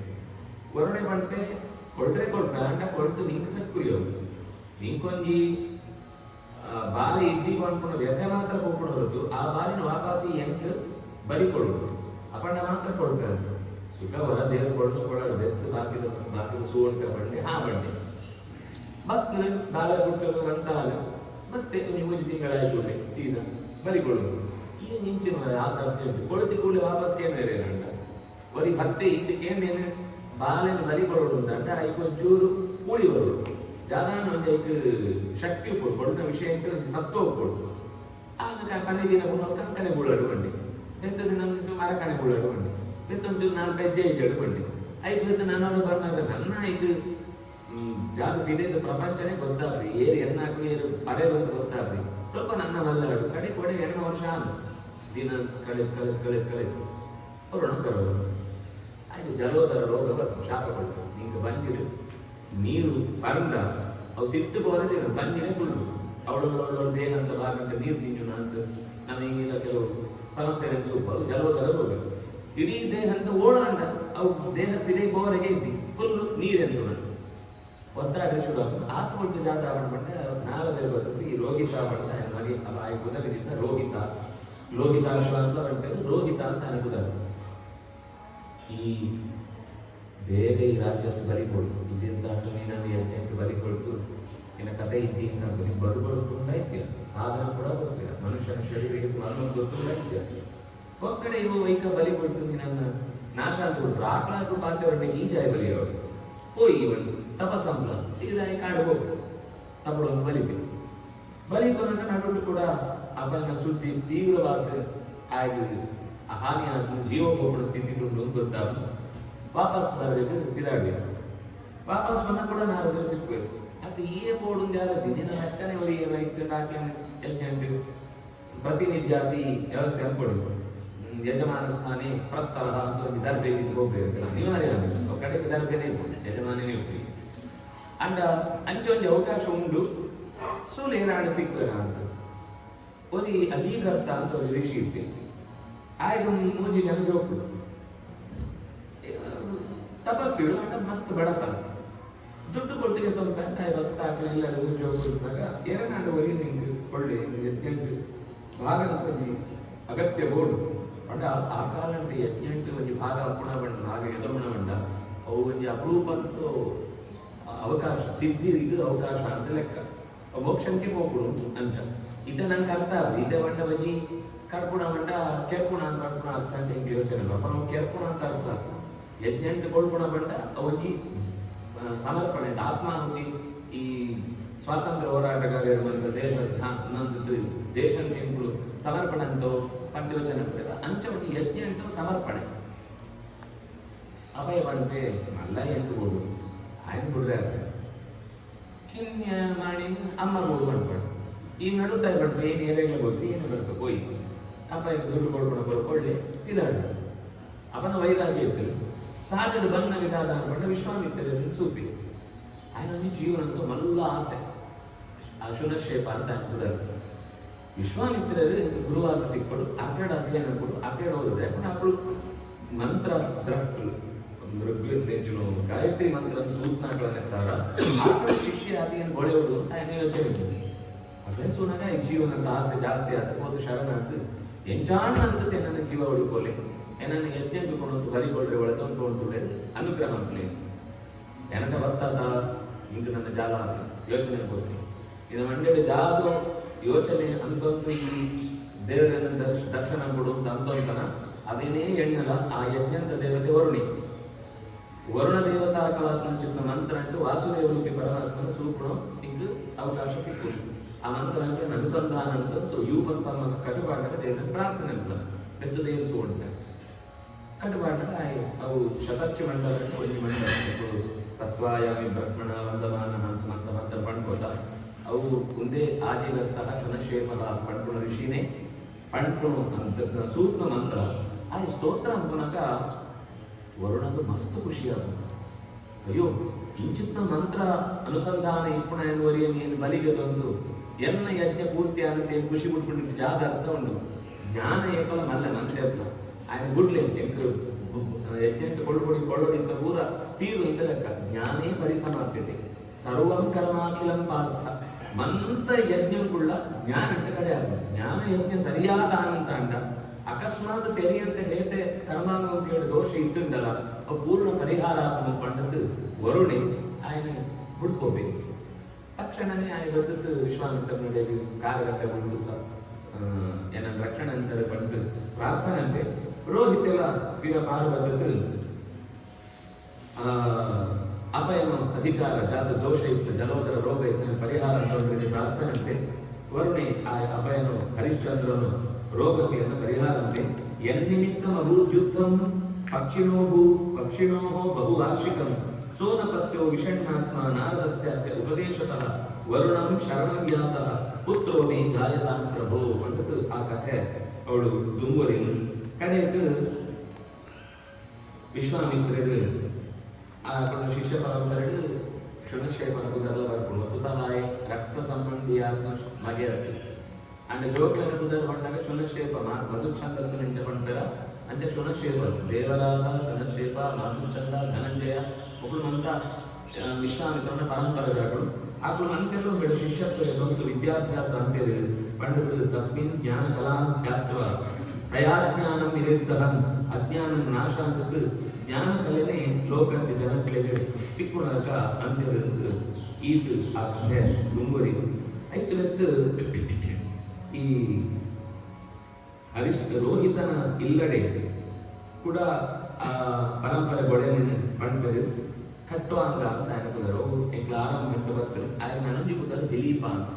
ವರುಣೆ ಬಂటే ಕೊಡ್ರೆ ಕೊಡ್ತ ಅಂಟ ಕೊಡ್ತು ನಿಂಗೆ ಸಕ್ಕುರಿಯೋದು ನಿಂಕೊಂಜಿ ಬಾಲ ಇದ್ದಿ ಅನ್ಕೊಂಡ ವ್ಯಥೆ ಮಾತ್ರ ಕೊಡ್ಕೊಡೋದು ಆ ಬಾಲಿನ ವಾಪಸಿ ಎಂಕ್ ಬಲಿ ಕೊಡೋದು ಅಪಣ್ಣ ಮಾತ್ರ ಕೊಡ್ತಾರೆ ಸುಖ ಹೊರ ದೇವರು ಕೊಡಲು ಕೊಡೋದು ಬೆತ್ತು ಬಾಕಿದ ಸೂವಂತ ಬಂಡೆ ಹಾ ಬಂಡೆ ಮಕ್ಕಳು ಬಾಲ ಕೊಟ್ಟಲು ಅಂತಾಲ ಮತ್ತೆ ನೀವು ತಿಂಗಳಾಯ್ತು ಸೀದಾ ಬಲಿ ಕೊಡೋದು ಈ ನಿಂತಿನ ಆತ ಅರ್ಜೆಂಟ್ ಕೊಡತಿ ಕೂಡಲೇ ವಾಪಸ್ ಕೇಂದ್ರ ಅಂಟ ಬರೀ ಮತ್ತೆ ಇದಕ್ಕೇನೇನು ಬಾಲನ ಬಲಿ ಕೊಡೋದು ಅಂತ ಐದು ಒಂಚೂರು ಕೂಡಿ ಬರೋದು ಜಾದಾನ ಒಂದು ಐದು ಶಕ್ತಿ ಕೊಡ್ಕೊಡು ವಿಷಯ ಸತ್ತು ಹೋಗ್ಕೊಡು ಆಗ ಪನ್ನಿದಿನ ಕಂಕಣೆ ಬೀಳೋಡು ಬಂಡಿ ಬೆತ್ತ ದಿನ ಮರಕಣೆ ಬೀಳೋಡು ಬಂಡಿ ಬೆತ್ತೊಂದು 4-5 ಹೆಜ್ಜೆಡು ಬಂಡಿ ಐದು ಬೆತ್ತ ನಾನು ಬಂದಾಗ ನನ್ನ ಇದು ಜಾಗ ಬಿಡೇದು ಪ್ರಪಂಚನೇ ಗೊತ್ತಾಗ್ರಿ ಏರು ಎನ್ನಾಗ್ರಿ ಏರು ಪಡೆದು ಅಂತ ಗೊತ್ತಾಗ್ರಿ ಸ್ವಲ್ಪ ನನ್ನ ಮಲ್ಲಾಡು ಕಡೆ ಕೊಡೆ 2 ವರ್ಷ ದಿನ ಕಳೆದು ಅವ್ರು ಅಣಕರೋದು ಆಯ್ತು ಜಲೋದರ ರೋಗ ಶಾಪ ಕೊಡ್ತು ಹಿಂಗೆ ಬಂದಿರು ನೀರು ಬಂದ ಅವು ಸಿತ್ತು ಬೋರದೆ ಬಂದಿನೇ ಕುಳ್ಳು ಅವಳು ದೇಹ ಅಂತ ಭಾಗಂತ ನೀರು ತಿಂಜುನ ಅಂತ ನಾನು ಹಿಂಗಿಲ್ಲ ಕೆಲವು ಸಮಸ್ಯೆ ಸೂಪ ಅವು ಜಲೋದರ ರೋಗ ಇಡೀ ದೇಹ ಅಂತ ಓಡಾಂಡ ಅವು ದೇಹ ತಿರೇ ಬೋರೆಗೆ ಇದ್ದಿ ಫುಲ್ಲು ನೀರೆಂದು ಒದ್ದಾಡಿ ಶುರು ಆತ್ಮಟ್ಟು ಜಾತ ಮಾಡ್ಬಿಟ್ಟೆ ನಾವದೇ ಬರ್ತದೆ ಈ ರೋಗಿತ ಮಾಡ್ತಾ ನಮಗೆ ಆ ಕುದಗದಿಂದ ರೋಗಿತ ಅಂತ ಬಂಟೆ ರೋಗಿತ ಅಂತ ಅನ್ಕುದಾಗ ಈ ಬೇರೆ ಈ ರಾಜ್ಯದ ಬರಿಕೊಳ್ತು ಇದ್ದಿಂದ ನೀನಲ್ಲಿ ಎಂಟು ಬರಿಕೊಳ್ತು ಇನ್ನು ಕಥೆ ಇದ್ದಿಂದ ಬರೀ ಬರುಕೊಂಡ ಇದ್ದೀಯ ಸಾಧನ ಕೂಡ ಬರ್ತೀರ ಮನುಷ್ಯನ ಶರೀರ ಅನ್ನೋದು ಗೊತ್ತು ಇದ್ದೀಯ ಒಂದ್ ಕಡೆ ಇವು ವೈಕ ಬಲಿ ಕೊಡ್ತು ನೀನನ್ನ ನಾಶ ಅಂತ ಕೊಡ್ತು ಆಕಳಾದ್ರು ಪಾತ್ರೆ ಈ ಜಾಯ ಬಲಿಯವರು ಹೋಗಿ ಒಂದು ತಪಸ್ಸಂಬಳ ಸೀದಾ ಈ ಕಾಡು ಹೋಗ್ತು ತಪ್ಪಡೊಂದು ಬಲಿ ಕೊನಾಗ ನಡುವೆ ಕೂಡ ಅವನ ಸುದ್ದಿ ತೀವ್ರವಾದ ಆಯ್ತು ಹಾನಿಯಾದ ಜೀವ ಹೋಗುವ ಸ್ಥಿತಿ ಉಂಟು ಗೊತ್ತಾಗ ವಾಪಸ್ ಬರಬೇಕು ಬಿದಾಡಿ ವಾಪಸ್ ಬಂದ ಕೂಡ ನಾವು ಸಿಕ್ಬೇಕು ಅದು ಈ ಬೋರ್ಡು ಯಾರ ದಿನ ಅಷ್ಟನೇ ಅವರಿಗೆ ರೈತ ಡಾಕ್ಟರ್ ಪ್ರತಿನಿಧಿ ಜಾತಿ ವ್ಯವಸ್ಥೆ ಅನ್ಕೊಂಡಿದ್ರು ಯಜಮಾನ ಸ್ಥಾನಿ ಪ್ರಸ್ತವ ಅಂತ ಒಂದು ದರ್ಬೆ ಹೋಗ್ಬೇಕು ಅನಿವಾರ್ಯ ಕಡೆಗೆ ದರ್ಬೆನೇ ಯಜಮಾನೇ ಇರ್ತೀವಿ ಅಂಡ ಅಂಚೊಂದು ಅವಕಾಶ ಉಂಡು ಸುಳ್ಳು ಏನಾಡು ಸಿಕ್ತಾರ ಅಂತ ಒಂದು ಅಜೀಗರ್ತ ಅಂತ ಒಂದು ಋಷಿ ಇರ್ತೀವಿ ಆಯ್ತು 3 ಜನ ಜೋಕು ತಪಸ್ಸು ಅಂತ ಮಸ್ತ್ ಬಡತನ ದುಡ್ಡು ಕೊಟ್ಟಿಗೆ ತೊಂಬಂತ 50 ಆಕಳೆಲ್ಲ ಜೋಗಿದಾಗ ಎರಡಾಂಡು ವರಿ ನಿಂಗೆ ಕೊಳ್ಳೆ ಎತ್ತೆಂಟು ಭಾಗ ಅಗತ್ಯ ಬೋಡು ಅಂಡ ಆ ಕಾಲ ಎತ್ತೆಂಟು ಒಂದು ಭಾಗ ಪುಣ ಬಂಡ ಭಾಗ ಎದಮಣ ಬಂಡ ಅವು ಒಂದು ಅಪರೂಪಂತೂ ಅವಕಾಶ ಸಿದ್ಧಿಗೆ ಅವಕಾಶ ಅಂತ ಲೆಕ್ಕ ಮೋಕ್ಷಕ್ಕೆ ಹೋಗ್ಬಿಡು ಅಂತ ಇದ ನಂಗೆ ಅರ್ಥ ಇದೇ ಬಂಡ ಬಜಿ ಕರ್ಪುಣ ಬಂಡ ಕೆರ್ಪುಣ ಅಂತ ಕರ್ಪುಣ ಅರ್ಥ ಅಂತ ಹಿಂಗೆ ಯೋಚನೆ ನಾವು ಕೆರ್ಪುಣ ಅಂತ ಅರ್ಥ ಯಜ್ಞಂಟು ಕೊಳ್ಪುಣ ಬಂಡ ಅವಜಿ ಸಮರ್ಪಣೆ ಆತ್ಮಾಹುತಿ ಈ ಸ್ವಾತಂತ್ರ್ಯ ಹೋರಾಟಗಾರರು ದೇಶ ನಂದು ದೇಶ ಕೆಂಪು ಸಮರ್ಪಣೆ ಅಂತೋ ಪಂಚವಚನ ಅಂಚವನಿ ಯಜ್ಞ ಅಂಟು ಸಮರ್ಪಣೆ ಅಭಯ ಬಂటే ಮಲ್ಲ ಎಂದು ಬೋಡು ఆయన ಬಿಡ್ರೆ ಕಿನ್ಯ ಮಾಡಿ ಅಮ್ಮ ಬೋಡು ಬಂದ್ಕೊಂಡು ಈ ನಡುತ್ತಾ ಬಂದ್ರೆ ಏನು ಏನೇಗ್ಲ ಬೋದ್ರಿ ಏನು ಬರ್ಬೇಕು ಹೋಯ್ ಅಪ್ಪ ಈಗ ದುಡ್ಡು ಕೊಡ್ಕೊಂಡು ಬರ್ಕೊಳ್ಳಿ ಇದಾಡು ಅವನ ವೈರಾಗ್ಯ ಇರ್ತದೆ ಸಹಜರು ಬಂದಾಗ ಇದಾದ ಅನ್ಕೊಂಡ ವಿಶ್ವಾಮಿತ್ರರಲ್ಲಿ ಸೂಪಿ ఆయన ಜೀವನಂತೂ ಮಲ್ಲ ಆಸೆ ಅಶುನಶೇಪ ಅಂತ ಅನ್ಕೊಂಡರು ವಿಶ್ವಾಮಿತ್ರರು ಗುರುವಾರ ಸಿಕ್ಕೊಂಡು ಅಕ್ಕಡ ಅಧ್ಯಯನ ಕೊಡು ಅಕ್ಕಡ ಹೋದ್ರೆ ಅప్పుడు ಮಂತ್ರ ದ್ರಷ್ಟುలు ఋగ్వేదించును గాయత్రి మంత్రం సూత్నాకలనేస్తారా అక్కడ శిష్య ಅದೇನು ಬಳೆಯೋದು ಅಂತ ఆయన ಯೋಚನೆ ಅದೇನು ಸುನಾಗ ಈ ಜೀವನದ ಆಸೆ ಜಾಸ್ತಿ ಆಯ್ತು ಹೋದ ಶರಣಾರ್ಥ ಎಂಚಾಣ ಅಂತದೆ ನನ್ನ ಜೀವ ಉಳ್ಕೊಳ್ಳಿ ಏನನ್ನ ಯಜ್ಞಕೊಂಡು ಬರಿಕೊಳ್ರೆ ಒಳಗೊಂಡು ಅನುಗ್ರಹ ಅಂತಲೇ ಎನಕ ಬರ್ತದ ಇಂದು ನನ್ನ ಜಾಲ ಯೋಚನೆ ಕೊಡ್ತೀನಿ ಇದು ಮಂಡ್ಯದ ಜಾದು ಯೋಚನೆ ಅಂತಂತೂ ಈ ದೇವರನ್ನ ದರ್ಶನ ಕೊಡುವಂತ ಅಂತಂತನ ಅದೇನೇ ಎಣ್ಣಲ ಆ ಯಜ್ಞಂತ ದೇವತೆ ವರುಣಿ. ವರುಣ ದೇವತಾಕವಾತ್ಮಂಚಿತ್ತ ಮಂತ್ರ ಅಂಟು ವಾಸುದೇವ ರೂಪಿ ಪರಮಾತ್ಮನ ಸೂಪಣು ಇಂದು ಅವಕಾಶ ಸಿಕ್ಕು. ಆ ಮಂತ್ರ ಅಂದ್ರೆ ಅನುಸಂಧಾನ ಅಂತಂತು ಯೂಪಸ್ತಂಭ ಕಟುಪಾಡಕ ದೇವರ ಪ್ರಾರ್ಥನೆ ಅಂತ ಪೆದ್ದದೇನು ಸೋಣ್ಣ ಕಟುಪಾಡಕ ಅವು ಶತಕ್ಷ ಮಂಡಲ ಒಂದು ಮಂಡಲ ತತ್ವಾಯಾಮಿ ಬ್ರಹ್ಮಣ ವಂದಮಾನ ಅಂತ ಮಂತ್ರ ಪಣ್ಕೋತ ಅವು ಒಂದೇ ಆಜಿಗಂತಹ ಶನಶೇಪದ ಪಣ್ಪುಣ ಋಷಿನೇ ಪಣ್ಪುಣು ಅಂತ ಸೂಕ್ತ ಮಂತ್ರ ಆ ಸ್ತೋತ್ರ ಅನ್ಕೊನಾಗ ವರುಣದು ಮಸ್ತ್ ಖುಷಿಯಾದ. ಅಯ್ಯೋ ಇಂಚಿತ್ತ ಮಂತ್ರ ಅನುಸಂಧಾನ ಇಪ್ಪುಣ ಎನ್ನುವರಿಯ ನೀನು ಬಲಿಗೆ ತಂದು ಎನ್ನ ಯಜ್ಞ ಪೂರ್ತಿ ಆಗುತ್ತೆ ಖುಷಿ ಬಿಟ್ಬಿಟ್ಟು ಜಾದ ಅರ್ಥ ಉಂಟು. ಜ್ಞಾನ ಏಕಲ ಮಲ್ಲ ಮಂತ್ರ ಅರ್ಥ ఆయన గుడ్లే యజ్ఞంటే కొడుకొడింత పూర తీరు ఇంత లెక్క జ్ఞానే పరిసమాప్యతే సర్వం కర్మాఖిలం పార్థ ಮಂತ ಯಜ್ಞಂ ಕೂಡ ಜ್ಞಾನ ಅಂತ ಕಡೆ ಆಗ ಜ್ಞಾನ ಯಜ್ಞ ಸರಿಯಾದ ಅಂತ ಅಂಡ ಅಕಸ್ಮಾತ್ ತೆರೆಯಂತೆ ಬೇತೆ ಕರ್ಮಾಂಗ ಕೇಳಿ ದೋಷ ಇಟ್ಟುಂಡಲ್ಲ ಅವು ಪೂರ್ಣ ಪರಿಹಾರ ಪಂಡದ್ದು ವರುಣೆ ఆయన ಬಿಡ್ಕೋಬೇಕು. ತಕ್ಷಣನೇ ఆయన ಗೊತ್ತು ವಿಶ್ವಾಮಿತ್ರ ನಡೆಯಲಿ ಕಾಲಗಟ್ಟೆ ಬಂದು ಏನ ರಕ್ಷಣೆ ಅಂತಾರೆ ಬಂದು ಪ್ರಾರ್ಥನೆ ಅಂತೆ ರೋಹಿತೆಲ್ಲ ವೀರ ಪಾರ್ವತದ್ದು ಅಪಯನ ಅಧಿಕಾರ ಜಾತ ದೋಷ ಇತ್ತು ಜಲೋದರ ರೋಗ ಇತ್ತು ಪರಿಹಾರ ಅಂತ ಪ್ರಾರ್ಥನೆ ಅಂತೆ ವರುಣೆ ಆ ಅಪಯನು ಹರಿಶ್ಚಂದ್ರನು ರೋಗಕ್ಕೆಯನ್ನು ಪರಿಹಾರ ಅಂತೆ ಯನ್ನಿಮಿತ್ತಂ ಅಭೂದ್ಯುಕ್ತಂ ಪಕ್ಷಿಣೋ ಬಹುವಾರ್ಷಿಕಂ ಸೋನಪತ್ಯೋ ವಿಷಣ್ಣಾತ್ಮ ನಾರದಸ್ಯ ಉಪದೇಶತಃ ವರುಣಂ ಶರಣಂ ಯಾತಃ ಪುತ್ರೋ ಮೇ ಜಾಯತಾಂ ಪ್ರಭೋ ಅಂತದ್ದು ಆ ಕಥೆ. ಅವಳು ದುಂಗುರಿನು ಕಡೆಗೆ ವಿಶ್ವಾಮಿತ್ರರು ಆ ಶಿಷ್ಯ ಪರಂಪರೆಗಳು ಶುನಶೇಪನ ಕುದರ್ಲ ಬರ್ಕೊಂಡು ಸುತಲಾಯ ರಕ್ತ ಸಂಬಂಧಿಯಾತ್ಮ ಮಗೆ ರಕ್ತಿ ಅಂಡ್ ಜೋಕ್ಲನ ಕುದರ್ ಬಂದಾಗ ಶುನಶೇಪ ಮಧುಚ್ಛಂದಸ್ಸು ನಿಂತ ಪಂಪರ ಅಂಚೆ ಶುನಶೇಪ ದೇವರಾತ ಶುನಶೇಪ ಮಾಧುಚ್ಛಂದ ಧನಂಜಯ ಒಬ್ಬಳು ಮಂತ ವಿಶ್ವಾಮಿತ್ರನ ಪರಂಪರೆಗಳು ಆಕಳು ಅಂತೆಲ್ಲೂ ಬೇಡ ಶಿಷ್ಯತ್ವ ಒಂದು ವಿದ್ಯಾಭ್ಯಾಸ ಅಂತೇಳಿ ಪಂಡಿತ ತಸ್ಮಿನ್ ಜ್ಞಾನ ಕಲಾಂ ಧ್ಯಾತ್ವ ಪ್ರಯಾಜ್ಞಾನಂ ನಿರುದ್ಧಹಂ ಅಜ್ಞಾನಂ ನಾಶ ಅಂತದ್ದು ಜ್ಞಾನ ಕಲೆನೇ ಲೋಕಕ್ಕೆ ಜನಗಳಿಗೆ ಸಿಕ್ಕುಣಕ ಅಂತೇಳಿ ಈತು ಆ ಕಥೆ ದುಂಗುರಿ ಐತಲತ್ತು ಈ ರೋಹಿತನ ಇಲ್ಲಡೆ ಕೂಡ ಆ ಪರಂಪರೆ ಗೊಳೆನ ಪಂಪರು ಕಟ್ಟುವಂಗ ಅಂತ ಅನ್ಕೊಂಡರು ಈಗ ಆರಾಮ ಗಂಟೆ ಬರ್ತಾರೆ ಆಗ ನನಂಜಿ ಕೂತರು ದಿಲೀಪ ಅಂತ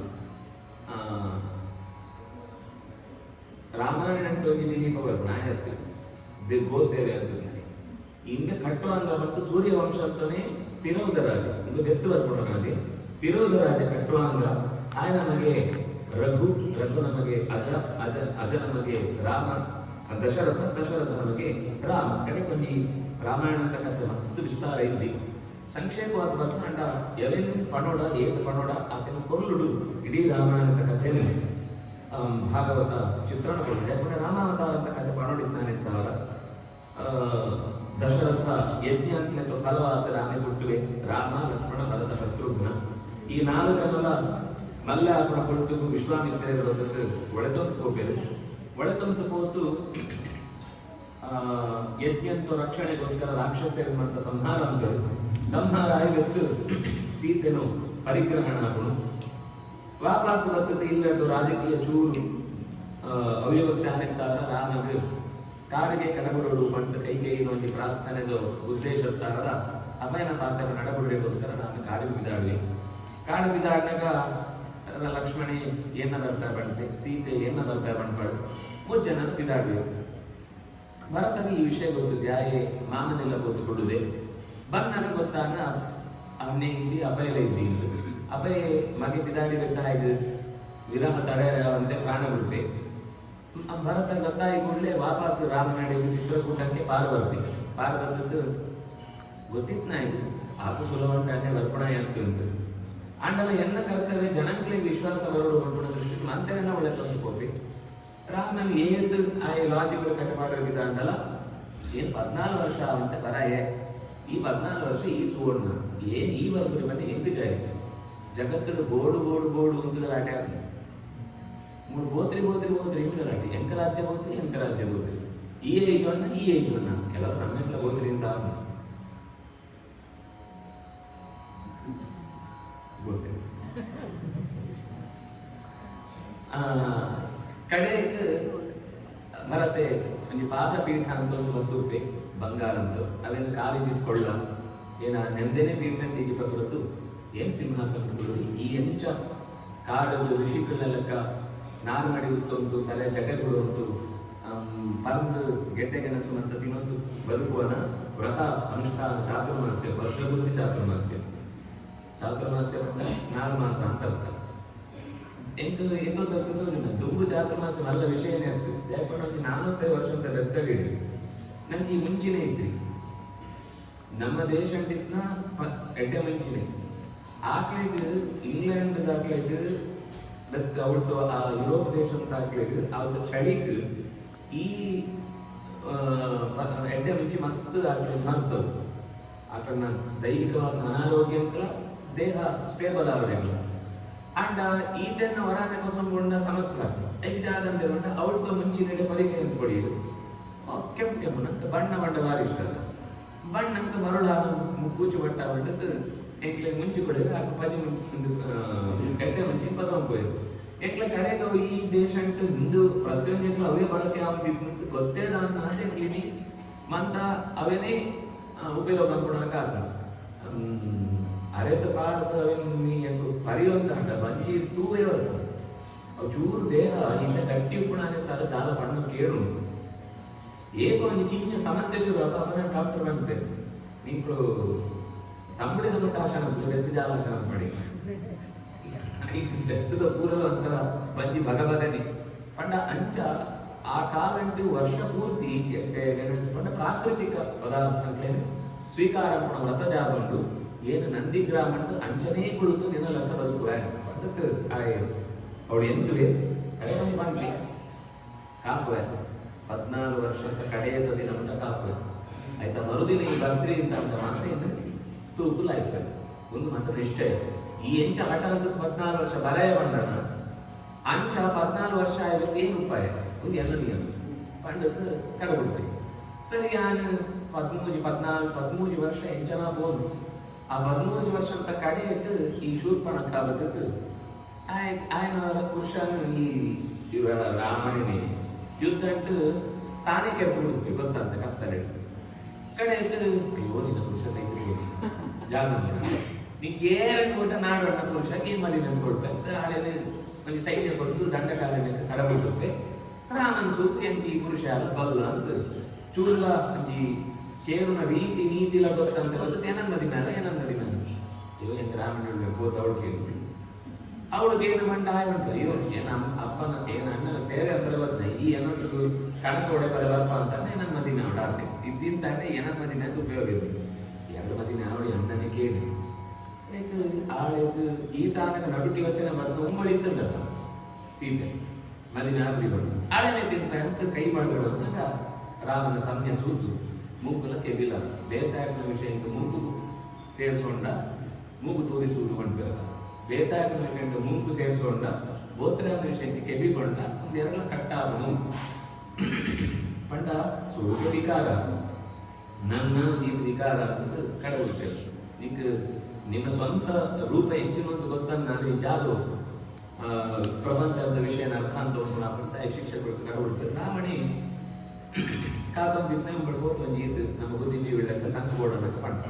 ರಾಮಾಯಣ ಹೋಗಿ ದಿಲೀಪ ಬರ್ತಾರೆ ನಾಯತ್ತು ಗೋಸೇವೆ ಅಂತ ಹಿಂಗೆ ಕಟ್ಟುವಂಗ ಮತ್ತು ಸೂರ್ಯವಂಶ ಅಂತಾನೆ ತಿರೋಧರಾಜ ಇದು ಬೆತ್ತು ಬರ್ಕೊಂಡಲ್ಲಿ ತಿರೋಧರಾಜ ಕಟ್ಟುವಂಗ ಆಯ ನಮಗೆ ರಘು ನಮಗೆ ಅಜ ನಮಗೆ ರಾಮ ದಶರಥ ನಮಗೆ ರಾಮ ಕಡೆ ಕೊಂಚ ರಾಮಾಯಣ ಅಂತ ಕಥೆ ಮಸ್ತ್ ವಿಸ್ತಾರ ಇದ್ದಿ ಸಂಕ್ಷೇಪವಾದ ಬರ್ಕೊಂಡ ಎವೆನು ಪಣೋಡ ಏತು ಪಣೋಡ ಆತನ ಕೊಲ್ಲುಡು ಇಡೀ ರಾಮಾಯಣ ಅಂತ ಕಥೆಯನ್ನು ಭಾಗವತ ಚಿತ್ರಣ ಕೊಟ್ಟಿದೆ ಯಾಕಂದ್ರೆ ರಾಮಾವತಾರ ಅಂತ ಕಥೆ ಪಣೋಡಿದ್ದಾನಿದ್ದವರ ದಶರಥ ಯಜ್ಞ ಅಂತ ಫಲವಾದ ರಾಮೆ ಕೊಟ್ಟುವೆ ರಾಮ ಲಕ್ಷ್ಮಣ ಭರತ ಶತ್ರುಘ್ನ ಈ 4 ಜನರ ಮಲ್ಲಾಪುರ ಕೊಟ್ಟು ವಿಶ್ವಾಮಿತ್ರರ ಒಳೆತೊಂದು ಹೋಗ್ಬೇಕು ಒಳೆತೊಂದು ಹೋತು ಯಜ್ಞಂತ ರಕ್ಷಣೆಗೋಸ್ಕರ ರಾಕ್ಷಸರನ್ನಂತ ಸಂಹಾರ ಅಂತಾರೆ ಸಂಹಾರ ಆಗಿತ್ತು ಸೀತೆನು ಪರಿಗ್ರಹಣ ಆಗೋಣ ವಾಪಸ್ ಬರ್ತದೆ ಇಲ್ಲದ್ದು ರಾಜಕೀಯ ಚೂರು ಅವ್ಯವಸ್ಥೆ ಆಗಿರ್ತಾರ ರಾಮಗೆ ಕಾಡಿಗೆ ಕಡಬರೋಡು ಬಂದು ಕೈಗೆ ಒಂದು ಪ್ರಾರ್ಥನೆದು ಉದ್ದೇಶತ್ತಾರ ಅಪಯನ ಪಾತ್ರ ನಡಬಡಿಗೋಸ್ಕರ ನಾನು ಕಾಡು ಬಿದ್ದಾಡಿನಾಗ ಲಕ್ಷ್ಮಣಿ ಏನ ಬರ್ತಾ ಬಂತೆ ಸೀತೆ ಏನ ಬರ್ತಾ ಬಂದ್ಬಾಡು 3 ಜನ ಬಿದ್ದಾಡ್ಬೇಕು ಭರತಗೆ ಈ ವಿಷಯ ಗೊತ್ತಿದೆ ಯಾಯೇ ಮಾಮನೆಲ್ಲ ಗೊತ್ತುಕೊಡುದೆ ಬಂದಾಗ ಗೊತ್ತಾಗ ಅವನೇ ಇಲ್ಲಿ ಅಪಯಲ ಇದ್ದಿ ಅಪಯ ಮಗೆ ಬಿದಾಡಿ ಗೊತ್ತಾಯ್ತು ವಿರಹ ತಡೆಯಂತೆ ಪ್ರಾಣ ಬಿಡುತ್ತೆ ಭರತ ಗೊತ್ತಾಯಿ ಕೂಡಲೇ ವಾಪಸ್ ರಾಮನಡೆ ಚಿತ್ರಕೂಟಕ್ಕೆ ಪಾರು ಬರ್ತಿತ್ತು ಗೊತ್ತಿತ್ತು ನಾಯ್ತು ಆಪು ಸುಲಭಂಟಾನೆ ಬರ್ಪಣಾಯ ಅಂತ ಅಂಡಲ ಎನ್ನ ಕರ್ತವ್ಯ ಜನಕ್ಕೆ ವಿಶ್ವಾಸ ಬರೋಡು ಬರ್ಪಣ ದೃಷ್ಟಿ ಮಂತೆಲ್ಲ ಒಳ್ಳೆ ತಂದು ಹೋಗಿ ರಾಮನ ಏದು ಆ ಲಾಜಿಕಲ್ ಕಟ್ಟಪಾಡಿದ ಅಂದಲ್ಲ ಏನು 14 ವರ್ಷ ಅಂತ ಬರಾಯೆ ಈ 14 ವರ್ಷ ಈ ಸುವರ್ಣ ಈ ವರ್ಗದ ಮನೆ ಹೆಂಗಿದ್ದಾರೆ ಜಗತ್ತನ್ನು ಗೋಡು ಅಂತ ಗಲಾಟೆ ಆಗ್ತದೆ ಬೋತ್ರಿ ಹಿಂಗೆ ಗಲಾಟೆ ಎಂಕ ರಾಜ್ಯ ಬೋತ್ರಿ ಈ ಐದು ಕೆಲವರು ನಮ್ಮೆಲ್ಲ ಬೋತ್ರಿಯಿಂದ ಕಡೆಗೆ ಭರತೆ ಒಂದು ಪಾದಪೀಠ ಅಂತ ಒಂದು ಗೊತ್ತುಪ್ಪೆ ಬಂಗಾರ ಅಂತ ಅವೇನು ಕಾಲಿದ್ಕೊಳ್ಳ ಏನ ನೆಮ್ಮದೇನೆ ಪೀಠ ಟೀಜಿ ಪತ್ರದ್ದು ಏನು ಸಿಂಹಾಸನ ಈ ಎಂಚ ಕಾಡದು ಋಷಿಗಳಕ್ಕ ನಾರು ಮಾಡಿ ಉಂಟು ತಲೆ ಜಗಗಳು ಉಂಟು ಪರಂದು ಗೆಡ್ಡೆ ಗೆಣಸು ಅಂತ ತಿನ್ನೊಂದು ಬದುಕುವನ ವ್ರತ ಅನುಷ್ಠಾನ ಚಾತುರ್ಮಾಸ್ಯ ವರ್ಷಪೂರ್ತಿ ಚಾತುರ್ಮಾಸ್ಯ ಅಂತ 4 ಮಾಸ ಅಂತ ಅರ್ಥ ಎಂಟು ಸತ್ತು ದುಂಬು ಚಾತುರ್ಮಾಸ നല്ല ವಿಷಯನೇ ಆಗ್ತದೆ ಯಾಕಂದ್ರೆ 45 ವರ್ಷ ಅಂತ ಬೆತ್ತಡಿಡಿ ನನಗೆ ಈ ಮುಂಚಿನೇ ಇದ್ರಿ ನಮ್ಮ ದೇಶ ಅಂಟಿದ್ನ ಎಡ್ಡೆ ಮುಂಚಿನೇ ಆಕ್ಳಿಗೆ ಇಂಗ್ಲೆಂಡ್ ಆಕ್ಳಿಗೆ ಬೆತ್ತ ಅವತ್ತು ಆ ಯುರೋಪ್ ದೇಶದ ಆಕ್ಳಿಗೆ ಅವ್ರ ಚಳಿಗೆ ಈ ಎಡ್ಡೆ ಮುಂಚೆ ಮಸ್ತ್ ಆಕ್ಳಿಗೆ ಮಾಡ್ತವೆ ಆಕಳನ್ನ ದೈಹಿಕವಾದ ಅನಾರೋಗ್ಯಂಕ ದೇಹ ಸ್ಟೇಬಲ್ ಆಗೋದಿಲ್ಲ ಅಂಡ್ ಈತನ್ನು ಹೊರಾನೆ ಕೊಸಂಗೊಂಡ ಸಮಸ್ಯೆ ಆಗ್ತದೆ ಐದಾದಂತೆ ಅವಳతో ಮುಂಚಿನ ಪರಿಚಯ ಅಂತ ಕೊಡಿಯೋದು ಕೆಂಪು ನಂಗೆ ಬಣ್ಣ ಭಾರಿ ಇಷ್ಟ ಅದ ಬಣ್ಣಂಕ ಮರುಳಾದ ಕೂಚು ಬಟ್ಟ ಬಂದದ್ದು ಎಂಕ್ಲೆ ಮುಂಚೆ ಕೊಡಿದ್ರೆ ಆಗ ಪದಿ ಎಡ್ಡೆ ಮುಂಚೆ ಪಸಂಕೋಯ್ದು ಎಂಕ್ಲೆ ಕಡೆಗೆ ಈ ದೇಶ ಅಂಟು ಹಿಂದೂ ಪ್ರತಿಯೊಂದು ಅವೇ ಬಳಕೆ ಆಗುತ್ತಿದ್ದು ಗೊತ್ತೇ ನಾನು ಎಂಕ್ಲಿನಿ ಮಂತ ಅವೇನೇ ಉಪಯೋಗ ಕೊಡೋಕೆ ಆಗ ಅರೆತ ಪಾಡದ ನೀ ಪರಿಯೊಂತ ಅಂಟ ಬಂಜಿ ತೂವೇ ಬರ್ತದೆ ಅವು ಚೂರು ದೇಹ ಇಂಥ ಗಟ್ಟಿ ಕೂಡ ತರ ಚಾಲ ಪಣ್ಣ ಕೇಳು ಏಕೋ ಚಿನ್ನ ಸಮಸ್ಯೆ ಶುರು ಅವನ ಡಾಕ್ಟರ್ ಬಂತೆ ನೀವು ತಮ್ಮಡಿದ ಮಟ್ಟ ಆಶಾನ ಬೆತ್ತ ಜಾಲಾಶನ ಮಾಡಿ ಬೆತ್ತದ ಪೂರಲ ಅಂತರ ಬಂಜಿ ಭಗಭಗನೆ ಪಂಡ ಅಂಚ ಆ ಕಾಲಂಟು ವರ್ಷ ಪೂರ್ತಿ ನೆನೆಸಿಕೊಂಡ ಪ್ರಾಕೃತಿಕ ಪದಾರ್ಥಗಳೇನು ಸ್ವೀಕಾರ ಮಾಡೋ ವ್ರತ ಜಾಬಂಡು ಏನು ನಂದಿಗ್ರಾಮಂಡು ಅಂಚನೇ ಕುಳಿತು ನಿನ್ನಲಂತ ಬದುಕುವೆ ಪಂಡಕ್ಕೆ ಅವಳು ಎಂದುವೆ ಕಡೆ ಬಂದು ಕಾಪುವೆ 14 ವರ್ಷದ ಕಡೆಯದ ದಿನ ಮಟ್ಟ ಕಾಪುವೆ ಆಯ್ತಾ ಮರುದಿನ ಈ ಬರ್ತ್ರಿ ಅಂತ ಮಾತ್ರ ಏನು ತೂಕುಲಾಯ್ತು ಒಂದು ಮಾತ್ರ ನಿಶ್ಚಯ ಈ ಎಂಚ ಆಟ ಅಂತ 14 ವರ್ಷ ಬರಾಯ ಬಂಡಣ ಅಂಚ 14 ವರ್ಷ ಆಯ್ತು ಏನು ಉಪಾಯ ಒಂದು ಎಲ್ಲ ನಿಯಮ ಪಂಡಕ್ಕೆ ಕಡಬಿಡ್ತೀವಿ ಸರಿ ನಾನು 13 ವರ್ಷ ಎಂಚನ ಬೋದು ಆ 13 ವರ್ಷ ಅಂತ ಕಡೆಯದ್ದು ಈ ಶೂರ್ಪಣಕ್ಕ ಬದುಕು ఆయన పురుషాలు ఈ రామాయణి యుద్ధ అంటే తానే కెప్పుడు ಗೊತ್ತಂತ ಕಷ್ಟದಲ್ಲಿ ಕಡೆ ಅಯ್ಯೋ ನಿನ್ನ ಪುರುಷ ಸೈತಿರ್ಬೋದು ಜಾಗ ನೀನು ಏರನ್ನು ಕೊಟ್ಟ ನಾಡು ಅಣ್ಣ ಪುರುಷಕ್ಕೆ ಏನು ಮಾಡಿ ನಾನು ಕೊಡ್ಬೇಕು ಆಳೆ ಒಂದು ಸೈನ್ಯ ಕೊಟ್ಟು ದಂಡಕಾರಣ್ಯ ಕಡಬಿಟ್ಟೆ ರಾಮನ ಸೂತ್ರ ಎಂತ ಈ ಪುರುಷ ಅಲ್ಲ ಬಲ್ಲ ಅಂತ ಚೂರ್ಲ ಒಂಜಿ ಕೇರುನ ರೀತಿ ನೀತಿಲ ಗೊತ್ತಂತ ಗೊತ್ತು ಏನನ್ನದಿ ಮೇಲೆ ಅಯ್ಯೋ ಎಂತ ರಾಮನ ಗೋತ ಅವಳು ಕೇಳಿ ಅವಳು ಏನು ಮಂಡ ಉಂಟು ಅಯ್ಯೋ ಏನ ಅಪ್ಪನ ಏನ ಅಣ್ಣನ ಸೇವೆ ಅಂದ್ರೆ ಬರ್ತದೆ ಈ ಏನೊಂದು ಕಣಕೋಡೆ ಬರ ಬರ್ಪ ಅಂತಾನೆ ನನ್ನ ಮದಿನ ಅವಳು ಆಡ್ತೆ ಇದ್ದಿಂತಾನೆ ಏನ ಮದಿನ ಅಂತ ಉಪಯೋಗ ಇರ್ತದೆ 2 ಮದಿನ ಅವಳು ಅಣ್ಣನೇ ಕೇಳಿ ಆಳಿಗೆ ಈ ತಾನಕ ನಡುಟಿ ಯೋಚನೆ ಬಂದು ಉಮ್ಮಳಿದ್ದಲ್ಲ ಸೀತೆ ಮದಿನ ಆಗ್ಲಿಗಳು ಆಳನೆ ತಿಂತ ಅಂತ ಕೈ ಮಾಡಿಗಳು ಅಂದಾಗ ರಾಮನ ಸಮಯ ಸೂತು ಮೂಗುಲ ಕೆಬಿಲ ಬೇತಾಯನ ವಿಷಯಕ್ಕೆ ಮೂಗು ಸೇರಿಸೋಂಡ ಮೂಗು ತೋರಿಸುವುದು ಕೊಂಡ ಬೇತಾಯನ ವಿಷಯಕ್ಕೆ ಮೂಗು ಸೇರಿಸೋಂಡ ಬೋತ್ರಾದ ವಿಷಯಕ್ಕೆ ಕೆಬಿಕೊಂಡ ಒಂದೆರಡು ಕಟ್ಟಾದ ಮೂಗು ಪಂಡ ಸ್ವಲ್ಪ ವಿಕಾರ ನನ್ನ ಈ ವಿಕಾರ ಅಂತ ಕಡಬಿಡ್ತೇವೆ ಈಗ ನಿನ್ನ ಸ್ವಂತ ರೂಪ ಹೆಚ್ಚಿನಂತ ಗೊತ್ತನ್ನು ನಾನು ಈ ಜಾದು ಪ್ರಪಂಚದ ವಿಷಯನ ಅರ್ಥ ಅಂತ ಹೋಗ್ಬಿಡ ಶಿಕ್ಷಕರು ಕಡಬಿಡ್ತಾರೆ ರಾವಣಿ ಕಾಕೊಂದಿದ್ದ ಹೋಗ್ತು ಒಂದು ಈತು ನಮ್ಮ ಬುದ್ಧಿಜೀವಿಗಳಕ್ಕ ತಂದು ಬೋಡನಕ್ಕೆ ಪಂಟ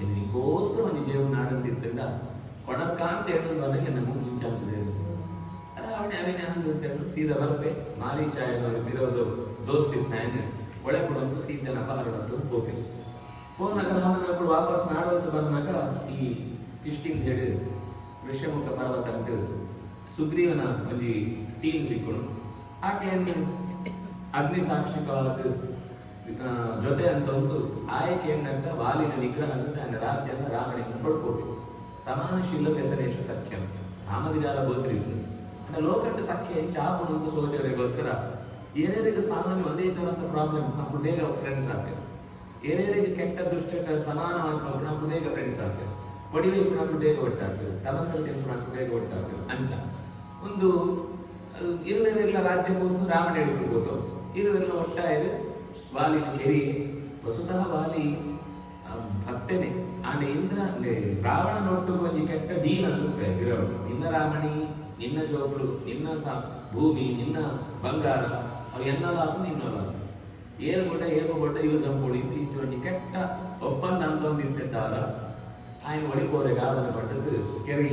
ಏನು ನಿಗೋಸ್ಕರ ಒಂದು ಜೀವನ ನಾಡಂತಿದ್ದ ಕೊಡಕ್ಕ ಅಂತ ಹೇಳೋದು ನನಗೆ ನಮ್ಮ ಹಿಂಚಾಗ್ತದೆ ರಾವಣಿ ಅವೇನೇ ಅಂದು ಸೀದಾ ಬರ್ಪೆ ಮಾರೀಚಾಯನವರು ಬಿರೋದು ದೋಸ್ತಿದ್ದಾನೆ ಒಳೆ ಕೊಡೋದು ಸೀತೆನ ಅಪಹರಣದ್ದು ಹೋಗಿ ಹೋದಾಗ ರಾಮನವರು ವಾಪಸ್ ನಾಡೋದು ಬಂದಾಗ ಈ ಕಿಷ್ಟಿಂಗ್ ಹೇಳಿ ಋಷ್ಯಮುಖ ಪರ್ವತ ಅಂತ ಸುಗ್ರೀವನ ಒಂದು ಟೀಮ್ ಸಿಕ್ಕಳು ಆಕೆಯನ್ನು ಅಗ್ನಿ ಸಾಕ್ಷಿಕವಾದ ಜೊತೆ ಅಂತ ಒಂದು ಆಯ್ಕೆಯನ್ನಕ್ಕ ವಾಲಿನ ನಿಗ್ರಹ ಅಂತ ತನ್ನ ರಾಜ್ಯನ ರಾವಣಿನ ಪಡ್ಕೋಬೇಕು ಸಮಾನಶೀಲ ಹೆಸರೇಶು ಸಖ್ಯ ರಾಮದಿಗಾಲ ಗೋತ್ರಿದ್ದು ಅಂದ್ರೆ ಲೋಕಂಡ ಸಖ್ಯ ಚಾಪುನು ಅಂತ ಸೋಚರಿಗೋಸ್ಕರ ಏನೇರಿಗೆ ಸಾಮಾನ್ಯ ಒಂದೇ ಥರಂತ ಪ್ರಾಬ್ಲಮ್ ನಮ್ಮ ಬೇಗ ಫ್ರೆಂಡ್ಸ್ ಆಗ್ತೇವೆ ಏನೇರಿಗೆ ಕೆಟ್ಟ ದುಶ್ಚಟ ಸಮಾನವಾದ ನಾವು ಬೇಗ ಫ್ರೆಂಡ್ಸ್ ಆಗ್ತೇವೆ ಒಡಿಗೆ ನಾವು ಬೇಗ ಒಟ್ಟಾಗ್ತೇವೆ ತಲಂತಲ್ಲಿ ನಾವು ಬೇಗ ಒಟ್ಟಾಗ್ತೇವೆ ಅಂಚ ಒಂದು ಇರುವೆಲ್ಲ ರಾಜ್ಯಕ್ಕೆ ಒಂದು ರಾವಣ ಹಿಡ್ಕೊಳ್ಬೋದು ಇರುವೆಲ್ಲ ಒಟ್ಟಾಯಿದು ವಾಲಿನ ಕೆರಿ ವಸುತಃ ವಾಲಿ ಭಕ್ತನೇ ಆನೆ ಇಂದ್ರ ರಾವಣನೊಟ್ಟಿಗೆ ಒಂದು ಕೆಟ್ಟ ಡೀಲ್ ಅಂತ ಇರೋರು ನಿನ್ನ ರಾಮಣಿ ನಿನ್ನ ಜೋಬಳು ನಿನ್ನ ಭೂಮಿ ನಿನ್ನ ಬಂಗಾರ ಅವು ಎನ್ನಲಾಗು ನಿನ್ನಲಾಗು ಏರ್ಬಿಟ್ಟ ಯೂಸ್ ಅಂದ್ಕೊಳ್ಳಿ ಇತ್ತೀಚೆ ಕೆಟ್ಟ ಒಪ್ಪಂದ ಅಂತ ಒಂದು ಇರ್ತಿದ್ದಾರ ఆయన ಒಳಿಕೋರೆ ಗಾವನ ಪಟ್ಟದ್ದು ಕೆರಿ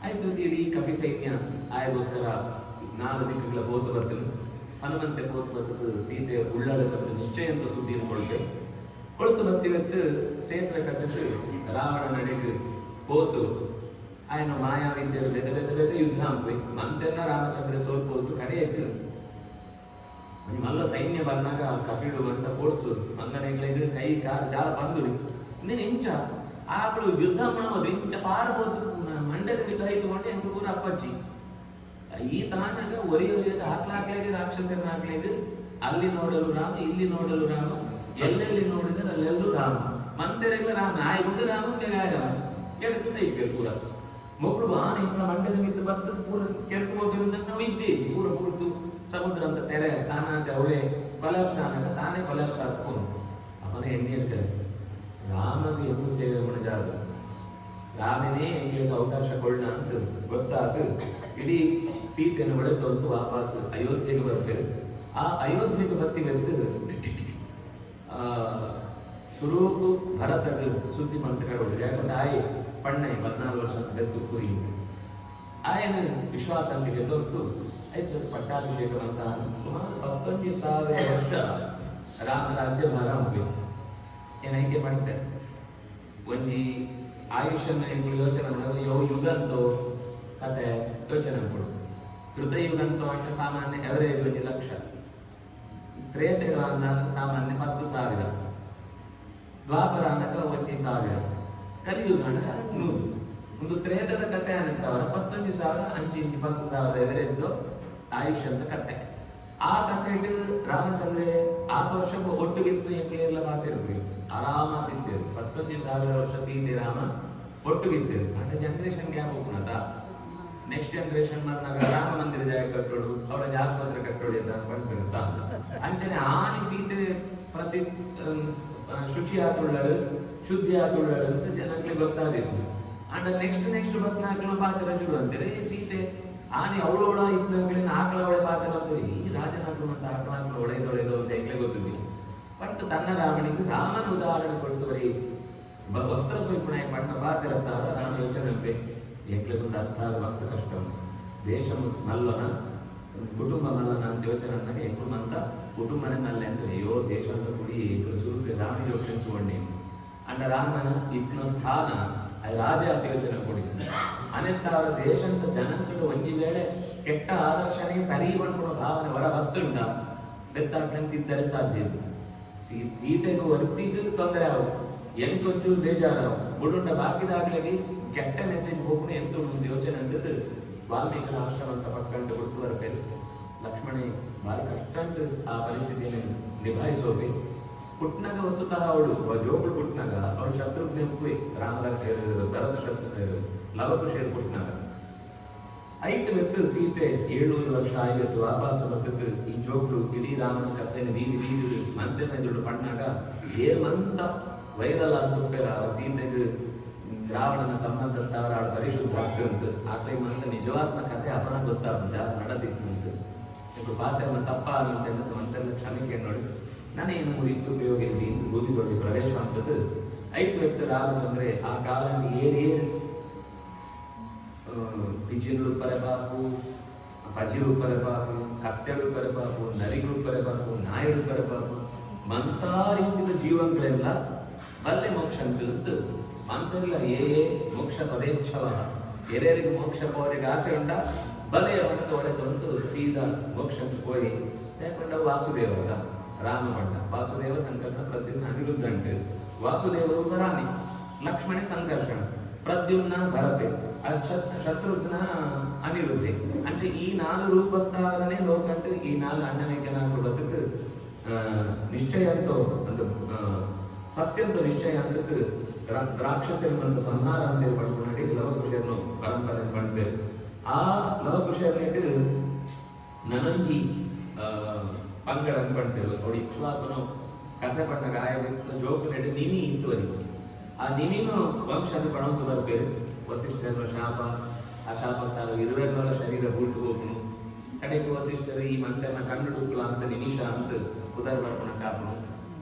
ಆಯ್ತು ಇಡೀ ಕಪಿ ಸೈನ್ಯ ಆಯಗೋಸ್ಕರ 4 ದಿಕ್ಕುಗಳ ಪೋತು ಬರ್ತದೆ ಹನುಮಂತೆ ಪೋತು ಬರ್ತದೆ ಸೀತೆ ಉಳ್ಳಾಳ ಬರ್ತದೆ ನಿಶ್ಚಯ ಅಂತ ಸುದ್ದಿ ಕೊಳ್ತು ಬತ್ತಿವತ್ತು ಸೇತುವೆ ಕಟ್ಟಿದ್ದು ರಾವಣ ನಡೆದು ಪೋತು ఆయన ಮಾಯಾವಿದ್ಯರು ಬೆದ ಯುದ್ಧ ಅಂಪೋಯ್ ಮಂತೆಲ್ಲ ರಾಮಚಂದ್ರ ಸೋಲ್ಪೋತು ಕಡೆಯಕ್ಕೆ ಮಲ್ಲ ಸೈನ್ಯ ಬಂದಾಗ ಕಪಿಡು ಅಂತ ಕೊಡ್ತು ಮಂಗನೆಗ್ಲೈದು ಕೈ ಕಾಲು ಜಾಲ ಬಂದು ನೀನು ಇಂಚ ಆಕಳು ಯುದ್ಧ ಮಾಡೋದು ಇಂಚ ಪಾರಬಹುದು ಮಂಡ್ಯದ ಕೈತುಕೊಂಡು ಎಂಟು ಪೂರ ಅಪ್ಪಚ್ಚಿ ಈ ತಾನಾಗ ಒರಿಯೊರಿಯದ ಹಾಕ್ಲಾಗ್ಲಾಗ ರಾಕ್ಷಸರನ್ನ ಹಾಕ್ಲಾಗ ಅಲ್ಲಿ ನೋಡಲು ರಾಮ ಇಲ್ಲಿ ನೋಡಲು ರಾಮ ಎಲ್ಲೆಲ್ಲಿ ನೋಡಿದರೆ ಅಲ್ಲೆಲ್ಲೂ ರಾಮ ಮಂತೆರೆಲ್ಲ ರಾಮ ಆಯ್ಕೊಂಡು ರಾಮ ರಾಮ ಕೆಳಕ್ಕೆ ಸೈಕೆ ಪೂರ ಮಕ್ಕಳು ಬಾನ ಇಂಗಳ ಮಂಡ್ಯದ ಮಿತ್ತು ಬರ್ತದೆ ಪೂರ ಕೆಳಕ್ಕೆ ಹೋಗಿರೋದ ನಾವು ಇದ್ದೇವೆ ಪೂರ ಪೂರ್ತು ಸಮುದ್ರ ಅಂತ ತೆರೆ ತಾನಾಗ ಅವಳೆ ಕೊಲಾಪ್ಸಾನಾಗ ತಾನೇ ಕೊಲಾಪ್ಸ ಹಾಕೊಂಡು ಅವನ ಎಣ್ಣೆ ಇರ್ತಾರೆ ರಾಮದು ಎಂದು ಸೇವೆ ಮಾಡಿದಾಗ ರಾಮನೇ ಎಂಗ್ಲಿಗೆ ಅವಕಾಶ ಕೊಳ್ಳ ಅಂತ ಗೊತ್ತಾಗ ಇಡೀ ಸೀತೆಯನ್ನು ಹೊಡೆತೊಂದು ವಾಪಸ್ ಅಯೋಧ್ಯೆಗೆ ಬರ್ತೇವೆ ಆ ಅಯೋಧ್ಯೆಗೆ ಬರ್ತಿವೆಂದು ಸುರೂಪು ಭರತಗೆ ಸುದ್ದಿ ಮಂತ್ರ ಕಡೋದು ಯಾಕಂದ್ರೆ ಆಯ್ ಪಣ್ಣೆ 14 ವರ್ಷ ಅಂತ ಬೆತ್ತು ಕುರಿ ಆಯನ ವಿಶ್ವಾಸ ಅಂತಿಗೆ ತೊತ್ತು ಆಯ್ತು ಪಟ್ಟಾಭಿಷೇಕ ಅಂತ ಸುಮಾರು 19,000 ವರ್ಷ ರಾಮ ರಾಜ್ಯ ಭಾರ ಮುಗಿಯು ಏನು ಹೆಂಗೆ ಮಾಡ್ತಾರೆ ಒಂದು ಆಯುಷ್ಯನ ಹೆಂಗೆ ಯೋಚನೆ ಮಾಡೋದು ಯುಗ ಅಂತೋ ಕತೆ ಯೋಚನೆ ಕೊಡು ಹೃದಯುಗ ಅಂತೋ ಅಂದ್ರೆ ಸಾಮಾನ್ಯ ಎವರೇಜ್ 1 ಲಕ್ಷ ತ್ರೇತೆಗಳು ಅಂದಾಗ ಸಾಮಾನ್ಯ 10,000 ದ್ವಾಪರ ಅನ್ನಕ 1,000 ಕಲಿಯುಗ ಅಂದ್ರೆ 100 ಒಂದು ತ್ರೇತದ ಕಥೆ ಅನ್ನಂತವರ 11,000 5 20,000 ಎವರೇಜ್ ಆಯುಷ್ಯ ಅಂತ ಕಥೆ ಆ ಕಥೆಗೆ ರಾಮಚಂದ್ರ 6 ವರ್ಷ ಒಟ್ಟುಗಿತ್ತು ಎಲ್ಲ ಮಾತಿರ್ಬೇಕು ಆರಾಮಾಗಿದ್ದೇವೆ 11,000 ವರ್ಷ ಸೀತೆ ರಾಮ ಒಟ್ಟುಗಿದ್ದೇವೆ ಅಂದ್ರೆ ಜನರೇಷನ್ ಗ್ಯಾಪ್ ಹೋಗ್ನತ ನೆಕ್ಸ್ಟ್ ಜನರೇಷನ್ ಬಂದಾಗ ರಾಮ ಮಂದಿರ ಜಾಗ ಕಟ್ಟೋಡು ಅವಳ ಆಸ್ಪತ್ರೆ ಕಟ್ಟೋಡು ಅಂತ ಬಂದಿರುತ್ತ ಅಂಚನೆ ಆನಿ ಸೀತೆ ಪ್ರಸಿದ್ಧ ಶುಚಿ ಆತುಳ್ಳಳು ಶುದ್ಧಿ ಆತುಳ್ಳಳು ಅಂತ ಜನಗಳಿಗೆ ಗೊತ್ತಾಗಿತ್ತು ಅಂಡ್ ನೆಕ್ಸ್ಟ್ ಬತ್ನಾಕಳ ಪಾತ್ರ ಶುರು ಅಂತಾರೆ ಸೀತೆ ಆನೆ ಅವಳೋಳ ಇದ್ದ ಆಕಳ ಒಳೆ ಪಾತ್ರ ಅಂತ ಈ ರಾಜನಾಕಳು ಮತ್ತು ಆಕಳಾಕಳು ಒಡೆದೊಳೆದು ಅಂತ ಹೆಂಗ್ಲೇ ಗೊತ್ತಿದ್ದಿಲ್ಲ ಬಟ್ ತನ್ನ ರಾವಣಿಗೆ ರಾಮನ ಉದಾಹರಣೆ ಕೊಡ್ತು ಬರೀ ವಸ್ತ್ರ ಸ್ವಲ್ಪಣೆ ಪಟ್ಟ ಪಾತಿರತ್ತಾರ ರಾಮ ಯೋಚನೆ ಎಂಕ್ಲೆಗೊಂದು ಅರ್ಥ ವಸ್ತು ಕಷ್ಟ ದೇಶ ಮಲ್ಲನ ಕುಟುಂಬ ಮಲ್ಲನ ಅಂತ ಯೋಚನೆ ಅಂದಾಗ ಎಂಕುಳು ಅಂತ ಕುಟುಂಬನೇ ಮಲ್ಲೆ ಅಂತ ಅಯ್ಯೋ ದೇಶ ಅಂತ ಕುಡಿ ಸುರುಪಿ ರಾಮ ಯೋಚನೆ ಅಂಡ ರಾಮನ ಇತ್ನ ಸ್ಥಾನ ರಾಜ ಅಂತ ಯೋಚನೆ ಕೊಡಿ ಅನೆಂತ ಅವರ ದೇಶ ಅಂತ ಜನಗಳು ಒಂಜಿ ವೇಳೆ ಕೆಟ್ಟ ಆದರ್ಶನೇ ಸರಿ ಬಂದ್ಕೊಡೋ ಭಾವನೆ ಹೊರ ಬತ್ತುಂಡ ಬೆತ್ತಾಕಂತಿದ್ದರೆ ಸಾಧ್ಯ ಸೀತೆಗೂ ವರ್ತಿಗೂ ತೊಂದರೆ ಅವು ಎಂಕೊಂಚೂರು ಬೇಜಾರವು ಬುಡುಂಡ ಬಾಕಿದಾಗಲೇ ಕೆಟ್ಟ ಮೆಸೇಜ್ ಹೋಗ್ನೆ ಎಂತ ಒಂದು ಯೋಚನೆ ಅಂದದ್ದು ವಾಲ್ಮೀಕಿ ಆಶ್ರಮ ಅಂತ ಪಕ್ಕಂಡು ಕೊಟ್ಟು ಬರಬೇಕು ಲಕ್ಷ್ಮಣಿ ಭಾರಿ ಕಷ್ಟ ಆ ಪರಿಸ್ಥಿತಿಯನ್ನು ನಿಭಾಯಿಸೋಕೆ ಪುಟ್ನಾಗ ವಸುತಃ ಅವಳು ಜೋಗುಳು ಪುಟ್ನಾಗ ಅವಳು ಶತ್ರುಘ್ನ ಹುಕ್ಕಿ ರಾಮರ ಭರತ ಶತ್ರು ಲವಕುಶೇರ್ ಪುಟ್ನಾಗ ಐದು ವೆತ್ತು ಸೀತೆ 700 ವರ್ಷ ಆಗಿತ್ತು ವಾಪಸ್ ಬರ್ತದ್ದು ಈ ಜೋಗುಳು ಇಡೀ ರಾಮನ ಕಥೆಯನ್ನು ಬೀದಿ ಮಂತೆನ ದುಡ್ಡು ಪಣ್ಣಾಗ ಏಮಂತ ವೈರಲ್ ಆಗ್ತುಪ್ಪೇರ ಸೀತೆಗೆ ರಾವಣನ ಸಂಬಂಧ ಅವಳ ಪರಿಶುದ್ಧ ಆಗ್ತಂತ ಆ ಟೈಮ್ ಅಂತ ನಿಜವಾದ ಕಥೆ ಅಪನ ಗೊತ್ತಾಗ್ತದೆ ಯಾರು ನಡೆದಿತ್ತು ಅಂತ ఇప్పుడు పాత్రను తప్ప ಅಂತ ಮಂತ್ರದ ಕ್ಷಮಿಕೆ ನೋಡಿ ನಾನೇನು ಮುರಿತು ಉಪಯೋಗ ಇಲ್ಲಿ ಬೂದಿಗೊಳ್ಳಿ ಪ್ರವೇಶ ಅಂತದ್ದು ಐದು ವ್ಯಕ್ತಿ ರಾಮಚಂದ್ರೆ ಆ ಕಾಲದಲ್ಲಿ ಏನೇನು పిజిలు పరపాపు పజిలు పరపాపు ಕತ್ತೆಗಳು ಪರಪಾಪು ನರಿಗಳು ಪರಪಾಪು ನಾಯಿಗಳು ಪರಪಾಪು ಮಂತಾರೀತಿಯ ಜೀವಗಳೆಲ್ಲ ಬಲ್ಲೆ ಮೋಕ್ಷ ಅಂತ ಮಂತ್ರಗಳ ಮೋಕ್ಷ ಪದೇಚ್ಛವ ಎರೆಯರಿಗೆ ಮೋಕ್ಷ ಪೋರಿಗೆ ಆಸೆ ಉಂಟ ಬಲೆ ಅವನಕ್ಕೆ ಒಡೆದು ಸೀದಾ ಮೋಕ್ಷಕ್ಕೆ ಹೋಗಿ ಯಾಕೊಂಡ ವಾಸುದೇವ ರಾಮ ಪಂಡ ವಾಸುದೇವ ಸಂಕರ್ಷಣ ಪ್ರದ್ಯುಮ್ನ ಅನಿರುದ್ಧ ಅಂಟು ವಾಸುದೇವರು ರಾಮಿ ಲಕ್ಷ್ಮಣಿ ಸಂಕರ್ಷಣ ಪ್ರದ್ಯುಮ್ನ ಭರತೆ ಶತ್ರುಘ್ನ ಅನಿರುದ್ಧೆ ಅಂದ್ರೆ ಈ 4 ರೂಪತ್ತಾರನೇ ಲೋಕಂಟು ಈ 4 ಅಣ್ಣನೇಕನಾಗ ಬದುಕು ನಿಶ್ಚಯ ಅಂತ ಸತ್ಯಂತ ನಿಶ್ಚಯ ಅಂತ ರಾಕ್ಷಸರನ್ನ ಸಂಹಾರ ಅಂತ ಪಡ್ಕೊಂಡು ಲವಕುಶರನ್ನು ಪರಂಪರೆ ಪಡ್ಬೇಕು ಆ ಲವಕುಶರ್ನಿಟ್ಟು ನನಂಜಿ ಪಂಗಡ ಅನ್ಪಡ್ತೇವೆ ಅವ್ರು ಇಕ್ಷ್ವಾಕನು ಕಥೆ ಪಣ್ಣ ಗಾಯ ಜೋಕು ನೆಟ್ಟು ನಿನಿ ಇಂತುವರೆಗೂ ಆ ನಿನಿನು ವಂಶದ ಪಣಂತು ಬರ್ಬೇರು ವಸಿಷ್ಠರ ಶಾಪ ಆ ಶಾಪಕ್ಕಾಗ 20 ಶರೀರ ಬೂಳ್ತು ಹೋಗ್ನು ಕಡೆಗೆ ವಸಿಷ್ಠರು ಈ ಮಂತ್ರನ ಕಣ್ಣು ಡುಕ್ಲ ಅಂತ ನಿಮಿಷ ಅಂತ ಕುದರ್ ಬರ್ಪಣ ಕಾಪನು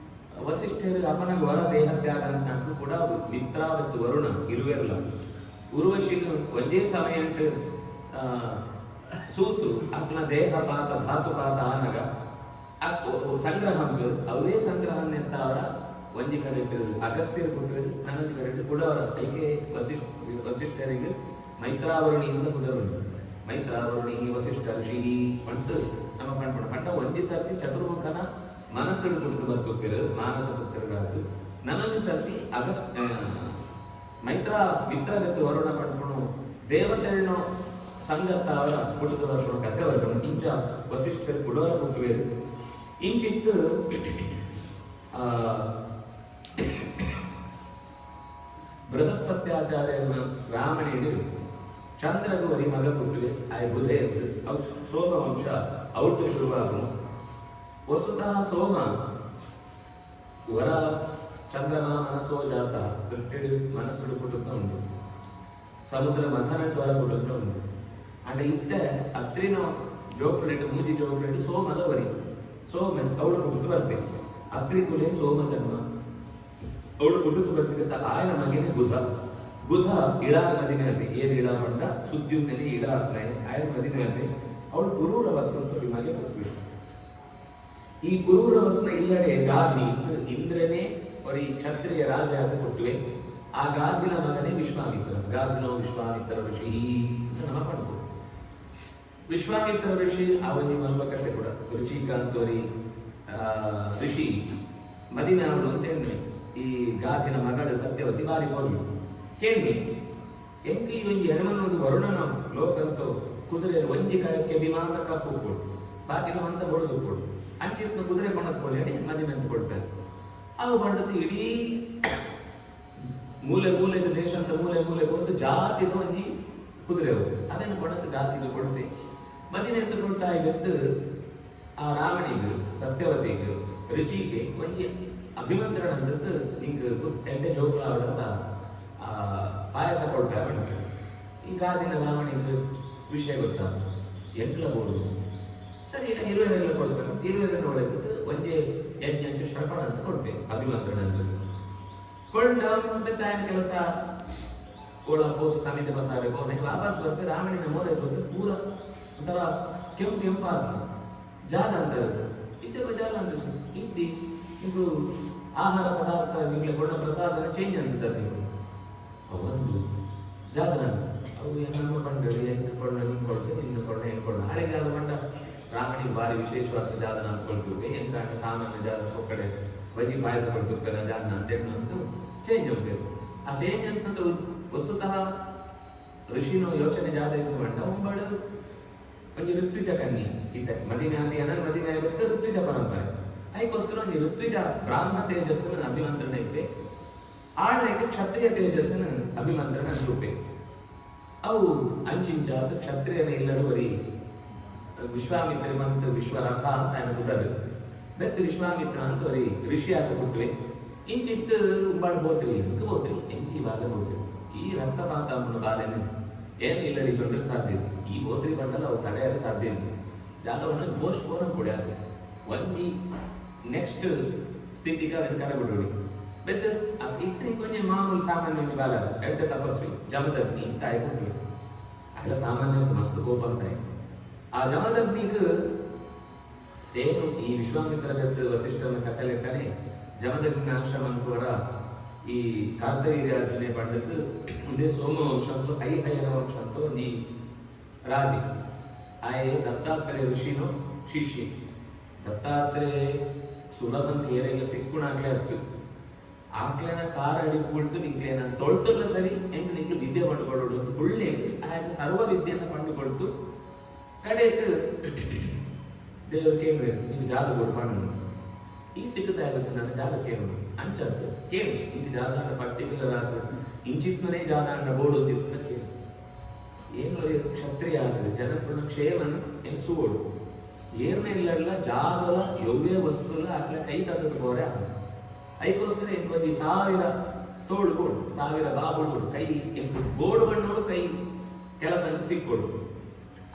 ವಸಿಷ್ಠರು ಅಪನಗ ವರ ದೇಹತ್ಯಾಗ ಅಂತ ಕೂಡ ಮಿತ್ರ ಮತ್ತು ವರುಣ ಇರುವೆರಲ್ಲ ಉರ್ವಶಿಗೆ ಒಂದೇ ಸಮಯ ಸೂತು ಅಪ್ಪನ ದೇಹ ಪಾತ ಧಾತು ಪಾತ ಆನಗ ಸಂಗ್ರಹಂಗೆ ಅವರೇ ಸಂಗ್ರಹನ್ ಎಂತ ಅವರ ಒಂಜಿ ಕಡೆ ಅಗಸ್ತ್ಯರು ಕೊಟ್ಟರು ನನ್ನೊಂದು ಕಡೆ ಕೊಡವರ ಐಕೆ ವಸಿಷ್ಠರಿಗೆ ಮೈತ್ರಾವರುಣಿಯಿಂದ ಕುದರುಂಟು ಮೈತ್ರಾವರುಣಿ ವಸಿಷ್ಠ ಋಷಿ ಪಂಟು ನಮ್ಮ ಪಂಡ ಪಂಡ ಒಂದೇ ಸರ್ತಿ ಚತುರ್ಮುಖನ ಮನಸ್ಸು ಕುರಿತು ಬರ್ಕೊಟ್ಟಿರು ಮಾನಸ ಪುತ್ರರಾದ್ರು ನನ್ನೊಂದು ಸರ್ತಿ ಮೈತ್ರ ಮಿತ್ರಗತ್ತು ವರುಣ ಪಂಡ್ಕೊಂಡು ದೇವತೆಗಳನ್ನು ಸಂಗತ್ತ ಅವರ ಕುಟುಂಬ ಬರ್ಕೊಂಡು ಕಥೆ ಬರ್ಕೊಂಡು ಇಂಚ ವಸಿಷ್ಠರು ಕುಡೋರ ಕೊಟ್ಟುವೇರು ಇಂಚಿತ್ತು ಬೃಹಸ್ಪತ್ಯಾಚಾರ್ಯನ ರಾಮಣಿಡು ಚಂದ್ರಗೂ ವರಿ ಮಗ ಕೊಟ್ಟಿವೆ ಆಯ್ ಬುಧೆ ಎಂದು ಅವು ಸೋಮ ವಂಶ ಔಟು ಶುರುವಾಗು ವಸುತಃ ಸೋಮ ವರ ಚಂದ್ರನ ಮನಸ್ಸೋ ಜಾತ ಸೃಷ್ಟಿ ಮನಸ್ಸುಡು ಕುಟುಂಬ ಉಂಟು ಸಮುದ್ರ ಮಥನ ದ್ವಾರ ಕುಟುಂಬ ಉಂಟು ಅಂಡ್ ಇತ್ತ ಅತ್ರಿನ ಜೋಕ್ಲೆಟ್ ಮೂಜಿ ಜೋಕ್ಲೆಟ್ ಸೋಮದ ವರಿ ಸೋಮ ಅವಳು ಕುಟುಂಬ ಬರ್ಬೇಕು ಅತ್ರಿ ಕುಲೆ ಸೋಮ ಜನ್ಮ ಅವಳು ಕುಟುಂಬ ಬರ್ತಿದ್ದ ಆಯನ ಮಗನೇ ಬುಧ ಬುಧ ಇಳಾ ಮದಿನ ಅಲ್ಲಿ ಏನ್ ಇಳಾ ಪಂಡ ಸುದ್ಯುಮ್ನಲ್ಲಿ ಇಳಾ ಆಯನ ಮದಿನ ಅಲ್ಲಿ ಅವಳು ಪುರೂರ ವಸ್ತು ಮನೆ ಕೊಟ್ಬಿಟ್ಟು ಈ ಪುರೂರ ವಸ್ನ ಇಲ್ಲಡೆ ಗಾದಿ ಇಂದ್ರನೇ ಅವರಿ ಕ್ಷತ್ರಿಯ ರಾಜ ಅಂತ ಕೊಟ್ಟುವೆ ಆ ಗಾದಿನ ಮಗನೇ ವಿಶ್ವಾಮಿತ್ರ ಗಾದಿನೋ ವಿಶ್ವಾಮಿತ್ರ ಋಷಿ ಅಂತ ನಮ್ಮ ಪಡ್ಕೊ ವಿಶ್ವಾಮಿತ್ರ ಋಷಿ ಅವನಿ ಮಲ್ಪಕಟ್ಟೆ ಕೂಡ ರುಚಿಕಾಂತೋರಿ ಋಷಿ ಮದಿನಾಡು ಅಂತ ಹೇಳಿ ಈ ಗಾದಿನ ಮಗಳು ಸತ್ಯವತಿ ಬಾರಿ ಹೋಗ್ಲು ಕೇಳಿ ಎಂಗಿ ಒಂಜಿ ಹೆಣ್ಮನ್ನೊಂದು ವರುಣನ ಲೋಕಂತೂ ಕುದುರೆ ಒಂಜಿ ಕಳಕ್ಕೆ ವಿಮಾನ ಕಪ್ಪು ಕೊಡು ಬಾಕಿ ಅಂತ ಬಡದು ಕೊಡು ಅಂಚಿತ್ನ ಕುದುರೆ ಕೊಂಡತ್ಕೊಳ್ಳಿ ಅಡಿ ಮದಿನಂತ ಕೊಡ್ತಾರೆ ಅವು ಬಂಡದ್ದು ಇಡೀ ಮೂಲೆ ಮೂಲೆದ ದೇಶ ಅಂತ ಮೂಲೆ ಮೂಲೆ ಕೊಟ್ಟು ಜಾತಿದ ಒಂಜಿ ಕುದುರೆ ಅವರು ಅದನ್ನು ಕೊಡತ್ತು ಜಾತಿಗೆ ಕೊಡ್ತೆ ಮದಿನ ಎಂತ ಕೊಡ್ತಾ ಇವತ್ತು ಆ ರಾವಣಿಗೆ ಸತ್ಯವತಿಗೆ ರುಚಿಗೆ ಒಂಜಿ ಅಭಿಮಂತ್ರಣ ಅಂತ ಹಿಂಗೆ ಎಂಟೆ ಜೋಗುಳ ಅವರಂತ ಪಾಯಸ ಕೊಡ್ತಾರೆ ಈಗ ಆ ದಿನ ರಾವಣಿಗೆ ವಿಷಯ ಗೊತ್ತಾ ಎಂಕ್ಲ ಬೋಡು ಸರಿ ಈಗ ಹಿರುವೆಲ್ಲ ಕೊಡ್ತಾರೆ ಹಿರುವೆಲ್ಲ ನೋಡಿದ್ದು ಒಂದೇ ಯಜ್ಞಕ್ಕೆ ಶ್ರಪಣ ಅಂತ ಕೊಡ್ತೇವೆ ಅಭಿಮಂತ್ರಣ ಅಂತ ಕೊಂಡು ತಾಯಿನ ಕೆಲಸ ಕೋಳ ಹೋದ ಸಮಿತ ಬಸಾರೆ ಕೋನೆ ವಾಪಸ್ ಬರ್ತೆ ರಾವಣಿನ ಮೋರೆ ಸೋತೆ ಪೂರ ಒಂಥರ ಕೆಂಪಾದ ಜಾಲ ಅಂತಾರೆ ಇದ್ದ ಜಾಲ ಅಂದ್ರೆ ಇದ್ದಿ ಇದು ಆಹಾರ ಪದಾರ್ಥ ನಿಮಗೆ ಕೊಡ ಪ್ರಸಾದನ ಚೇಂಜ್ ಅಂತಿದ್ದಾರೆ ನೀವು ಒಂದು ಜಾಲ ಅವು ಏನನ್ನು ಬಂದ್ರೆ ಹೆಂಗೆ ಕೊಳ್ಳ ನಿಂಗೆ ಕೊಡ್ತೇವೆ ಇನ್ನು ಕೊಳ್ಳ ಹೆಂಗೆ ಕೊಡ ಹಾಗೆ ಅದು ಬಂದ ರಾವಣಿಗೆ ಭಾರಿ ವಿಶೇಷವಾದ ಜಾತನ ಅಂದ್ಕೊಳ್ತೀವಿ ಎಂತ ಸಾಮಾನ್ಯ ಜಾತ ಕಡೆ ಬಜಿ ಪಾಯಸ ಕೊಡ್ತಿರ್ತಾರೆ ಜಾತನ ಅಂತೇಳಿ ಚೇಂಜ್ ಹೋಗ್ಬೇಕು ಆ ಚೇಂಜ್ ಅಂತ ವಸ್ತುತಃ ಋಷಿನೋ ಯೋಚನೆ ಜಾತ ಇದ್ದು ಬಂಡ ಒಂಬಳು ಒಂದು ಋತ್ವಿಜ ಕನ್ನಿ ಇತ್ತೆ ಮದಿನ ಅನ್ನ ಮದಿನ ಇರುತ್ತೆ ಋತ್ವಿಜ ಪರಂಪರೆ ಅದಕ್ಕೋಸ್ಕರ ಒಂದು ಋತ್ವಿಜ ಬ್ರಾಹ್ಮ ತೇಜಸ್ಸನ್ನು ಅಭಿಮಂತ್ರಣ ಇತ್ತೆ ಆಳ್ನೆಗೆ ಕ್ಷತ್ರಿಯ ತೇಜಸ್ಸನ್ನು ಅಭಿಮಂತ್ರಣ ರೂಪೆ ಅವು ಅಂಚಿಂಚಾದ ಕ್ಷತ್ರಿಯನ ಇಲ್ಲಡುವರಿ ವಿಶ್ವಾಮಿತ್ರ ಮಂತ್ ವಿಶ್ವರಥ ಅಂತ ಅನ್ಬಿಟ್ಟರು ಬೆತ್ತು ವಿಶ್ವಾಮಿತ್ರ ಅಂತ ಅವರಿ ಋಷಿ ಆತ ಕೊಟ್ವೆ ಇಂಚಿತ್ತು ಉಂಬಾಳು ಬೋತ್ರಿ ಅಂತ ಬೋತ್ರಿ ಎಂಚಿ ಭಾಗ ಬೋತ್ರಿ ಈ ರಕ್ತಪಾತ ಅನ್ನೋ ಬಾಲೆನು ಏನು ಇಲ್ಲಡಿಕೊಂಡ್ರೆ ಸಾಧ್ಯ ಈ ಬೋತ್ರಿ ಬಂಡಲ್ಲ ಅವು ತಡೆಯಲು ಸಾಧ್ಯ ಇಲ್ಲ ಜಾಗವನ್ನು ಪೋಸ್ಟ್ ಪೋನ್ ಕೊಡ್ಯಾರ ಒಂದಿ ನೆಕ್ಸ್ಟ್ ಸ್ಥಿತಿಗೆ ಅದನ್ನು ಕರೆಬಿಡೋಡಿ ಬೆತ್ತು ಇತನಿಗೆ ಕೊಂಚ ಮಾಮೂಲು ಸಾಮಾನ್ಯ ಬಾಲ ಎಡ್ಡ ತಪಸ್ವಿ ಜಮದಗ್ನಿ ಅಂತ ಆಯ್ಕೊಟ್ವಿ ಅಲ್ಲ ಸಾಮಾನ್ಯ ಮಸ್ತ್ ಕೋಪ ಅಂತ ಆ ಜಮದಗ್ನಿಗೆ ಸೇಮ್ ಈ ವಿಶ್ವಾಮಿತ್ರ ವಸಿಷ್ಠನ ಕಥೆ ಲೆಕ್ಕನೆ ಜಮದಗ್ನಿ ಆಶ್ರಮ ಅನ್ಕೋರ ಈ ಕಾರ್ತವೀರ್ಯಾರ್ಜುನೆ ಪಂಡದ್ದು ಮುಂದೆ ಸೋಮವಂಶ ಅಂತ ಐಹಯನ ವಂಶ ಅಂತ ಒಂದು ರಾಜೆ ಆಯೆ ದತ್ತಾತ್ರೇಯ ಋಷಿನೋ ಶಿಷ್ಯ ದತ್ತಾತ್ರೇಯ ಸುಲಭಂತ ಏರಿಗೆ ಸಿಕ್ಕುಣಾಗ್ಲೇ ಆಗ್ತು ಆಕ್ಲೇನ ಕಾರ ಅಡಿಗೆ ಕುಳಿತು ನಿಂಗೆ ನಾನು ತೊಳ್ತಲ್ಲ ಸರಿ ಹೆಂಗೆ ನಿಂಗೆ ವಿದ್ಯೆ ಪಂಡುಕೊಳ್ಳೋದು ಅಂತ ಒಳ್ಳೆ ಆಯ್ತು ಸರ್ವ ವಿದ್ಯೆಯನ್ನು ಪಂಡುಕೊಳ್ತು ಕಡೆಗೆ ದೇವರು ಕೇಳಿ ನೀವು ಜಾಗ ಕೊಡ್ಕೊಂಡು ಈಗ ಸಿಗುತ್ತಾ ಇರುತ್ತೆ ನನ್ನ ಜಾಗ ಕೇಳು ಅಂಚಂತ ಕೇಳಿ ಇದು ಜಾಗ ಅಂಡ ಪರ್ಟಿಕ್ಯುಲರ್ ಆದ ಇಂಚಿತ್ಮನೇ ಜಾಗ ಅಂಡ ಬೋರ್ಡು ತಿರುತ್ತ ಕೇಳಿ ಏನು ಕ್ಷತ್ರಿಯ ಆದರೆ ಜನಪುರ ಕ್ಷೇಮನ ಎನ್ಸುವೋಡು ಏರ್ನೇ ಇಲ್ಲ ಜಾಗಲ ಯವ್ವೇ ವಸ್ತುಲ್ಲ ಆಗ್ಲೇ ಕೈ ತದ್ದು ಬೋರೆ ಅದಕ್ಕೋಸ್ಕರ ಎಂಕೊಂದು 1000 ತೋಳುಗಳು 1000 ಬಾಬುಗಳು ಕೈ ಬೋರ್ಡು ಬಣ್ಣೋಡು ಕೈ ಕೆಲಸ ಸಿಕ್ಕೊಡು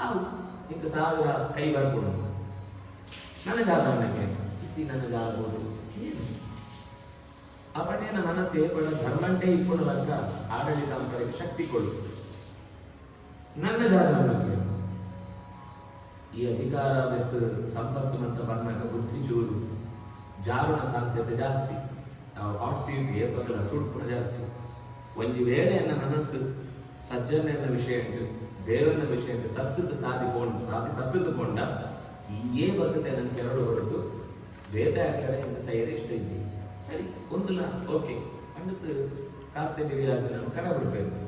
ಅವು ಇಂಕ 1000 ಕೈ ಬರ್ಕೊಂಡು ನನ್ನ ಜಾಗ ಶಕ್ತಿ ನನಗಾಗುವುದು ಏನು ಅವನೇನ ಮನಸ್ಸು ಏರ್ಪಡ ಧರ್ಮಂಟೇ ಇಪ್ಪುಣವಾಗ ಆಡಳಿತಾಂತರಿಗೆ ಶಕ್ತಿ ಕೊಡು ನನ್ನ ಜಾಗವನ್ನು ಈ ಅಧಿಕಾರ ಮತ್ತು ಸಂಪತ್ತು ಅಂತ ಬಂದಾಗ ಬುದ್ಧಿ ಚೂರು ಜಾರುಣ ಸಾಧ್ಯತೆ ಜಾಸ್ತಿ ಹಾಟ್ ಸೀಟ್ ಏರ್ಪಡಲ್ಲ ಸುಟ್ಟು ಜಾಸ್ತಿ ಒಂದು ವೇಳೆ ನನ್ನ ಮನಸ್ಸು ಸಜ್ಜನ ವಿಷಯ ಉಂಟು ದೇವರ ವಿಷಯ ಉಂಟು ತತ್ತದ್ದು ಸಾಧಿಕೊಂಡು ತತ್ತದುಕೊಂಡ ಈಗೇ ಬರ್ತದೆ ನನ್ನ ಕೆರಡು ಹೊರತು ಬೇರೆ ಕಡೆ ಎಂದು ಸೈಡ್ ಇಷ್ಟ ಇದ್ದೀನಿ ಸರಿ ಒಂದಿಲ್ಲ ಓಕೆ ಅನ್ನತ್ತು ಕಾರ್ತಿಗಿರಿಯಾದ ನಾನು ಕಡೆ ಬಿಡ್ಬೇಕು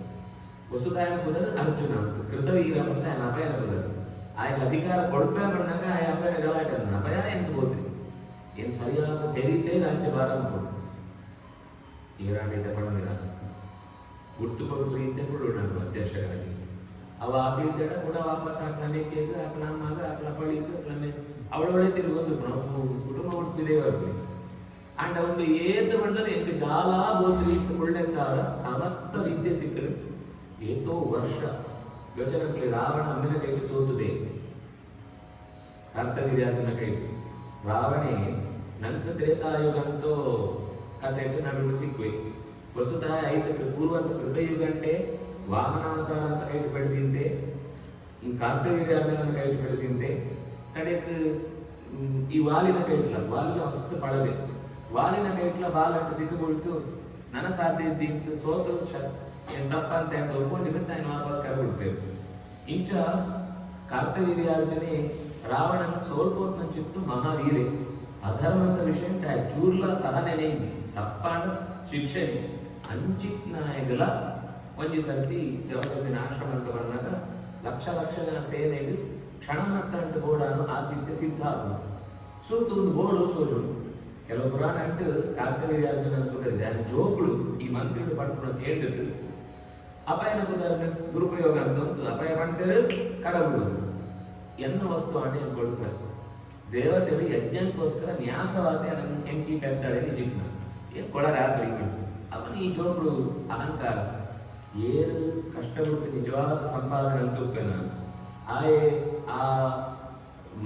ವಸುದಾಯನ ಕುದರು ಅರ್ಜುನ ಅಂತ ಕೃತವೀರ ಅಂತ ఆయన ಅಪಾಯನ ಕುದರು ఆయన ಅಧಿಕಾರ ಕೊಡ್ಬೇ ಬಂದಾಗ ಆ ಅಪಾಯ ಗಲಾಟೆ ಅಪಾಯ ಎಂದು ಹೋದ್ರಿ ಏನು ಸರಿಯಾದ ತೆರೀತೇ ರಾಜ್ಯ ಭಾರ ಅನ್ಕೊಂಡು ಈರಾಡಿದ ಪಡಮಿರ ಗುರ್ತುಕೊಟ್ಟು ಇಂತೆ ಕೊಡು ನಾನು ಅಧ್ಯಕ್ಷರಾಗಿ ಅವ ಆಗ್ಲಿದ್ದ ಕೂಡ ವಾಪಸ್ ಹಾಕ್ಲಾನೆ ಕೇಳಿದ್ರೆ ಹಾಕ್ಲ ಮಗ ಹಾಕ್ಲ ಪಳಿದ್ದು ಹಾಕ್ಲಾನೆ ಅವಳೊಳೆ ತಿರುಗಿ ಒಂದು ಕುಟುಂಬ ಉಡ್ಪಿದೇವರ್ಲಿ ಅಂಡ್ ಅವಳು ಏದು ಬಂಡಲು ಎಂಗೆ ಜಾಲ ಬೋತ್ರಿ ಒಳ್ಳೆಂತಾರ ಸಮಸ್ತ ವಿದ್ಯೆ ಸಿಕ್ಕರು ಏತೋ ವರ್ಷ ಯೋಚನೆ ರಾವಣ ಅಮ್ಮಿನ ಕೈಗೆ ಸೋತುದೆ ಕರ್ತವ್ಯನ ಕೈಗೆ ರಾವಣೆ ನಂತರ ತ್ರೇತಾಯುಗಂತೋ ಕಥೆ ನಡುವೆ ಸಿಕ್ಕುವೆ ವಸುತಃ ಐದಕ್ಕೆ ಪೂರ್ವಂತ ಕೃತಯುಗಂಟೆ ವಾಮನಾವತಾರ ಅಂತ ಕೈಗೆ ಪಡೆದಿಂತೆ ಕಾರ್ತಿವೀರ್ಯಾರ್ಜುನನ ಕೈಗೆ ಪಡೆದಿಂತೆ ಕಡೆಗೆ ಈ ವಾಲಿನ ಕೈಟ್ಲ ವಾಲಿನ ವಸ್ತು ಪಳವೆ ವಾಲಿನ ಕೈಟ್ಲ ಬಾಲಂಟು ಸಿಕ್ಕುಬಿಡ್ತು ನನ್ನ ಸಾಧ್ಯ ಇದ್ದಿತ್ತು ಸೋತು ತಪ್ಪ ಅಂತ ಒಪ್ಕೊಂಡಿದ್ರೆ ನಾನು ವಾಪಸ್ ಕರೆಬಿಡ್ತೇವೆ ಇಂಚ ಕಾರ್ತಿವೀರ್ಯಾರ್ಜುನೆ ರಾವಣನ ಸೋಲ್ಪೋತ್ ನಂಚಿತ್ತು ಮಹಾವೀರೆ ಅಧರ್ಮಂತ ವಿಷಯ ಚೂರ್ಲ ಸಹನೆನೇ ಇದ್ದಿ ತಪ್ಪಾಂಡ ಶಿಕ್ಷಣೆ ಅಂಚಿತ್ ನಾಯಕಲ ಒಂಜಿ ಸರ್ತಿ ಜಗತ್ತಿನ ಆಶ್ರಮ ಅಂತ ಬಂದಾಗ ಲಕ್ಷ ಜನ ಸೇನೆಗೆ ಕ್ಷಣಮತ್ತಂಟ ಬೋಡಾನು ಆತಿಥ್ಯ ಸಿದ್ಧ ಆಗುವುದು ಸೂತು ಒಂದು ಬೋರ್ಡು ಸೋಜು ಕೆಲವು ಪುರಾಣ ಅಂಟು ಕಾರ್ತಿವೀರ್ಯಾರ್ಜುನ ಅಂತ ಕರೀತಾರೆ ಜೋಗುಳು ಈ ಮಂತ್ರಿಗಳು ಪಡ್ಕೊಂಡು ಕೇಳಿದ್ರು ಅಪಾಯನ ಕುದರ್ನ ದುರುಪಯೋಗ ಅಂತ ಒಂದು ಅಪಾಯ ಮಾಡ್ತಾರೆ ಕಡಬಿಡುವುದು ಎನ್ನ ವಸ್ತು ಆಟೆ ಅನ್ಕೊಳ್ತಾರೆ ದೇವತೆಗಳು ಯಜ್ಞಕ್ಕೋಸ್ಕರ ನ್ಯಾಸವಾದ ಎಂಕಿ ಕಟ್ಟಾಳೆ ನಿಜಜ್ಞ ಏನು ಕೊಡರಾಗ್ಲಿ ಅವನು ಈ ಜೋಗುಳು ಅಹಂಕಾರ ಏನು ಕಷ್ಟಪಟ್ಟು ನಿಜವಾದ ಸಂಪಾದನೆ ಅಂತುಪ್ಪೇನ ಆಯೇ ಆ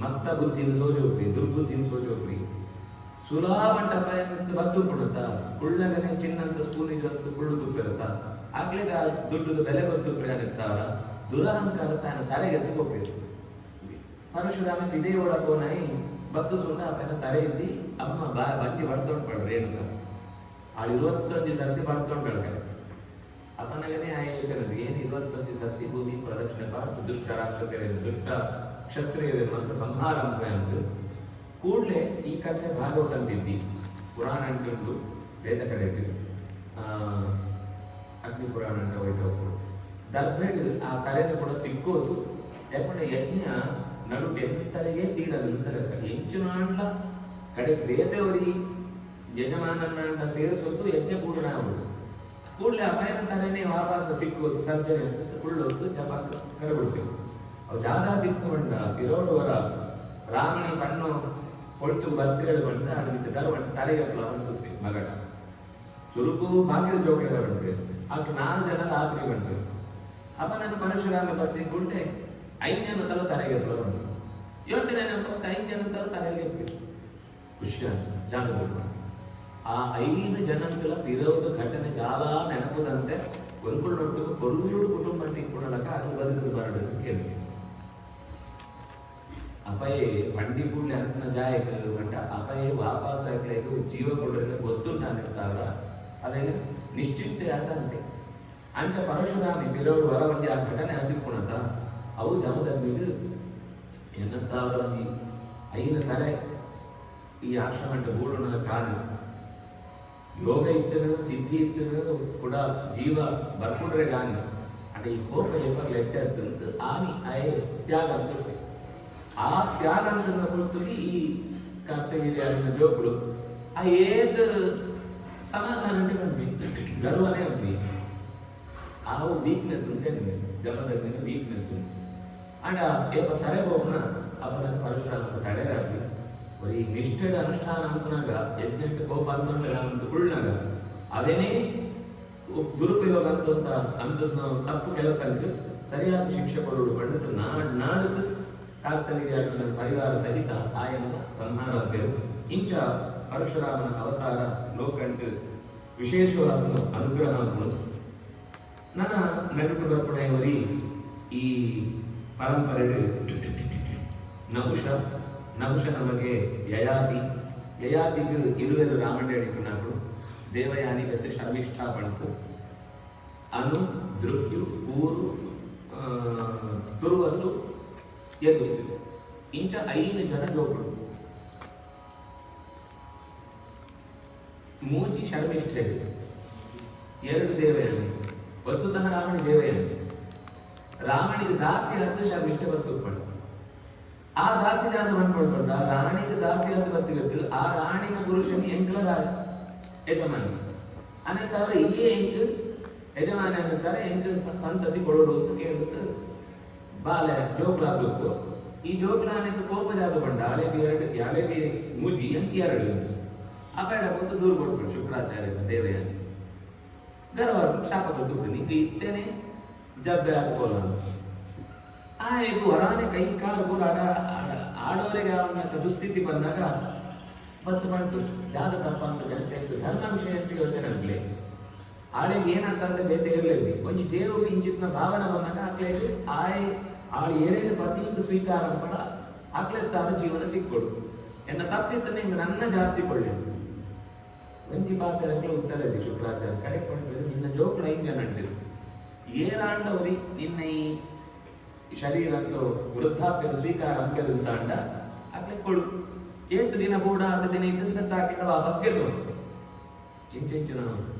ಮತ್ತ ಬುದ್ಧಿನ ಸೋಜೋಕ್ರಿ ದುರ್ಬುದ್ಧಿನ ಸೋಜೋಕ್ರಿ ಸುಲಾವಂಟ ಬದ್ದು ಕೊಡುತ್ತ ಕುಳ್ಳಗನೆ ಚಿನ್ನಂತ ಸ್ಪೂನಿಗೆ ಕುಳ್ಳು ತುಪ್ಪಿರುತ್ತ ಆಗ್ಲಿಗ ದುಡ್ಡದ ಬೆಲೆ ಗೊತ್ತುಪ್ರಿ ಆಗಿರ್ತಾವ ದುರಹಂಕಾರ ತಾನ ತಲೆಗೆ ಎತ್ತಿಕೊಪ್ಪಿರು ಪರಶುರಾಮ ಇದೇ ಒಳಗೋನೈ ಬತ್ತು ಸುಣ್ಣ ಅಪ್ಪನ ತಲೆ ಇದ್ದಿ ಅಮ್ಮ ಬಂಜಿ ಬಡ್ತೊಂಡು ಪಡ್ರಿ ರೇಣುಕ ಆ 21 ಸರ್ತಿ ಬಡ್ತೊಂಡು ಬೆಳಕಡೆ ಅಪನಗನೇ ಆ ಯೋಚನೆ ಏನು 21 ಸರ್ತಿ ಭೂಮಿ ಪ್ರದಕ್ಷಿಣೆ ಪಾರ್ತು ದುಷ್ಟ ರಾಕ್ಷಸರೇನು ದುಷ್ಟ ಕ್ಷತ್ರಿಯರೇನು ಅಂತ ಸಂಹಾರ ಅಂತ ಕೂಡಲೇ ಈ ಕಥೆ ಭಾಗವತ ಅಂತಿದ್ದಿ ಪುರಾಣ ಅಂಟುಂಟು ವೇದ ಕಡೆ ಅಗ್ನಿ ಪುರಾಣ ಅಂತ ಹೋಯ್ತು ದರ್ಭೆಡ್ ಆ ತಲೆನ ಕೂಡ ಸಿಕ್ಕೋದು ಯಾಕಂದ್ರೆ ಯಜ್ಞ ನಡು ಎಂತರಿಗೆ ತೀರದು ಇಂತರಕ ಹೆಂಚು ನಾಂಡ್ಲ ಕಡೆ ಬೇದವರಿ ಯಜಮಾನನ ಸೇರಿಸೋದು ಯಜ್ಞ ಪೂರ್ಣ ಆಗುದು ಕೂಡಲೇ ಅಪಾಯನ ತಲೆನೇ ವಾಪಸ್ ಸಿಕ್ಕೋದು ಸರ್ಜನೆ ಕುಳ್ಳೋದು ಜಪ ಕರೆಬಿಡ್ತೇವೆ ಅವು ಜಾದಾದಿತ್ತು ಬಂಡ ಇರೋಡುವರ ರಾಮಣಿ ಕಣ್ಣು ಕೊಳ್ತು ಬರ್ತಿಗಳು ಬಂದ ಅದಕ್ಕೆ ತರುವಂತ ತಲೆಗೆ ಬಂತು ಮಗಡ ಸುರುಕು ಬಾಕಿದ ಜೋಗಡ ಬಂದ್ರೆ ಅಷ್ಟು 4 ಜನದ ಆಪರಿ ಬಂತು ಅಪ್ಪನದು ಪರಶುರಾಮ ಬರ್ತಿ ಗುಂಡೆ 5 ಜನ ತಲ ತಲೆಗೆ ಬಂತು ಯೋಚನೆ ನೆನಪು 5 ಜನ ತಲ ತಲೆಗೆ ಖುಷಿಯ ಜಾಗ ಆ 5 ಜನಂತಲ ವಿರೋಧ ಘಟನೆ ಜಾಲ ನೆನಪುದಂತೆ ಒಂದ್ಕೊಳ್ಳೊಟ್ಟು ಕೊಲ್ಲೂರು ಕುಟುಂಬ ಇಟ್ಕೊಳ್ಳಕ ಅದು ಬದುಕಲು ಬರಡು ಕೇಳಿ ಅಪಾಯೇ ಬಂಡಿ ಕೂಡಲೇ ಅಂತಿನ ಜಾಯಕ ಬಂಟ ಅಪಾಯೇ ವಾಪಸ್ ಆಗ್ಲಿಕ್ಕೆ ಜೀವ ಕೊಡಲಿಕ್ಕೆ ಗೊತ್ತುಂಟಾಗಿರ್ತಾವ ಅದೇನು ನಿಶ್ಚಿಂತೆ ಆದಂತೆ ಅಂಚ ಪರಶುರಾಮಿ ಬಿರೋಡು ಹೊರ ಬಂದು ಆ ಘಟನೆ ಅಂದಿಕೊಂಡಂತ ಅವು ಜಮದಗ್ನಿಗೆ ಎನ್ನಂತಾವರ ಈ 5 ತಲೆ ಈ ಆಶ್ರಮ ಗೂಡುನ ಕಾದು ಯೋಗ ಇತ್ತನ ಸಿದ್ಧಿ ಇತ್ತನ ಕೂಡ ಜೀವ ಬರ್ಕೊಂಡ್ರೆ ಗಾನಿ అంటే ಈ ಕೋಪ ಯಾವಾಗ ಲೆಕ್ಕ ಇರ್ತಂತ ಆನಿ ಆಯೇ ತ್ಯಾಗ ಅಂತ ಆ ತ್ಯಾಗ ಅಂತ ಕುರಿತು ಈ ಕರ್ತವ್ಯ ಜೋಗುಳು ಆ ಏದು ಸಮಾಧಾನ అంటే ಕನ್ವಿ ಗರ್ವನೇ ఉంది ಆ ವೀಕ್ನೆಸ್ ఉంటే ಜಮದಗ್ನಿನ ವೀಕ್ನೆಸ್ ಅಂಡ್ ಏಪ ತಲೆ ಹೋಗ್ನ ಅವನ ಪರಶುರಾಮ ತಡೆರಾಗಿ ಬರೀ ನಿಷ್ಠೆಯ ಅನುಷ್ಠಾನ ಅಂತನಾಗ ಯಜ್ಞಕ್ಕೆ ಕೋಪ ಅಂತ ಕುಳ್ಳನಾಗ ಅದೇನೇ ದುರುಪಯೋಗ ಅಂತ ತಪ್ಪು ಕೆಲಸ ಅಂತ ಸರಿಯಾದ ಶಿಕ್ಷೆ ಕೊಡೋಡು ಬಂದು ನಾಡು ಕರ್ತವ್ಯ ಪರಿವಾರ ಸಹಿತ ಆಯನ ಸಂಹಾರ ಇಂಚ ಪರಶುರಾಮನ ಅವತಾರ ಲೋಕಂಟ್ ವಿಶೇಷವಾದ ಅನುಗ್ರಹ ನನ್ನ ನಡುಟು ಬರ್ಪಣೆಯವರಿ ಈ ಪರಂಪರೆ ನಹುಷ ನಮಗೆ ಯಯಾತಿಗೆ ಇರುವೆರು ರಾಮಣ್ಣ ಅಡಿಕೊಂಡಾರು ದೇವಯಾನಿ ಗತ್ತು ಶರ್ಮಿಷ್ಠ ಪಂತು ಅನು ದೃಹ್ಯು ಊರು ತುರುವಸು ಎದು ಇಂಚ 5 ಜನ ಜೋಕುಡು ಮೂಜಿ ಶರ್ಮಿಷ್ಠ 2 ದೇವಯಾನಿ ವಸುತಃ ರಾಮಣಿ ದೇವಯಾನಿ ರಾಮಣಿಗೆ ದಾಸಿ ಹತ್ತು ಶರ್ಮಿಷ್ಠ ಬರ್ತುಕೊಂಡು ಆ ದಾಸಿದಾದ ಬಂದ್ಕೊಳ್ಕೊಂಡ ರಾಣಿಗೆ ದಾಸಿ ಹತ್ತು ಬತ್ತಿಗತ್ತು ಆ ರಾಣಿನ ಪುರುಷನ ಎಂಕ್ಲ ಯಜಮಾನಿ ಅನ್ನತ್ತವ್ರ ಈ ಎಂಕ್ ಯಜಮಾನಿ ಅನ್ನುತ್ತಾರೆ ಎಂಕ್ ಸಂತತಿ ಕೊಡೋರು ಅಂತ ಕೇಳುತ್ತೆ ಬಾಲೆ ಜೋಕ್ಲಾಗಬೇಕು ಈ ಜೋಕ್ಲಾನಕ್ಕೆ ಕೋಪ ಜಾದು ಬಂಡ ಹಳೆಬಿ ಮೂಜಿ ಅಂಕಿ 2 ಅಪೇಡ ಬಂದು ದೂರ ಕೊಟ್ಬಿಡು ಶುಕ್ರಾಚಾರ್ಯ ದೇವಯಾನಿ ಗರ್ವರು ಶಾಪ ಕೊಟ್ಟು ನಿಂಗೆ ಇತ್ತೇನೆ ಜಬ್ಬೆ ಹಾಕೋಲ್ಲ ಇದು ಹೊರಾನೆ ಕೈ ಕಾಲು ಕೂಡ ಆಡೋರಿಗೆ ಅವನ ದುಸ್ಥಿತಿ ಬಂದಾಗ ಬತ್ತು ಬಂತು ಜಾಗ ತಪ್ಪ ಅಂತ ಜನತೆ ಧರ್ಮ ವಿಷಯ ಅಂತ ಯೋಚನೆ ಆಗಲಿ ಆಳಿಗೆ ಏನಂತಂದ್ರೆ ಬೇತೆ ಇರಲಿ ಒಂದು ಜೇರು ಇಂಚಿತ್ನ ಭಾವನೆ ಬಂದಾಗ ಆಕ್ಲೇಗೆ ಆಳು ಏನೇನು ಪ್ರತಿಯೊಂದು ಸ್ವೀಕಾರ ಮಾಡ ಆಕ್ಲೆತ್ತಾದ ಜೀವನ ಸಿಕ್ಕೊಡು ಎನ್ನ ತಪ್ಪಿತ್ತನೆ ಹಿಂಗೆ ನನ್ನ ಜಾಸ್ತಿ ಕೊಳ್ಳಿ ಒಂಜಿ ಪಾತ್ರೆಗಳ ಉತ್ತರ ಇದೆ ಶುಕ್ರಾಚಾರ್ಯ ಕಡೆ ಕೊಂಡು ನಿನ್ನ ಜೋಕ್ಳ ಹಿಂಗೆ ನಂಟಿರು ಏರಾಂಡವರಿ ನಿನ್ನ ಈ ಶರೀರಂತೂ ವೃದ್ಧಾಪ್ಯ ಸ್ವೀಕಾರ ಅಂಕದಂತಾಂಡ ಅಕ್ಲೆ ಕೊಡು ಏತು ದಿನ ಕೂಡ ಅದು ದಿನ ಇದ್ದಂತ ಹಾಕಿದ ವಾಪಸ್ ಗೆದ್ದು ಇಂಚಿನ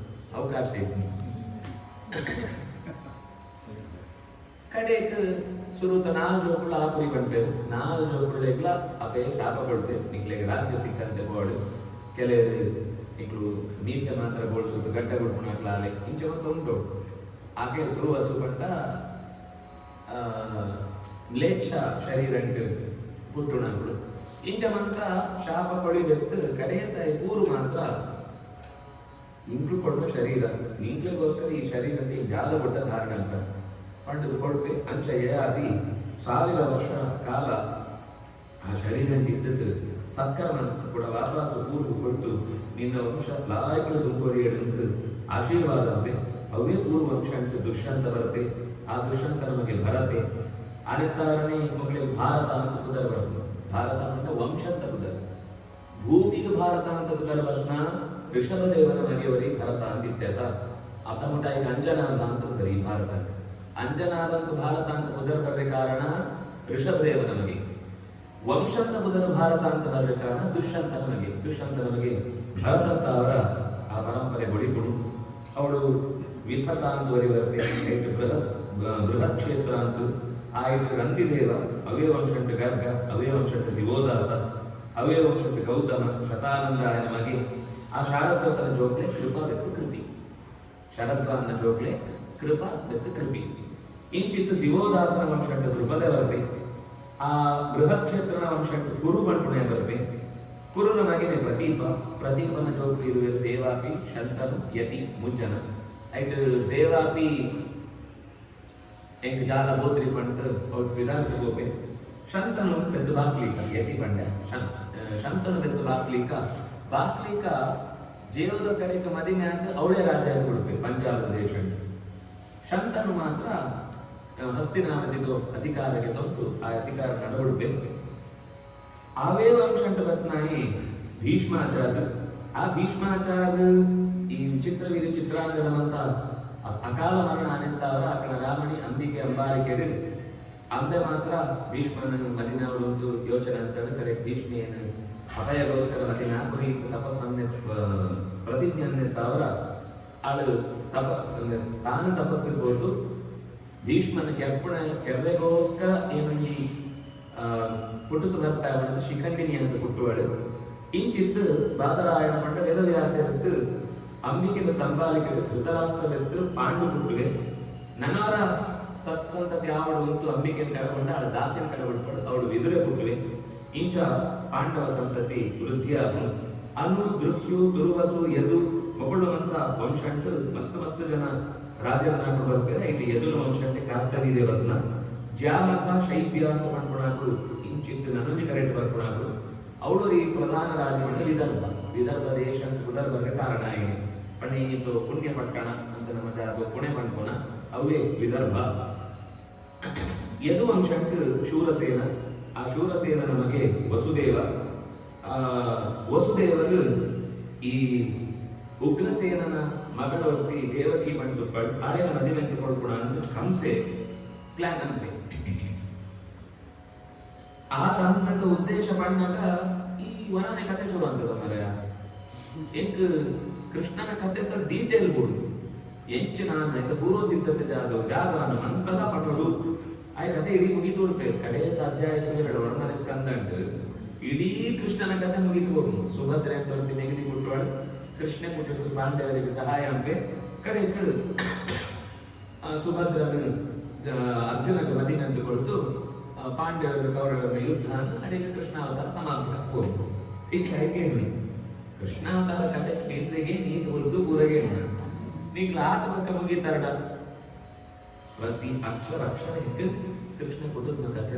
ಅವಕಾಶ ಇತ್ತು ಕಡೆಗೆ ಸುರುತ 4 ಜೋಕುಳ ಆಪುರಿ ಬಂತೇವೆ 4 ಜೋಕುಳ ಇಲ್ಲ ಅಪೇ ಶಾಪ ಕೊಡ್ತೇವೆ ನಿಕ್ಲೆಗೆ ರಾಜ್ಯ ಸಿಕ್ಕಂತೆ ಬೋರ್ಡ್ ಕೆಲವರು ನಿಕ್ಲು ಮೀಸೆ ಮಾತ್ರ ಬೋಳ್ಸುತ್ತೆ ಗಡ್ಡ ಕೊಡ್ಕೊಂಡು ಹಾಕ್ಲಾಲೆ ಇಂಚ ಮತ್ತು ಉಂಟು ಆಕಲೆ ತುರುವಸು ಪಟ್ಟ ಮ್ಲೇಚ್ಛ ಶರೀರಂಟು ಪುಟ್ಟುಣಗಳು ಇಂಚ ಮಂತ್ರ ಶಾಪ ಕೊಳಿಬೇಕು ಕಡೆಯಂತ ಪೂರು ಮಾತ್ರ ಇಂಕ್ಲು ಕೊಡುವ ಶರೀರ ಇಂಕ್ಲಿಗೋಸ್ಕರ ಈ ಶರೀರಕ್ಕೆ ಜಾಲ ಕೊಟ್ಟ ಧಾರಣ ಅಂತ ಪಂಡದು ಕೊಡ್ತೆ ಅಂಚ ಯಯಾದಿ 1000 ವರ್ಷ ಕಾಲ ಆ ಶರೀರ ಇದ್ದದ್ದು ಸತ್ಕರ್ಮ ಕೂಡ ವಾಪಸ್ ಪೂರ್ವ ಕೊಟ್ಟು ನಿನ್ನ ವಂಶ ಲಾಯಕಳು ದುಂಬೋರಿ ಎಂದು ಆಶೀರ್ವಾದ ಅಂತೆ ಅವೇ ಪೂರ್ವ ವಂಶ ಅಂತ ದುಷ್ಯಂತ ಬರುತ್ತೆ ಆ ದುಷ್ಯಂತ ನಮಗೆ ಭರತೆ ಅನೆತ್ತಾರನೇ ಮಗಳಿಗೆ ಭಾರತ ಅಂತ ಕುದರ ಬರ್ತದೆ ಭಾರತ ಅಂತ ವಂಶ ಅಂತ ಕುದರ ಭೂಮಿಗೆ ಭಾರತ ಅಂತ ಕುದರ ಬದ್ನ ಋಷಭದೇವನ ಮನೆಯವರಿಗೆ ಭರತ ಅಂತಿತ್ಯತ ಅತಮುಟ ಈಗ ಅಂಜನಾದ ಅಂತ ಕುದರ ಈ ಭಾರತ ಅಂಜನಾದ ಅಂತ ಭಾರತ ಅಂತ ಕುದರ ಬರ್ರೆ ಕಾರಣ ಋಷಭದೇವ ನಮಗೆ ವಂಶಂತ ಕುದರ ಭಾರತ ಅಂತ ಬರ್ರೆ ಕಾರಣ ದುಷ್ಯಂತ ನಮಗೆ ಭರತ ಅಂತ ಅವರ ಆ ಪರಂಪರೆ ಬಡಿಕೊಡು ಅವಳು ವಿಥತ ಅಂತವರಿವರೆಗೆ ಬೃಹತ್ ಕ್ಷೇತ್ರ ಅಂತೂ ಆ ಇಟ್ಟು ರಂತಿದೇವ ಅವೇ ವಂಶಂಟು ಗರ್ಗ ಅವೇ ವಂಶಂಟು ದಿವೋದಾಸ ಅವೇ ವಂಶಂಟು ಗೌತಮ ಶತಾನಂದಾಯನ ಮಗೆ ಆ ಶಾರದ್ವತನ ಜೋಕ್ಲೆ ಕೃಪಾ ಬೆತ್ತು ಕೃಪಿ ಶರದ್ವಾನ್ನ ಜೋಕ್ಲೆ ಕೃಪಾ ಬೆತ್ತು ಕೃಪಿ ಇಂಚಿತ್ತು ದಿವೋದಾಸನ ವಂಶಂಟು ದೃಪದೆ ಬರbe ಆ ಬೃಹತ್ ಕ್ಷೇತ್ರನ ವಂಶಂಟು ಕುರು ಬಂಟುಣೆ ಬರbe ಕುರುನ ಮಗನೇ ಪ್ರತೀಪನ ಜೋಕ್ಲೆ ಇರುವೆ ದೇವಾಪಿ ಶಂತನು ಯತಿ ಮುಜ್ಜನ ಐಟ್ ದೇವಾಪಿ एक जाला बोत्री पंट और विदार्थ गोपे शंतनु बेद्द बाक्लिका यति पंड्या शंतनु बेद्द बाक्लिका ಜೇವದ ಕಡೆಗೆ ಮದಿಮೆ ಅಂತ ಅವಳೇ ರಾಜ ಕೊಡ್ಬೇಕು ಪಂಜಾಬ್ ದೇಶ ಶಂತನು ಮಾತ್ರ ಹಸ್ತಿನಾವತಿದು ಅಧಿಕಾರಕ್ಕೆ ತಂದು ಆ ಅಧಿಕಾರ ನಡವಡ್ಬೇಕು ಅವೇ ವಂಶಂಟ ಬತ್ನಾಯಿ ಭೀಷ್ಮಾಚಾರ್ಯ ಆ ಭೀಷ್ಮಾಚಾರ್ಯ ಈ ಚಿತ್ರವೀರ ಚಿತ್ರಾಂಗಣವಂತ ಅಕಾಲ ಮರಣ ಅನೆಂತವರ ಅಕಡ ರಾಮಣಿ ಅಂಬಿಕೆ ಅಂಬಾರಿಕೆಡು ಅಂಬೆ ಮಾತ್ರ ಭೀಷ್ಮನನ್ನು ಮದಿನವಳು ಒಂದು ಯೋಚನೆ ಅಂತ ಕರೆ ಭೀಷ್ಮೆಯನ್ನು ಅಭಯಗೋಸ್ಕರ ಮದಿನ ಕುರಿ ತಪಸ್ಸನ್ನೆ ಪ್ರತಿಜ್ಞೆ ಅನ್ನೆತ್ತವರ ಆಳು ತಾನು ತಪಸ್ಸಿರ್ಬೋದು ಭೀಷ್ಮನ ಕೆರ್ರೆಗೋಸ್ಕರ ಏನೊಂದು ಪುಟ್ಟುತು ಬರ್ತಾವಣದ ಶಿಖಂಡಿನಿ ಅಂತ ಪುಟ್ಟುವಳು ಇಂಚಿತ್ತು ಬಾದರಾಯಣ ಪಂಡ ವೇದವ್ಯಾಸ ಇತ್ತು ಅಂಬಿಕೆದ ತಂಬಾಲಿಕೆ ಧೃತರಾಷ್ಟ್ರ ಬೆತ್ತು ಪಾಂಡು ಪುಟ್ಟುವೆ ನನ್ನವರ ಸತ್ಕಂತತೆ ಅವಳು ಅಂತೂ ಅಂಬಿಕೆಯನ್ನು ಕಳಕೊಂಡ ಅವಳು ದಾಸಿನ ಕಳಬಿಡ್ಕೊಂಡು ಅವಳು ವಿದುರೆ ಪುಟ್ಟುವೆ ಇಂಚ ಪಾಂಡವ ಸಂತತಿ ವೃದ್ಧಿಯಾದನು ಅನು ದೃಹ್ಯು ದುರ್ವಸು ಯದು ಮಗಳು ಅಂತ ವಂಶಂಟು ಮಸ್ತು ಜನ ರಾಜರನ್ನಾಕೊಂಡು ಬರ್ತಾರೆ ಇಟ್ಟು ಯದುನ ವಂಶಂಟೆ ಕಾರ್ತವಿ ದೇವತ್ನ ಜ್ಯಾಮಕ ಶೈಬ್ಯ ಅಂತ ಮಾಡ್ಕೊಳಾಕು ಇಂಚಿತ್ತು ನನಗೆ ಕರೆಕ್ಟ್ ಬರ್ಕೊಳಾಕು ಅವಳು ಈ ಪ್ರಧಾನ ರಾಜ್ಯವನ್ನು ವಿದರ್ಭ ದೇಶ ಅಂತ ವಿದರ್ಭಕ್ಕೆ ಕಾರಣ ಆಗಿದೆ. ಪಣೆ ಇದು ಪುಣ್ಯ ಪಟ್ಟಣ ಅಂತ ನಮ್ಮ ಜಾಗ ಪುಣೆ ಪಂಪುನ ಅವೇ ವಿದರ್ಭ. ಯದುವಂಶಕ್ಕೆ ಶೂರಸೇನ, ಆ ಶೂರಸೇನ ನಮಗೆ ವಸುದೇವ. ವಸುದೇವರು ಈ ಉಗ್ರಸೇನನ ಮಗಳೊತ್ತಿ ದೇವಕಿ ಬಂದು ಹಳೆಯ ಮದುವೆಂತ ಕೊಡ್ಕೊಳ ಅಂತ ಕಂಸೆ ಪ್ಲಾನ್ ಅಂತೆ. ಆ ತನ್ನ ಉದ್ದೇಶ ಪಣ್ಣಾಗ ಈ ವರನೆ ಕತೆ ಶುರು ಅಂತದ ಮರೆಯ ಎಂಕ್ ಕೃಷ್ಣನ ಕತೆ ಡೀಟೇಲ್ ಬೋಡು ಎಂಚು ನಾನು ಪೂರ್ವ ಸಿದ್ಧತೆ ಜಾದಾನು ಅಂತಹ ಪಟ್ಟೋಡು ಆ ಕತೆ ಇಡೀ ಮುಗಿತು ಹೋಗ್ತೇವೆ. ಕಡೆ ಅಧ್ಯಾಯ ಸುಳ್ಳು ಒಳಮನೆ ಸ್ಕಂದ ಉಂಟು. ಇಡೀ ಕೃಷ್ಣನ ಕತೆ ಮುಗಿತು ಹೋಗುದು. ಸುಭದ್ರೆ ಅಂತ ಹೊರತಿ ನೆಗದಿ ಕೊಟ್ಟವಾಳು ಕೃಷ್ಣ ಕೊಟ್ಟು ಪಾಂಡವರಿಗೆ ಸಹಾಯ ಅಂತೆ. ಕಡೆಗೆ ಸುಭದ್ರನು ಅರ್ಜುನಕ್ಕೆ ಮದಿನಂತ ಕೊಡ್ತು ಪಾಂಡವರ ಕೌರವರ ಯುದ್ಧ ಅಡಿಗೆ ಕೃಷ್ಣಾವತಾರ ಸಮಾಪ್ತಿ ಹೋಗ್ತು. ಈಗ ಹೇಗೆ ಕೃಷ್ಣಾವತಾರ ಕತೆ ಕೇಂದ್ರಿಗೆ ನೀತಿ ಹೊರದು ಊರಗೆ ನೀಗ್ಲ ಆತ ಪಕ್ಕ ಮುಗಿತಾರಡ ಪ್ರತಿ ಅಕ್ಷರ ಹಿಂಗೆ ಕೃಷ್ಣ ಕೊಟ್ಟದ ಕಥೆ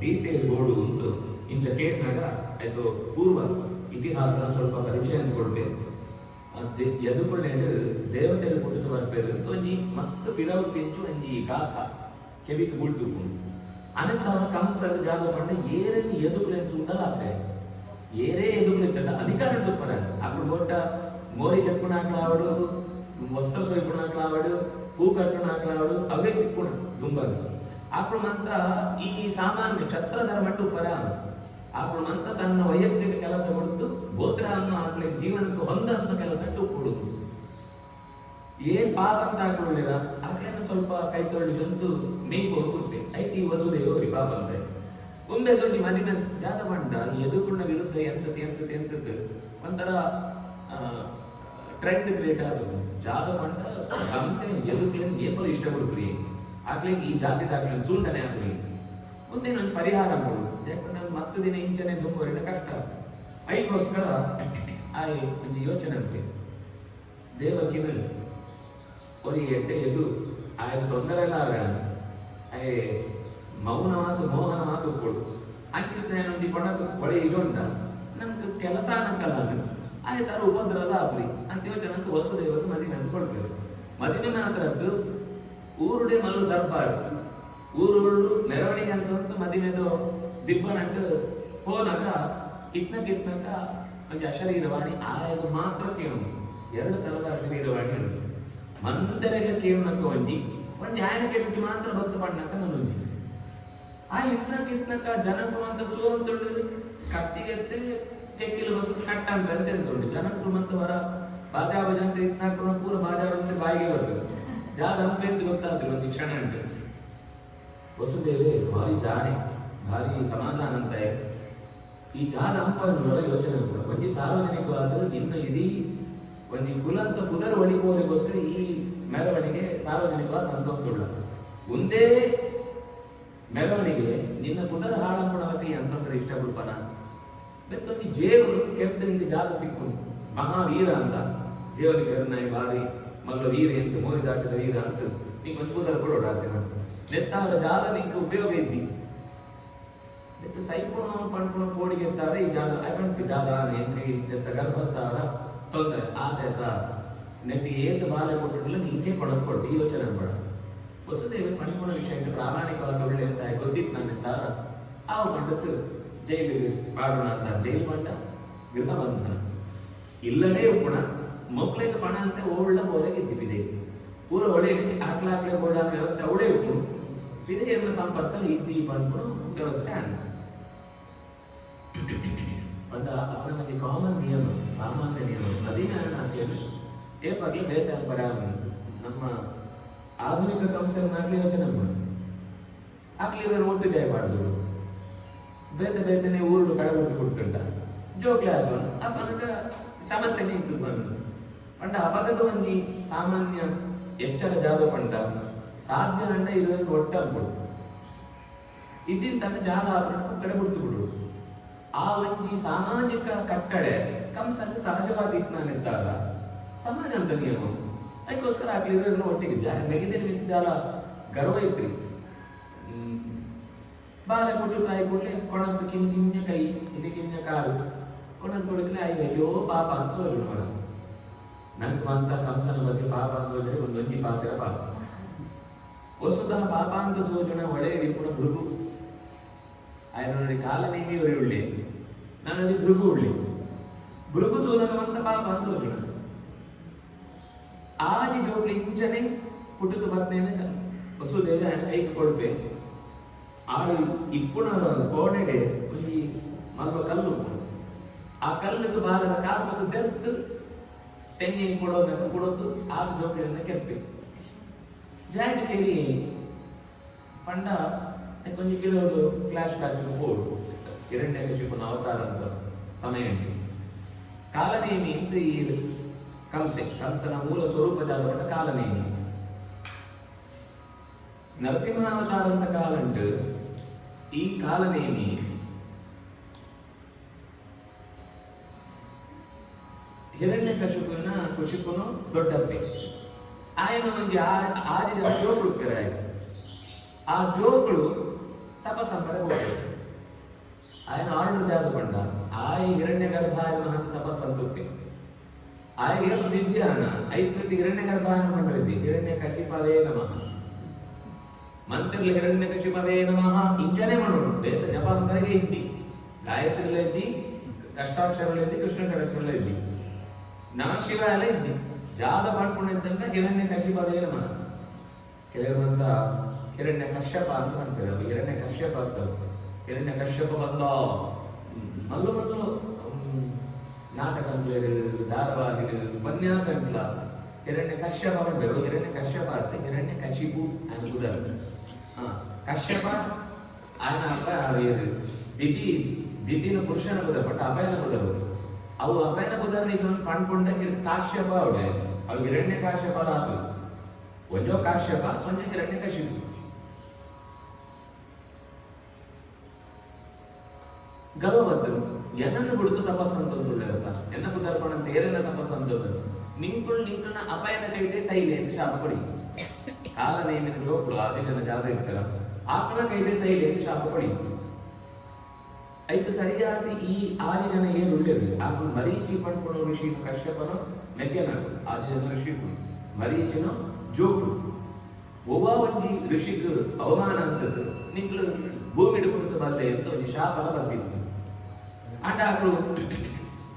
ಡೀಟೇಲ್ ಬೋರ್ಡು ಉಂಟು. ಇಂಚ ಕೇಳಿನಾಗ ಆಯ್ತು ಪೂರ್ವ ಇತಿಹಾಸ ಸ್ವಲ್ಪ ಪರಿಚಯ ಅಂದ್ಕೊಳ್ಬೇಕು. ಎದುಕೊಳ್ಳೇನು ದೇವತೆಗಳು ಕೊಟ್ಟು ಬರ್ಬೇಕು ಅಂತ ಒಂಜಿ ಮಸ್ತ್ ಪಿರವು ತಿಂಚು ಒಂಜಿ ಗಾಥ ಕೆವಿಕ್ ಗುಳ್ತುಕೊಂಡು ಅನಂತರ ಕಂಸದ ಜಾಗ ಪಂಡ ಏರೇನು ಎದುಗುಲೆಂಚು ಉಂಡಲ್ಲ ಆದ್ರೆ ಏರೇ ಎದುಗುಲಿತ್ತಲ್ಲ ಅಧಿಕಾರ ತುಪ್ಪರ ಅప్పుడు ಬೋಟ ಮೋರಿ ಚಕ್ಕುಣಾಕ್ಲಾವಡು ವಸ್ತ್ರ ಸೊಯ್ಪುಣಾಕ್ಲಾವಡು ಹೂ ಕಟ್ಟುಣಾಕ್ಲಾವಡು ಅವೇ ಸಿಕ್ಕುಣ ದುಂಬರು ಅప్పుడు ಮಂತ ಈ ಸಾಮಾನ್ಯ ಛತ್ರಧರ್ಮ ತುಪ್ಪರ ಅప్పుడు ಮಂತ ತನ್ನ ವೈಯಕ್ತಿಕ ಕೆಲಸ ಕೊಡ್ತು ಗೋತ್ರ ಅನ್ನೋ ಆಗ್ಲಿ ಜೀವನಕ್ಕೆ ಹೊಂದಂತ ಕೆಲಸ ಕೊಡುದು. ಏನ್ ಪಾಪ ಅಂತ ಹಾಕೊಂಡಿರ ಆಗ್ಲೇನು ಸ್ವಲ್ಪ ಕೈ ತೊಳ್ಳಿ ಜಂತು ಮೇಯ್ಕು ಹೋಗುತ್ತೆ ಐಟಿ ವಸುದೇವರಿ ಪಾಪ ಅಂತ ಒಮ್ಮೆ ದೊಡ್ಡ ಮದಿನ ಜಾತ ಬಂಡ ಎದುರುಕೊಂಡ ವಿರುದ್ಧ ಎಂತದ್ದು ಒಂಥರ ಟ್ರೆಂಡ್ ಕ್ರಿಯೇಟ್ ಆದದ್ದು. ಜಾತ ಬಂಡ ಹಂಸೆ ಎದುರ್ಲೇನು ಏಪಲು ಇಷ್ಟಪಡ್ತೀರಿ ಆಗ್ಲಿಕ್ಕೆ ಈ ಜಾತಿ ದಾಖಲೆ ಸುಳ್ದನೆ ಆಗ್ಲಿ ಮುಂದೆ ಒಂದು ಪರಿಹಾರ ಮಾಡುದು. ಯಾಕಂದ್ರೆ ನಾನು ಮಸ್ತ್ ದಿನ ಇಂಚನೆ ದುಂಬರಿನ ಕಷ್ಟ ಐಗೋಸ್ಕರ ಆಯ್ ಒಂದು ಯೋಚನೆ ಅಂತೆ ದೇವಕಿನ ಒಲಿ ಎಟ್ಟೆ ಎದು ಆಯ್ನ ತೊಂದರೆ ಎಲ್ಲ ಆಯ್ ಮೌನವಾದ ಮೋಹನವಾದ ಕೊಡು ಅಂಚಿನೊಂದಿ ಕೊಡಕ್ಕೆ ಒಳೆ ಇರೋಂಡ ನಮ್ಗೆ ಕೆಲಸ ಅನ್ನಕ್ಕಲ್ಲ ಅದು ಆಯ್ತಾರ ಉಪದ್ರ ಎಲ್ಲ ಆಗ್ಲಿ ಅಂತ ಯೋಚನೆ ಅಂತ ವಸುದೇವರು ಮದಿನ ಅಂದ್ಕೊಳ್ಬೇಕು. ಮದಿನ ಮಾತ್ರದ್ದು ಊರುಡೆ ಮಲ್ಲು ದರ್ಬಾರ್ ಊರುಳು ಮೆರವಣಿಗೆ ಅಂತ ಮದಿನೆದು ದಿಬ್ಬನಂಟು ಹೋನಾಗ ಇತ್ನಕ ಒಂದು ಅಶರೀರವಾಣಿ ಆಯದು ಮಾತ್ರ ಕೇಳು. ಎರಡು ತರದ ಅಶರೀರವಾಣಿ ಉಂಟು. ಮಂದರೆಲ್ಲ ಕೇವನಕ್ಕ ಒಂಜಿ ಒಂದು ಆಯನಕ್ಕೆ ಬಿಟ್ಟು ಮಾತ್ರ ಭಕ್ತ ಪಣ್ಣಕ್ಕ ನನ್ನೊಂಜಿ ಆ ಇತ್ನಕ ಜನಕ್ಕೂ ಅಂತ ಸೋಂತುಂಡು ಕತ್ತಿಗೆತ್ತೆ ಚೆಕ್ಕಿಲು ಬಸ್ ಕಟ್ಟ ಅಂತ ಎಂತುಂಟು ಜನಕ್ಕೂ ಮತ್ತು ವರ ಬಾಜಾ ಬಜಂತ ಇತ್ನಾಕ ಪೂರ ಬಾಜಾ ಬಂದ್ರೆ ಬಾಯಿಗೆ ಬರ್ತದೆ ಜಾಗ ಹಂಪೆಂತ ಗೊತ್ತಾಗ್ತದೆ ಒಂದು ಕ್ಷಣ ಉಂಟು. ವಸುದೇವೆ ಭಾರಿ ಜಾಣೆ ಭಾರಿ ಸಮಾಧಾನ ಅಂತ ಈ ಜಾಗ ಹಂಪನ್ನು ಯೋಚನೆ ಒಂಜಿ ಸಾರ್ವಜನಿಕವಾದ ಇನ್ನು ಇಡೀ ಒಂದು ಕುಲಂತ ಪುದರ್ ಒಳಿಗೋರಿಗೋಸ್ಕರ ಈ ಮೆರವಣಿಗೆ ಸಾರ್ವಜನಿಕವಾದ ಅಂತೊಂದುಳ್ಳ ಒಂದೇ ಮೆರವಣಿಗೆ ನಿನ್ನ ಪುದರ ಹಾಳಂಪಣವಕ್ಕೆ ಅಂತಂದ್ರೆ ಇಷ್ಟಪಡ್ಪನ ಬೆತ್ತೊಂದು ಜೇವನು ಕೆಂಪ ನಿಂಗೆ ಜಾಗ ಸಿಕ್ಕು ಮಹಾವೀರ ಅಂತ ದೇವನಿಗೆ ಹೆರ್ನಾಯಿ ಭಾರಿ ಮಲ್ಲ ವೀರ ಅಂತ ಮೋರಿ ದಾಟಿದ ವೀರ ಅಂತ ನೀನು ಒಂದು ಪುದರ ಕೊಡೋಣ ನೆತ್ತಾರ ಜಾಲ ನಿಂಗೆ ಉಪಯೋಗ ಇದ್ದಿ ಸೈಪುಣ ಪಣ್ಪುಣ ಕೋಡಿಗೆ ಇರ್ತಾರೆ ಈ ಜಾಗ ಅಪಂಪಿ ಜಾಗ ಎಂತ ಗರ್ಭತ್ತಾರ ತೊಂದರೆ ಆತ ನೆಟ್ಟಿ ಏಸು ಬಾಲ ಕೊಟ್ಟಿಲ್ಲ ನಿಂಗೆ ಕೊಡಿಸ್ಕೊಳ್ತಿ ಈ ಯೋಚನೆ ಬೇಡ. ವಸುದೇವ ಪಣ್ಪುಣ ವಿಷಯಕ್ಕೆ ಪ್ರಾಮಾಣಿಕವಾದ ಒಳ್ಳೆ ಅಂತ ಗೊತ್ತಿತ್ತು ನನ್ನಿಂದಾರ ಆ ಪಂಡತ್ತು ಜೈಲಿಗೆ ಮಾಡೋಣ ಸರ್ ಜೈಲು ಪಂಡ ಗೃಹ ಬಂಧನ ಇಲ್ಲವೇ ಪುಣ ಮಕ್ಕಳಿಗೆ ಪಣ ಅಂತ ಓಳ್ಳ ಒಳಗೆ ಇದ್ದಿದೆ ಪೂರ ಒಳಗೆ ಆಕ್ಲಾಕ್ಲೆ ಓಡ ವ್ಯವಸ್ಥೆ ಅವಳೇ ಉಂಟು ಇದೆ ಎಲ್ಲ ಸಂಪತ್ತಲ್ಲಿ ಇದ್ದಿ ಪಂಪುಣ ವ್ಯವಸ್ಥೆ ಅನ್ನ ಪಂಡ ಅವನಿಗೆ ಕಾಮನ್ ನಿಯಮ ಸಾಮಾನ್ಯ ನಿಯಮ ನದಿನ ಹಾಕಿ ಏಪಾಗ್ಲಿ ಬೇತ ಪರ ನಮ್ಮ ಆಧುನಿಕ ಕಂಸನಾಗ್ಲಿ ಯೋಚನೆ ಮಾಡಿ ಆಗ್ಲಿ ಒಟ್ಟು ಜಯಬಾರ್ದು ಬೇತನೆ ಊರುಡು ಕಡಬಿಟ್ಟು ಕೊಡ್ತುಂಟ ಜೋಕ್ಲೆ ಆದ್ರು ಅಪ್ಪನಗ ಸಮಸ್ಯೆನೇ ಇದ್ದು ಬಂದು ಪಂಡ ಅಪಗದ ಒಂದು ಸಾಮಾನ್ಯ ಎಚ್ಚರ ಜಾಗ ಪಂಡ ಸಾಧ್ಯ ಅಂಡ ಇರೋದು ಒಟ್ಟಾಗ್ಬಿಡು ಇದ್ದಿನ ತನ್ನ ಜಾಗ ಕಡಬಿಡ್ತು ಬಿಡು ಆ ಒಂದು ಸಾಮಾಜಿಕ ಕಟ್ಟಳೆ ಕಂಸನ ಸಹಜವಾದ ಇತ್ನಾನಿದ್ದಾಗ ಸಮಾಜ ಅಂತ ನಿಯಮ ಅದಕ್ಕೋಸ್ಕರ ಆಗ್ಲಿರೋ ಒಟ್ಟಿಗೆ ನೆಗೆದಿನ ಜಾಲ ಗರ್ವ ಐತ್ರಿ ಬಾಲೆ ಕೊಟ್ಟು ತಾಯಿ ಕೂಡಲೇ ಕೊಣಂತ ಕಿಂಜ ಕೈ ಇಲ್ಲಿ ಕಿಂಜ ಕಾಲು ಕೊಣಂತ ಕೊಡಕ್ಲೆ ಅಯ್ಯೋ ಪಾಪ ಅನ್ಸೋದು ಮರ ನಂಗೆ ಅಂತ ಕಂಸನ ಬಗ್ಗೆ ಪಾಪ ಅನ್ಸೋದ್ರೆ ಒಂದು ಒಂಜಿ ಪಾತ್ರ ಪಾಪ ವಸುತಃ ಪಾಪ ಅಂತ ಸೋಜನ ಒಳೆ ಹಿಡಿಪುಣ ಭೃಗು ఆయన ನೋಡಿ ಕಾಲನೇಮಿ ಒಳ್ಳೆ ಉಳ್ಳಿ ನಾನು ಭೃಗು ಉಳ್ಳಿ ಭೃಗು ಸೋನಕವಂತ ಪಾಪ ಅಂತ ಸೋಜನ ಆಜಿ ಜೋಗ್ಲಿ ಇಂಚನೆ ಪುಟ್ಟದು ಬರ್ತೇನೆ ವಸುದೇವ ಐಕ್ ಕೊಡ್ಬೆ ಆಳು ಇಪ್ಪುಣ ಕೋಣೆಡೆ ಒಂದು ಮಲ್ವ ಕಲ್ಲು ಆ ಕಲ್ಲಿಗೆ ಬಾರದ ಕಾಪು ದೆತ್ತು ತೆಂಗಿ ಕೊಡೋದು ಆಗ ಜೋಗ್ಲಿಯನ್ನ ಕೆರ್ಪೆ ಜಾಯಿಂಟ್ ಕೆರಿ ಪಂಡ ಕೊಂಚ ಕೆಲವರು ಫ್ಲಾಶ್ ಬ್ಯಾಕ್ ಬೋರ್ಡ್ ಹಿರಣ್ಯಕಶಿಪುನ ಅವತಾರ ಅಂತ ಸಮಯ ಉಂಟು ಕಾಲನೇಮಿ ಅಂತ ಈ ಕಂಸನ ಮೂಲ ಸ್ವರೂಪಜಾತ ಕಾಲನೇಮಿ ನರಸಿಂಹಾವತಾರ ಅಂತ ಕಾಲ ಉಂಟು ಈ ಕಾಲನೇಮಿ ಹಿರಣ್ಯಕಶಿಪುನು ದೊಡ್ಡಪ್ಪೆ ఆయన ಒಂದು ಆದಿ ಜನ ಜೋಗಳು ಆಯ್ತು ಆ ಜೋಗಳು ತಪಸ್ಸಂಬರ ಹೋಗ್ತದೆ ఆయన ಆರ್ಡರ್ ಜಾದು ಪಂಡ ಆಯಿ ಹಿರಣ್ಯ ಗರ್ಭಾಯನ ಅಂತ ತಪಸ್ಸಂತುಪ್ಪೆ ಆಯ ಏನು ಸಿದ್ಧಿಯಾನ ಐತ್ವತಿ ಹಿರಣ್ಯ ಗರ್ಭಾಯನ ಮಂಡ್ರಿದ್ದಿ ಹಿರಣ್ಯ ಕಶಿಪವೇ ನಮಃ ಮಂತ್ರಲಿ ಹಿರಣ್ಯ ಕಶಿಪವೇ ನಮಃ ಇಂಚನೆ ಮಾಡೋಣ ಬೇತ ಜಪಾಂತರಿಗೆ ಇದ್ದಿ ಗಾಯತ್ರಿಲ ಇದ್ದಿ ಅಷ್ಟಾಕ್ಷರಲ್ಲ ಇದ್ದಿ ಕೃಷ್ಣ ಷಡಕ್ಷರಲ್ಲ ಇದ್ದಿ ನಮಃ ಶಿವಾಯ ಇದ್ದಿ ಜಾದ ಮಾಡ್ಕೊಂಡಿದ್ದಂತ ಹಿರಣ್ಯ ಕಶಿಪವೇ ನಮಃ ಕೆಲವಂತ ಹಿರಣ್ಯ ಕಶ್ಯಪ ಅಂತ ಅಂತಾರೆ ಹಿರಣ್ಯ ಕಶ್ಯಪ ಹಿರಣ್ಯ ಕಶ್ಯಪ ಬಂದ ಮಲ್ಲು ನಾಟಕ ಧಾರಾವಾಹಿ ಉಪನ್ಯಾಸ ಅಂತಲ್ಲ ಹಿರಣ್ಯ ಕಶ್ಯಪ ಬಂದರು ಹಿರಣ್ಯ ಕಶ್ಯಪ ಅಂತ ಹಿರಣ್ಯ ಕಶಿಪು ಅಂತ ಉದಾಹರಣೆ ಕಶ್ಯಪ ఆయన ದಿತಿನ ಪುರುಷನ ಬುಧ ಬಟ್ ಅಭಯನ ಬುಧರು ಅವು ಅಭಯನ ಬುಧನ ಈಗ ಕಂಡ್ಕೊಂಡ ಕಾಶ್ಯಪ ಅವಡೆ ಅವು ಹಿರಣ್ಯ ಕಾಶ್ಯಪ ಆತು ಒಂಜೋ ಕಾಶ್ಯಪ ಒಂಜ ಹಿರಣ್ಯ ಕಶಿಪು ಗರ್ವವದ್ರು ಎನ್ನನ್ನು ಬಿಡುತ್ತು ತಪಸ್ಸಂತಂತ ಎನ್ನ ಕುದರ್ಪಣ ತೇರನ ತಪಸ್ಸಂತದ ನಿಂಕುಳ್ನ ಅಪಾಯನ ಕೈಟೆ ಸೈಲೆ ಅಂತ ಶಾಪ ಪಡಿ ಕಾಲನೇಮಿನ ಜೋಕುಳು ಆದಿನ ಜಾಗ ಇರ್ತಾರ ಆಕಳ ಕೈಟೆ ಸೈಲೆ ಅಂತ ಶಾಪ ಪಡಿ ಐದು ಸರಿಯಾದ ಈ ಆದಿ ಜನ ಏನು ಉಳ್ಳೇರು ಆಕಳು ಮರೀಚಿ ಪಂಡ್ಕೊಂಡು ಋಷಿ ಕಶ್ಯಪನು ಮೆಗ್ಗನ ಆದಿ ಜನ ಋಷಿಗಳು ಮರೀಚಿನ ಜೋಕುಳು ಒಬ್ಬ ಒಂಜಿ ಋಷಿಗ್ ಅವಮಾನ ಅಂತದ್ದು ನಿಂಗಳು ಭೂಮಿ ಹಿಡ್ಕೊಂಡು ಬಲ್ಲೆ ಅಂತ ಒಂದು ಶಾಪ ಬರ್ತಿತ್ತು ಅಂಡ ಆಕಳು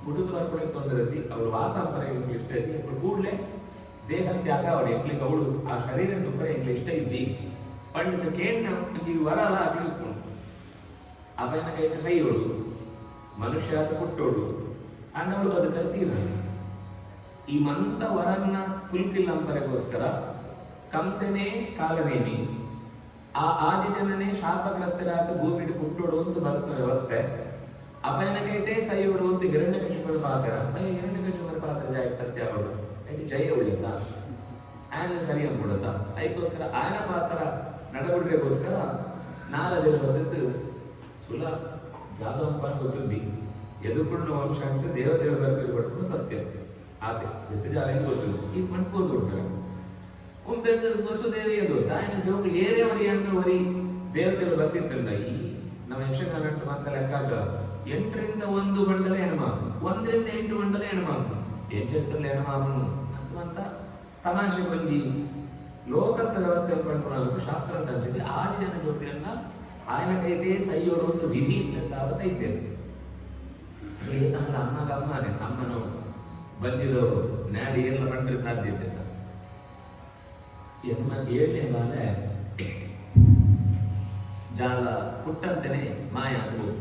ಹುಡುಗ ಬರ್ಕೊಂಡು ತೊಂದರೆ ಅವಳು ವಾಸಾಂತರ ಇಷ್ಟ ಐತಿ ಅವಳು ಕೂಡಲೇ ದೇಹ ತ್ಯಾಗ ಅವಳು ಎಕ್ಲಿಗೆ ಅವಳು ಆ ಶರೀರ ದುಃಖ ಎಕ್ಲಿ ಇಷ್ಟ ಇದ್ದಿ ಪಂಡಿತ ಕೇಂದ್ರ ಈ ವರ ಅಲ್ಲ ಆಗ್ಲಿಕ್ಕೆ ಅಪಯನ ಕೈನ ಸೈಯೋಳು ಮನುಷ್ಯ ಆತ ಕೊಟ್ಟೋಳು ಅಂಡ ಅವಳು ಬದುಕರ್ತೀರ ಈ ಮಂತ ವರನ್ನ ಫುಲ್ಫಿಲ್ ಅಂಪರೆಗೋಸ್ಕರ ಕಂಸನೇ ಕಾಲನೇಮಿ ಆ ಆದಿ ಜನನೇ ಶಾಪಗ್ರಸ್ತರಾದ ಭೂಮಿಗೆ ಹುಟ್ಟೋಡು ಅಂತ ಬರುತ್ತೆ ವ್ಯವಸ್ಥೆ ಅಪಯನ ಕೈಟೆ ಸೈಯೋಡು ಅಂತ ಹಿರಣ್ಯಕಶಿಪನ ಪಾತ್ರ ಹಿರಣ್ಯಕಶಿಪನ ಪಾತ್ರ ಜಾಯ ಸತ್ಯ ಅವಳು ಜಯ ಉಳಿತ ಆಯನ ಸರಿ ಅಂದ್ಬಿಡುತ್ತ ಅದಕ್ಕೋಸ್ಕರ ಆಯನ ಪಾತ್ರ ನಡವಳಿಕೆಗೋಸ್ಕರ ನಾರದೇ ಬದತ್ತು ಸುಲ ಜಾದಂಪ ಗೊತ್ತಿದ್ದಿ ಎದುರ್ಕೊಂಡು ವಂಶ ಅಂತ ದೇವತೆಗಳು ಬರ್ತೀವಿ ಪಡ್ಕೊಂಡು ಸತ್ಯ ಆತೆ ಎತ್ತು ಜಾಲ ಗೊತ್ತಿದ್ದು ಈಗ ಮಣ್ಕೋದು ಉಂಟು ವಸುದೇವಿ ಅದು ತಾಯಿನ ಜೋಗಳು ಏರೇವರಿ ಅಂಗವರಿ ದೇವತೆಗಳು ಬರ್ತಿತ್ತಲ್ಲ ಈ ನಮ್ಮ ಯಕ್ಷಗಾನ ಮಾತ್ರ ಲೆಕ್ಕಾಚಾರ 8ರಿಂದ 1 ಮಂಡಲ ಹೆಣ್ಮಾಪು 1ರಿಂದ 8 ಮಂಡಲ ಹೆಣ್ಮಾಪು ಹೆಚ್ಚೆತ್ತಲ್ಲಿ ಹೆಣ್ಮಾಪು ಅಂತ ತಮಾಷೆ ಬಂದಿ ಲೋಕಂತ ವ್ಯವಸ್ಥೆ ಪಡ್ಕೊಳ್ಳೋದು ಶಾಸ್ತ್ರ ಅಂತ ಅನ್ಸಿದೆ ಆದಿ ಜನ ಜೋಡಿಯನ್ನ ఆయన ಕೈಟೇ ಸೈಯೋಡು ಅಂತ ವಿಧಿ ಅಂತ ಅವ ಸೈತೇವೆ ನಮ್ಮ ಅಮ್ಮಗ ಅಮ್ಮನೇ ಅಮ್ಮನು ಬಂದಿದವರು ನ್ಯಾಡಿ ಎಲ್ಲ ಬಂದ್ರೆ ಸಾಧ್ಯತೆ ಎನ್ನ 7ನೇ ಬಾಲೆ ಜಾಲ ಪುಟ್ಟಂತನೇ ಮಾಯ ಆಗ್ಬೋದು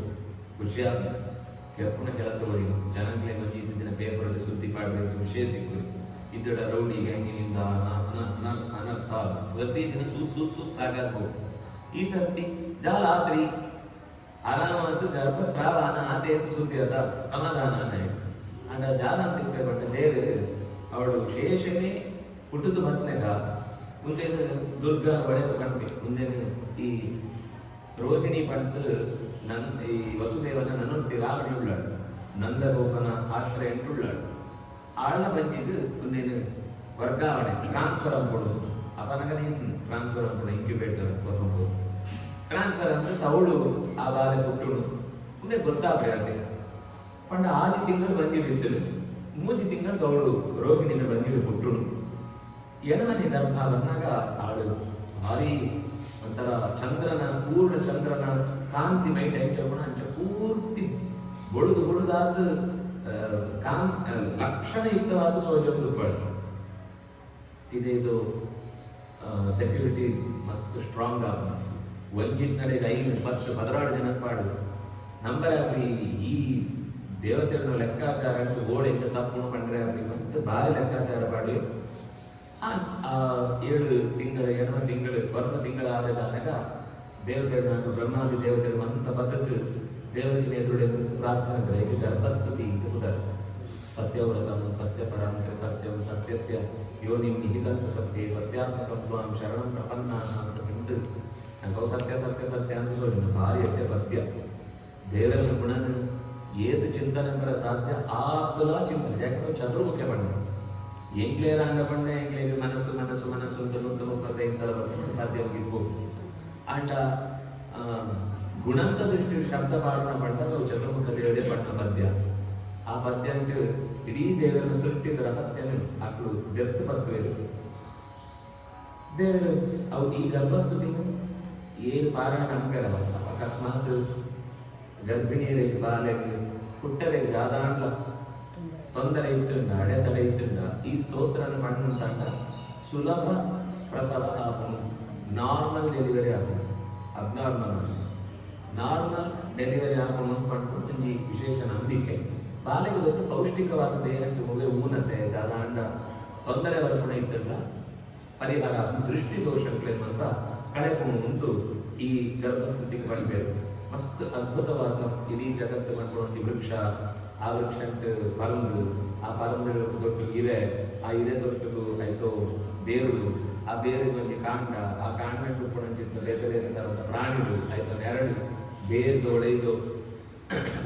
ಖುಷಿಯಾಗ ಕೆಪ್ಪನ ಕೆಲಸ ಹೋಗಿ ಜನಗಳೇ ಬಂದು ದಿನ ಪೇಪರಲ್ಲಿ ಸುದ್ದಿ ಪಾಡಬೇಕು ವಿಷಯ ಸಿಕ್ಕರು ಇದ್ದಡ ರೌಡಿ ಗ್ಯಾಂಗಿನಿಂದ ಅನರ್ಥ ಪ್ರತಿ ದಿನ ಸೂತ್ ಸಾಕಾಗ್ಬೋದು ಈ ಸರ್ತಿ ಜಾಲ ಆದ್ರಿ ಆರಾಮಾತು ಗರ್ಭಸ್ರಾವನ ಆತೆ ಅಂತ ಸುದ್ದಿ ಅದ ಸಮಾಧಾನ ಅಂಡ ಜಾಲ ಅಂತ ಇಟ್ಕೊಂಡ ದೇವರು ಅವಳು ಶೇಷನೇ ಹುಟ್ಟುದು ಮತ್ನೆಗ ಮುಂದೇನು ದುರ್ಗಾ ಒಡೆದು ಕಂಡ್ವಿ ಮುಂದೇನು ಈ ರೋಹಿಣಿ ಪಂತ್ ಈ ವಸುದೇವನ ನನ್ನೊಟ್ಟಿ ರಾವಣುಳ್ಳಾಳು ನಂದಗೋಪನ ಆಶ್ರಯ ಎಂಟುಳ್ಳಾಳು ಆಳ ಬಂದಿದ್ದು ಮುಂದೇನು ವರ್ಗಾವಣೆ ಟ್ರಾನ್ಸ್ಫರ್ ಅಂದ್ಕೊಡೋದು ಅಪನಗನೇ ಟ್ರಾನ್ಸ್ಫರ್ ಅಂದ್ಕೊಡು ಇನ್ಕ್ಯುಬೇಟರ್ ಬರ್ಬೋದು ಟ್ರಾನ್ಸ್ಫರ್ ಅಂದ್ರೆ ತವಳು ಆ ಬಾಧೆ ಪುಟ್ಟುಡು ಮುಂದೆ ಗೊತ್ತಾಗದೆ ಪಂಡ 6 ತಿಂಗಳು ಬಂದಿಡಿದ್ದು 3 ತಿಂಗಳು ತವಳು ರೋಗಿನಿಂದ ಬಂದಿಡು ಪುಟ್ಟುಡು ಎಣವನೇ ಗರ್ಭ ಬಂದಾಗ ಆಳು ಭಾರಿ ಒಂಥರ ಚಂದ್ರನ ಪೂರ್ಣ ಚಂದ್ರನ ಕಾಂತಿ ಮೈ ಟೈಪ್ ಅಂಚ ಪೂರ್ತಿ ಬೊಳುದಾದ ಲಕ್ಷಣಯುಕ್ತವಾದ ಸೋಜೊಂದು ಇದು ಸೆಕ್ಯೂರಿಟಿ ಮಸ್ತ್ ಸ್ಟ್ರಾಂಗ್ ಆಗ ಒಂಜಿತ್ನಡೆ 5-10-16 ಜನ ಪಾಡು ನಂಬರ್ ಆಗ್ಲಿ ಈ ದೇವತೆಗಳ ಲೆಕ್ಕಾಚಾರ ಗೋಡೆ ತಪ್ಪು ಕಂಡ್ರೆ ಆಗ್ಲಿ ಮತ್ತೆ ಭಾರಿ ಲೆಕ್ಕಾಚಾರ ಪಾಡಿ 7 ತಿಂಗಳು 8 ತಿಂಗಳು ವರ್ಣ ತಿಂಗಳ ಆದಾಗ ದೇವತೆಗಳು ಬ್ರಹ್ಮಾದಿ ದೇವತೆಗಳು ಅಂತ ಪದ್ಧತಿ ದೇವತಿನ ಎದುರುಡೆ ಪ್ರಾರ್ಥನೆ ಹೇಗೆ ಗರ್ಭಸ್ತುತಿ ಇದ್ದಾರೆ ಸತ್ಯವ್ರತಂ ಸತ್ಯಪರಾಂತರ ಸತ್ಯಂ ಸತ್ಯಸ್ಯ ಯೋನಿಂ ನಿಹಿತಂತ ಸತ್ಯೇ ಸತ್ಯಾತ್ಮಕಂ ತ್ವಾಂ ಶರಣಂ ಪ್ರಪನ್ನಾನ ಅಂತ ಬಿಟ್ಟು ನಂಗೆ ಸತ್ಯ ಸತ್ಯ ಸತ್ಯ ಅಂತ ಹೇಳಿ ಭಾರಿ ಅಷ್ಟೇ ಪದ್ಯ ದೇವರ ಗುಣನ ಏದು ಚಿಂತನೆ ಅಂದ್ರೆ ಸಾಧ್ಯ ಆಪ್ತಲ ಚಿಂತನೆ ಯಾಕಂದ್ರೆ ಚತುರ್ಮುಖ ಬಣ್ಣ ಎಂಗ್ಲೇರ ಅಂಗ ಬಣ್ಣ ಎಂಗ್ಲೇರಿ ಮನಸ್ಸು ಮನಸ್ಸು ಮನಸ್ಸು ಅಂತ 135 ಸಲ ಬರ್ತದೆ ಪದ್ಯ ಮುಗಿದ್ಬೋದು ಅಂಡ ಗುಣಂತ ದೃಷ್ಟಿ ಶಬ್ದ ಪಾಡನ ಪಡ್ದಾಗ ಅವು ಚತುರ್ಮುಖ ದೇವರೇ ಪಡ್ನ ಪದ್ಯ ಆ ಪದ್ಯ ಇಡೀ ದೇವರನ್ನು ಸೃಷ್ಟಿದ ರಹಸ್ಯನು ಅಕ್ಕಳು ವ್ಯಕ್ತ ಬರ್ತವೆ ದೇವರು ಅವು ಈ ಗರ್ಭಸ್ತುತಿ ಏನು ಪಾರಾಯಣ ಅಂಕರ ಅಕಸ್ಮಾತ್ ಗರ್ಭಿಣಿಯರಿಗೆ ಬಾಲೆಗೆ ಪುಟ್ಟರಿಗೆ ಜಾದಾಂಡ್ಲ ತೊಂದರೆ ಇತ್ತುಂಡ ಅಡೆತಡೆ ಇತ್ತುಂಡ ಈ ಸ್ತೋತ್ರನ ಪಣ್ಣುಂಟಾಗ ಸುಲಭ ಪ್ರಸವ ಆಪನು ನಾರ್ಮಲ್ ಡೆಲಿವರಿ ಆಪನು ಅಬ್ನಾರ್ಮಲ್ ನಾರ್ಮಲ್ ಡೆಲಿವರಿ ಆಪನು ಪಡ್ಕೊಂಡು ಈ ವಿಶೇಷ ನಂಬಿಕೆ ಬಾಲೆಗೆ ಗೊತ್ತು ಪೌಷ್ಟಿಕವಾದ ದೇಹಕ್ಕೆ ಮುಗೆ ಊನತೆ ಜಾದಾಂಡ ತೊಂದರೆ ವರ್ಪಣೆ ಇತ್ತಲ್ಲ ಪರಿಹಾರ ದೃಷ್ಟಿ ದೋಷಗಳೇನು ಅಂತ ಕಳೆಕೊಂಡು ಉಂಟು ಈ ಗರ್ಭಸ್ಥಿತಿಗೆ ಬರಬೇಕು ಮಸ್ತ್ ಅದ್ಭುತವಾದ ಇಡೀ ಜಗತ್ತು ಮಾಡ್ಕೊಂಡು ವೃಕ್ಷ ಆ ವೃಕ್ಷಕ್ಕೆ ಪರಂದು ಆ ಪರಂದು ದೊಡ್ಡ ಹಿರೆ ಆ ಹಿರೆ ದೊಡ್ಡದು ಆಯ್ತು ಬೇರುಗಳು ಆ ಬೇರಿಗೆ ಒಂದು ಕಾಂಡ ಆ ಕಾಂಡ ಕೂಡ ಬೇರೆ ಬೇರೆ ಥರದ ಪ್ರಾಣಿಗಳು ಆಯ್ತು ನೆರಳು ಬೇರ್ದು ಒಳೆದು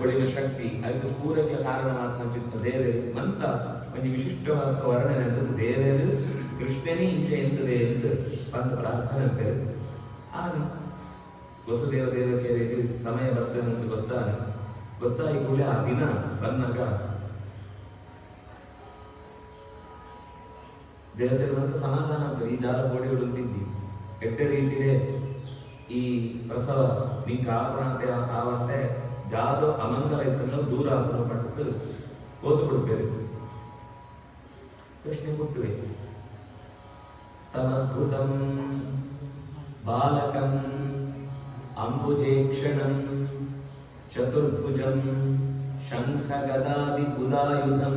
ಒಳಿನ ಶಕ್ತಿ ಆಯ್ತು ಪೂರಕ್ಕೆ ಕಾರಣವಾದ ಚಿತ್ತ ದೇವರು ಮಂತ ಒಂದು ವಿಶಿಷ್ಟವಾದ ವರ್ಣನೆ ಅಂತದ್ದು ದೇವರು ಕೃಷ್ಣನೇ ಇಂಚೆ ಎಂತದೆ ಎಂದು ಒಂದು ಪ್ರಾರ್ಥನೆ ಬೇರೆ ಆ ವಸುದೇವ ದೇವಕಿಯರಿಗೆ ಸಮಯ ಬರ್ತದೆ ಅಂತ ಗೊತ್ತಾಗಿ ಕೂಡಲೇ ಆ ದಿನ ಬಂದಾಗ ದೇವತೆಗಳಂತ ಸಮಾಧಾನ ಆಗ್ತದೆ ಈ ಜಾಲ ಗೋಡೆಗಳು ತಿಂದಿ ಕೆಟ್ಟ ರೀತಿಯೇ ಈ ಪ್ರಸವ ನಿಂಗೆ ಆವರಣತೆ ಆವಂತೆ ಜಾದು ಅಮಂಗಲ ಇದ್ದಲ್ಲ ದೂರ ಆಪಣ ಪಟ್ಟು ಓದು ಕೊಡ್ಬೇರು ಪ್ರಶ್ನೆ ಕೊಟ್ಟುವೆ ತಮದ್ಭುತಂ ಬಾಲಕಂ ಅಂಬುಜೇಕ್ಷಣಂ ಚತುರ್ಭುಜಂ ಶಂಖ ಗದಾದಿ ಉದಾಯುಧಂ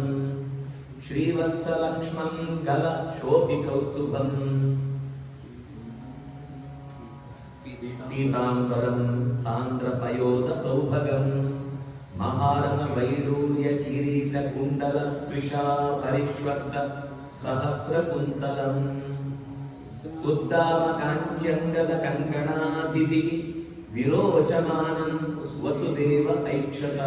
ಶ್ರೀವತ್ಸಲಕ್ಷ್ಮಂ ಗಲ ಶೋಭಿ ಕೌಸ್ತುಭಂ ಪೀತಾಂಬರಂ ಸಾಂದ್ರ ಪಯೋಧ ಸೌಭಗಂ ಮಹಾರಣ ವೈಡೂರ್ಯ ಕಿರೀಟ ಕುಂಡಲ ತ್ವಿಷಾ ಪರಿಶ್ವಕ್ತ ಸಹಸ್ರ ಕುಂತಲಂ ಉದ್ದಾಮ ಕಾಂಚಂಗದ ಕಂಕಣಾಧಿಪಿ ವಿರೋಚಮಾನಂ ವಸುದೇವ ಐಕ್ಷತ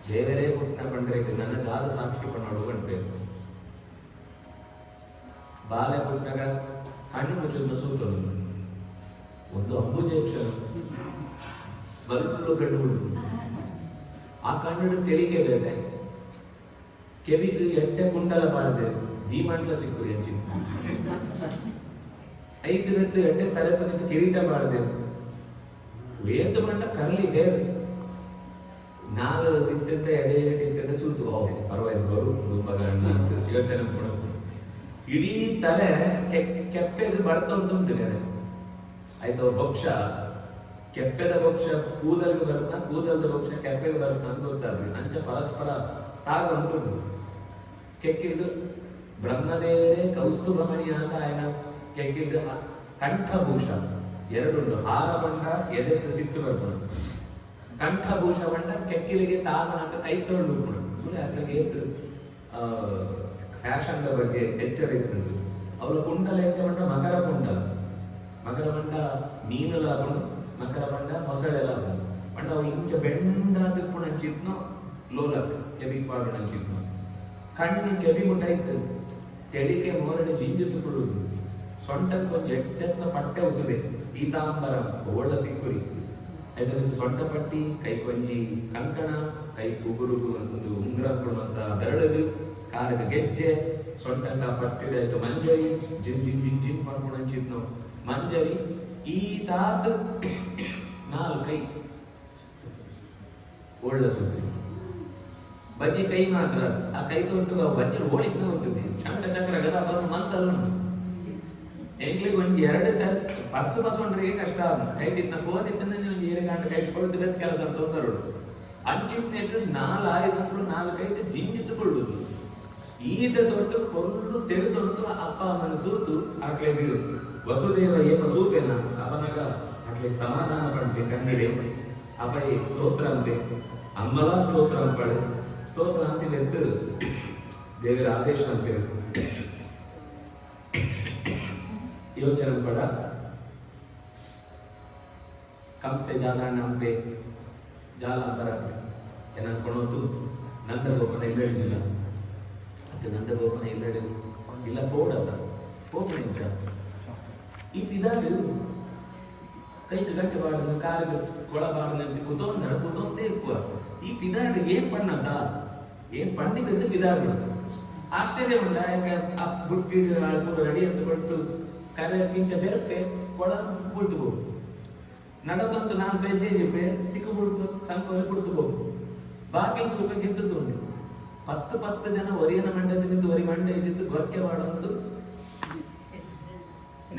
ದೇವರೇ ಪುಟ್ಟ ಪಂಡ್ರೆ ನನ್ನ ಜಾದ ಸಾಕ್ಷಿ ಪಣ್ಣೋಡು ಗಂಟಬೇಕು ಬಾಲೆ ಪುಟ್ಟಗ ಕಣ್ಣು ಮುಚ್ಚುന്ന ಸೂತ್ರನು ಒಂದು ಅಂಬುಜೇಕ್ಷಣ ಬದುಕಲು ಕಣ್ಣು ಆ ಕಣ್ಣು ತೆಳಿಕೆ ಬೇರೆ ಕೆವಿದು ಎಟ್ಟೆ ಕುಂಡಲ ಮಾಡಿದೆ ದೀಮಂಡ್ಲ ಸಿಕ್ಕುದು ಎಂಚಿನ 5 ನೆತ್ತು ಎಣ್ಣೆ ತಲೆತ್ತು ನಿಂತು ಕಿರೀಟ ಮಾಡಿದೆ ವೇದ ಮಂಡ ಕರ್ಲಿ ಹೇರ್ 4 ನಿಂತಿಂದ ಎಡೆ ನಿಂತಿಂದ ಸೂತು ಪರವಾಗಿಲ್ಲ ಬರು ತುಂಬ ಯೋಚನೆ ಇಡೀ ತಲೆ ಕೆಪ್ಪೆದು ಬರ್ತೊಂದುಂಟು ಬೇರೆ ಆಯ್ತು ಭಕ್ಷ ಕೆಪ್ಪೆದ ಭಕ್ಷ ಕೂದಲಿಗೆ ಬರುತ್ತಾ ಕೂದಲದ ಭಕ್ಷ ಕೆಪ್ಪೆಗೆ ಬರುತ್ತಾ ಅಂತ ಗೊತ್ತಾಗ್ಲಿ ಅಂಚ ಪರಸ್ಪರ ತಾಗುಂಟು ಕೆಕ್ಕಿದ್ದು ಬ್ರಹ್ಮದೇವರೇ ಕೌಸ್ತುಭಮಣಿ ಅಂತ ఆయన ಕೆಕ್ಕಿದ್ದು ಕಂಠಭೂಷ 2 ಹಾರ ಬಂಡ ಎದೆತ್ತು ಸಿಟ್ಟು ಬರ್ಕೊಂಡು ಕಂಠಭೂಷ ಬಂಡ ಕೆಕ್ಕಿಲಿಗೆ ತಾಗನಾಕ ಕೈ ತೊಳ್ದು ಸುಮ್ಮನೆ ಅದ್ರಿಗೆ ಫ್ಯಾಷನ್ ಬಗ್ಗೆ ಎಚ್ಚರ ಇರ್ತದೆ ಅವಳ ಕುಂಡಲ ಹೆಚ್ಚ ಬಂಡ ಮಕರ ಬಂಡ ನೀನು ಲಾಭನು ಮಕರ ಬಂಡ ಮೊಸಳೆ ಲಾಭನು ಬಂಡ ಅವು ಇಂಚ ಬೆಂಡಾದ ಪುಣಂಚಿದ್ನು ಲೋಲಕ್ ಕೆಬಿ ಪಾಡುಣಂಚಿದ್ನು ಕಣ್ಣು ಕೆಬಿ ಮುಟ್ಟಾಯ್ತು ತೆಳಿಕೆ ಮೋರಡೆ ಜಿಂಜು ತುಳುದು ಸೊಂಟಕ್ಕೆ ಒಂದು ಎಟ್ಟೆತ್ತ ಪಟ್ಟೆ ಉಸುದೆ ಪೀತಾಂಬರಂ ಒಳ್ಳ ಸಿಕ್ಕುರಿ ಅದರಿಂದ ಸೊಂಟಪಟ್ಟಿ ಕೈ ಕೊಂಜಿ ಕಂಕಣ ಕೈ ಉಗುರುಗು ಒಂದು ಉಂಗುರ ಕೊಡುವಂತ ಬೆರಳು ಕಾರಕ ಗೆಜ್ಜೆ ಸೊಂಟಂಗ ಪಟ್ಟಿಡಾಯ್ತು ಮಂಜರಿ ಜಿನ್ ಜಿನ್ ಜಿನ್ ಜಿನ್ ಮಾಡ್ಕೊಂಡು ಹಂಚಿದ್ ನಾವು ಮಂಜರಿ ಈ ತಾತ್ 4 ಕೈ ಒಳ್ಳ ಸುದ್ದಿ ಬನ್ನಿ ಕೈ ಮಾತ್ರ ಆ ಕೈ ತೊಟ್ಟು ಬನ್ನಿ ಓಡಿಕ್ ಹೋಗ್ತದೆ ಶಂಕ ಚಕ್ರ ಗದ ಬಂದು ಮಂತಲ್ಲ ಎಂಗ್ಲಿಗೆ ಒಂದು 2 ಸಲ ಪರ್ಸು ಬಸ್ಕೊಂಡ್ರಿಗೆ ಕಷ್ಟ ಕೈಟಿದ್ದ ಫೋನ್ ಇತ್ತಂದ್ರೆ ನೀವು ಏನೇ ಗಂಟೆ ಕೈ ಕೊಡ್ತಿದ್ದ ಕೆಲಸ ತೊಂದರು ಅಂಚಿಟ್ಟು 4 ಕೈಟ್ ಜಿಂಜಿತ್ತುಕೊಳ್ಳುವುದು ಈದ ತೊಟ್ಟು ಕೊಂಡು ತೆರೆದೊಂದು ಅಪ್ಪ ಅಮ್ಮನ ಸೂತು ಆಕ್ಳಿಗೆ ವಸುದೇವ ಏಪ ಸೂಪೇನ ಅವನಾಗ ಆಕ್ಳಿಗೆ ಸಮಾಧಾನ ಪಡ್ತೆ ಕನ್ನಡಿ ಅಪ್ಪ ಸ್ತೋತ್ರ ಅಂತೆ ಅಮ್ಮಲ ಸ್ತೋತ್ರ ಅಂಪಡೆ ಸ್ತೋತ್ರ ಅಂತಿಲ್ಲ ಎತ್ತು ದೇವರ ಆದೇಶ ಅಂತೀರ ಯೋಚನೆ ಪಡ ಕಂಸೆ ಜಾಲ ನಂಬೆ ಜಾಲ ಅಂತರ ಏನ ಕೊಣೋದು ನಂದಗೋಪನ ಇಲ್ಲಡಿಲ್ಲ ಅದು ನಂದಗೋಪನ ಇಲ್ಲಡಿ ಇಲ್ಲ ಪೋಡದ ಪೋಪಣಿಂಚ ಈ ಪಿದಾಡು ಕೈಗೆ ಗಂಟೆ ಬಾಡದು ಕಾಲಿಗೆ ಕೊಳಬಾರದು ಅಂತ ಕುತೊಂದೇ ಇರುವ ಈ ಪಿದಾಡು ಏನ್ ಪಣ್ಣದ ಏನ್ ಪಣ್ಣಿದ್ದು ಪಿದಾಡು ಆಶ್ಚರ್ಯ ಉಂಟ ಯಾಕೆ ಆ ಬುಟ್ಟಿಡು ಆಳ್ಕೊಂಡು ರೆಡಿ ಅಂತ ಕೊಟ್ಟು ಕರೆಗಿಂತ ಬೆರಪೆ ಕೊಳ ಬಿಡ್ತು ನಡದಂತು 4 ಪೇಜೆ ಜಿಪ್ಪೆ ಸಿಕ್ಕು ಬಿಡ್ತು ಸಂಕೋಲಿ ಬಿಡ್ತು ಬಾಗಿಲು ಸ್ವಲ್ಪ ಗೆದ್ದದ್ದು ಉಂಟು 10 ಜನ ಒರಿಯನ ಮಂಡ್ಯದಿಂದ ಒರಿ ಮಂಡ್ಯ ಇದ್ದಿದ್ದು ಗೊರಕೆ ಮಾಡೋದು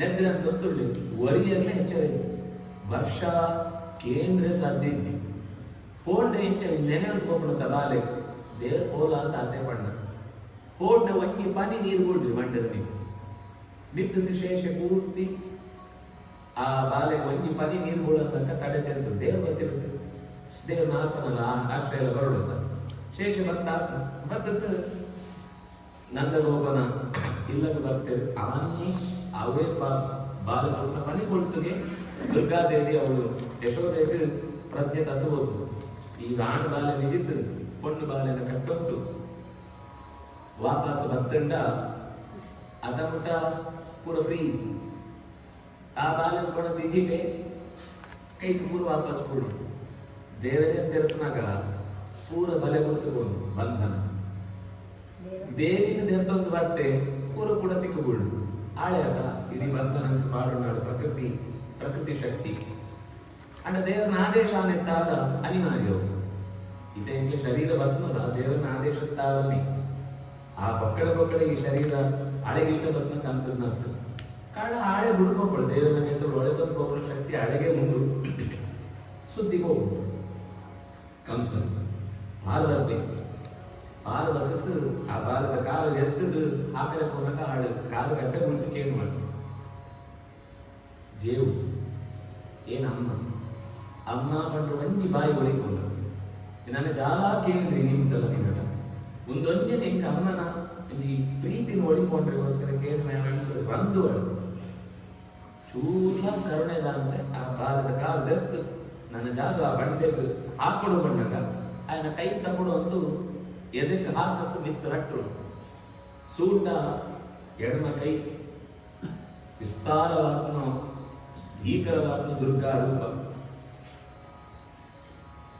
ನೆದ್ರೆ ಅಂತ ಗೊತ್ತುಳ್ಳಿ ಒರಿಯಲ್ಲೇ ಹೆಚ್ಚರ ವರ್ಷ ಕೇಂದ್ರ ಸಾಧ್ಯ ಇದ್ದಿ ಪೋಂಡ ಹೆಚ್ಚ ನೆನೆ ಹೊತ್ಕೊಂಡ್ಬಿಡುತ್ತ ಬಾಲೆ ದೇವ್ರ ಪೋಲ ಅಂತ ಅತ್ತೆ ಪಣ್ಣ ಪೋಂಡ ಒಂಗಿ ಪನಿ ನೀರು ಬಿಡ್ರಿ ಮಂಡ್ಯದ ನೀವು ಬಿತ್ತದ ಶೇಷ ಪೂರ್ತಿ ಆ ಬಾಲೆ ಒಂಗಿ ಪನಿ ನೀರು ಬೀಳಂತ ತಡೆ ತೆರೆದು ದೇವ್ರ ಬರ್ತಿರುತ್ತೆ ದೇವ್ರನ ಆಸನದ ಆಶ್ರಯ ಎಲ್ಲ ಬರೋಡುತ್ತ ಶೇಷ ಬರ್ತದ ನಂದಗೋಪನ ಇಲ್ಲದ ಬರ್ತೇವೆ ಆನೆ ಅವೇ ಬಾಲಕರನ್ನ ಪಣಿಕೊಳ್ತದೆ ದುರ್ಗಾದೇವಿ ಅವಳು ಯಶೋದೇವಿ ಪ್ರಜ್ಞೆ ತತ್ಬೋದು ಈ ರಾಣ ಬಾಲೆ ನಿಜಿತ್ತು ಪೊಣ್ಣು ಬಾಲೆನ ಕಟ್ಟೊತ್ತು ವಾಪಸ್ ಬರ್ತಂಡ ಅದಮುಟ ಪೂರ ಫ್ರೀ ಆ ಬಾಲೆನ ಕೊಡ ದಿಜಿಬೆ ಕೈ ಪೂರ ವಾಪಸ್ ಕೊಡು ದೇವರೇ ತೆರಪನಾಗ ಪೂರ ಬಲೆ ಗೊತ್ತುಕೊಂಡು ಬಂಧನ ದೇವಿನ ದೇವತೊಂದು ಬರ್ತೆ ಪೂರ ಕೂಡ ಸಿಕ್ಕುಗಳು ಆಳೆ ಅದ ಇಡೀ ಬಂಧನ ಪಾಡುನಾಡು ಪ್ರಕೃತಿ ಶಕ್ತಿ ಅಂಡ ದೇವರನ ಆದೇಶ ಅನ್ನೆತ್ತಾಗ ಅನಿವಾರ್ಯ ಇದೇ ಶರೀರ ಬದ್ನದ ದೇವರನ ಆದೇಶ ತಾವನ್ನೇ ಆ ಪಕ್ಕಡ ಈ ಶರೀರ ಹಳೆಗೆ ಇಷ್ಟ ಬದ್ನ ಕಾಣ್ತದ ಕಾರಣ ಹಾಳೆ ಹುಡ್ಕೋಗಳು ದೇವರನ ಗೆದ್ದು ಒಳೆದೊಂದು ಹೋಗೋ ಶಕ್ತಿ ಹಳೆಗೆ ಮುಂದು ಸುದ್ದಿಗೆ ಹೋಗುದು ಕಂಸ ಆರು ಬರ್ತದ್ದು ಆ ಬಾಲದ ಕಾಲು ಎತ್ತದು ಆಕಲ ಕೊನಕ ಹಾಳು ಕಾಲು ಗಡ್ಡ ಕುಳಿತು ಕೇಳು ಮಾಡಿ ಜೇವು ಏನಮ್ಮ ಅಮ್ಮ ಪಂಡ್ರು ಒಂಜಿ ಬಾಯಿ ಒಳಿಕೊಂಡು ನನ್ನ ಜಾಲ ಕೇಳಿದ್ರಿ ನಿಮ್ದಲ್ಲ ತಿನ್ನಟ ಒಂದೊಂದೇ ನಿಂಗೆ ಅಮ್ಮನ ಈ ಪ್ರೀತಿನ ಒಳಿಕೊಂಡ್ರಿಗೋಸ್ಕರ ಕೇಳಿ ಬಂದು ಚೂಲ ಕರುಣೆದ ಅಂದ್ರೆ ಆ ಬಾಲದ ಕಾಲು ಎತ್ತು ನನ್ನ ಜಾಗ ಆ ಬಂಡೆಗೆ ಹಾಕೊಡು ಬಂದಾಗ ఆయన ಕೈ ತಗೊಡು ಅಂತೂ ಎದಕ್ಕೆ ಹಾಕತ್ತು ಬಿತ್ತು ರಟ್ಟು ಸೂಟ ಎಡಮ ಕೈ ವಿಸ್ತಾರವಾದ ಭೀಕರವಾದ ದುರ್ಗಾ ರೂಪ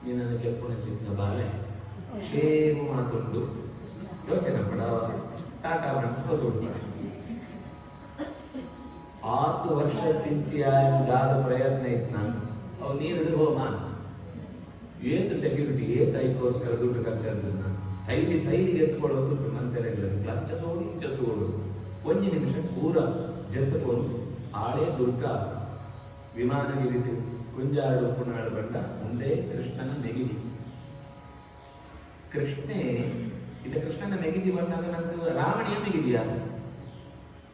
ನೀನನ್ನು ಕೆಪ್ಪುನ ಚಿಕ್ಕ ಬಾಲೆ ಕ್ಷೇಮ ಮಾತುಂಡು ಯೋಚನೆ ಪಡ ಟಾಟಾ ಬಂದು 6 ವರ್ಷ ತಿಂಚಿ ಜಾದ ಪ್ರಯತ್ನ ಇತ್ತು ನಾನು ಅವು ನೀರು ಹೋಮ ಏತು ಸೆಕ್ಯೂರಿಟಿ ಏತೈಕೋಸ್ಕರ ದುಡ್ಡು ಖರ್ಚಾದ ತೈಲಿಗೆ ಎತ್ಕೊಳ್ಳೋ ದುಡ್ಡು ಮಂತ್ರಿಗಳು ಲಂಚ ಸೋಡು ಒಂದು ನಿಮಿಷ ಪೂರ ಜತ್ತುಕೊಂಡು ಆಳೆ ದುರ್ಗ ವಿಮಾನಗಿರಿತು ಕುಂಜಾಡು ಪುನಾಡು ಬಂಡ ಮುಂದೆ ಕೃಷ್ಣನ ನೆಗಿದಿ ಕೃಷ್ಣನ ನೆಗಿದಿ ಬಂದಾಗ ನಂದು ರಾವಣಿಯ ನೆಗಿದಿಯಾ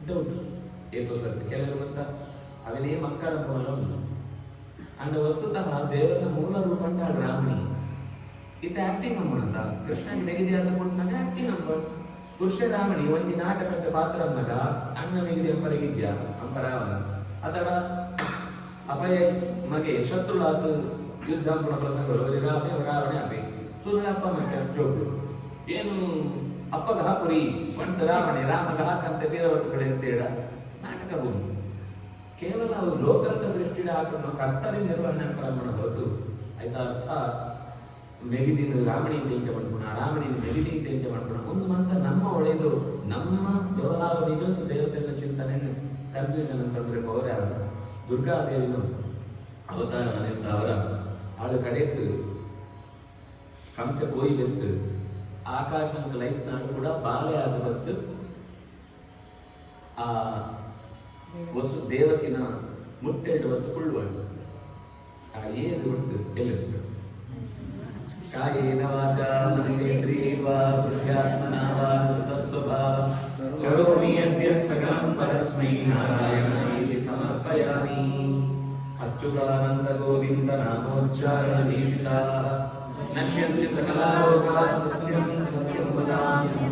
ಡೌಟ್ ಏತೋ ಸರ್ತಿ ಕೆಲವರು ಬಂದ ಅವನೇ ಮಕ್ಕಳ ಮೂಲ ಉಂಟು ಅಂಡ ವಸ್ತುತಃ ದೇವರ ಮೂಲ ರೂಪಂಡ ರಾವಣಿ ಇತ್ತ ಆಕ್ಟಿಂಗ್ ಅಮ್ಮನಂತ ಕೃಷ್ಣನಿಗೆ ನೆಗಿದಿ ಅಂತ ಕೊಟ್ಟು ಆಕ್ಟಿಂಗ್ ಅಂಬ ಪುರುಷ ರಾವಣಿ ಒಂದು ನಾಟಕದ ಪಾತ್ರ ಅನ್ನಗ ಅಣ್ಣ ನೆಗಿದಿ ಅಂಬರಿಗಿದ್ಯಾ ಅಂಬರಾವನ ಅದರ ಅಪಾಯ ಮಗೆ ಶತ್ರುಳಾದ ಯುದ್ಧ ಪ್ರಸಂಗಗಳು ರಾವಣೆ ಅಪೆ ಸುಮ್ಮನೆ ಅಪ್ಪ ಮತ್ತೆ ಜೋಗಳು ಏನು ಅಪ್ಪಗ ಹಾಕುರಿ ಬಂತ ರಾವಣೆ ರಾಮಗ ಹಾಕಂತ ಬೇರೆಯವರ ಕಡೆ ಅಂತೇಳ ನಾಟಕ ಭೂಮಿ ಕೇವಲ ಅವರು ಲೋಕದ ದೃಷ್ಟಿಯ ಹಾಕೊಂಡು ಕರ್ತವ್ಯ ನಿರ್ವಹಣೆ ಕ್ರಮಣ ಹೊರತು ಆಯ್ತಾ ಅರ್ಥ ಮೆಗಿದಿನ ರಾಮಣಿ ತೆಂಚ ಮಾಡ್ಕೊಣ ರಾಮಣಿನ ಮೆಗಿದಿನ ತೆಂಚ ಮಾಡ್ಕೊಣ ಒಂದು ಮಂತ ನಮ್ಮ ಒಳ್ಳೆಯದು ನಮ್ಮ ವ್ಯವಹಾರ ನಿಜಂತೂ ದೇವತೆಗಳ ಚಿಂತನೆಯನ್ನು ಕನ್ಫ್ಯೂಷನ್ ಅಂತಂದ್ರೆ ಅವರೇ ಆಗ ದುರ್ಗಾದೇವಿನ ಅವತಾರ ಮನೆಯಿಂದ ಅವರ ಆಳು ಕಡೆಯತ್ತು ಕಂಸ ಹೋಯಿ ಬೆತ್ತು ಆಕಾಶ ಲೈಟ್ ನಾಡು ಕೂಡ ಬಾಲೆ ಆದ ಬತ್ತು ಆ ವಸು ದೇವಕಿನ ಮುಟ್ಟೆಂಡು ಬತ್ತು ಕುಳ್ಳುವಾಡು ಆ ಏದು ಬಿಟ್ಟು ಗೆಲ್ಲಿಸ್ತು ಕಾಯೇನ ವಾಚಾ ಮನಸೇಂದ್ರಿಯೇರ್ವಾ ಬುದ್ಧ್ಯಾತ್ಮನಾ ವಾ ಸತಸ್ವಭಾವ ಕರೋಮಿ ಯದ್ಯತ್ ಸಕಲಂ ಪರಸ್ಮೈ ನಾರಾಯಣಾಯೇತಿ ಸಮರ್ಪಯಾಮಿ. ಅಚ್ಯುತಾನಂದ ಗೋವಿಂದ ನಾಮೋಚ್ಚಾರಣ ವೀಕ್ಷಿತಾಃ ನಶ್ಯಂತಿ ಸಕಲಾ ಲೋಕಾಃ ಸತ್ಯಂ ಸತ್ಯಂ ವದಾಮ್ಯಹಂ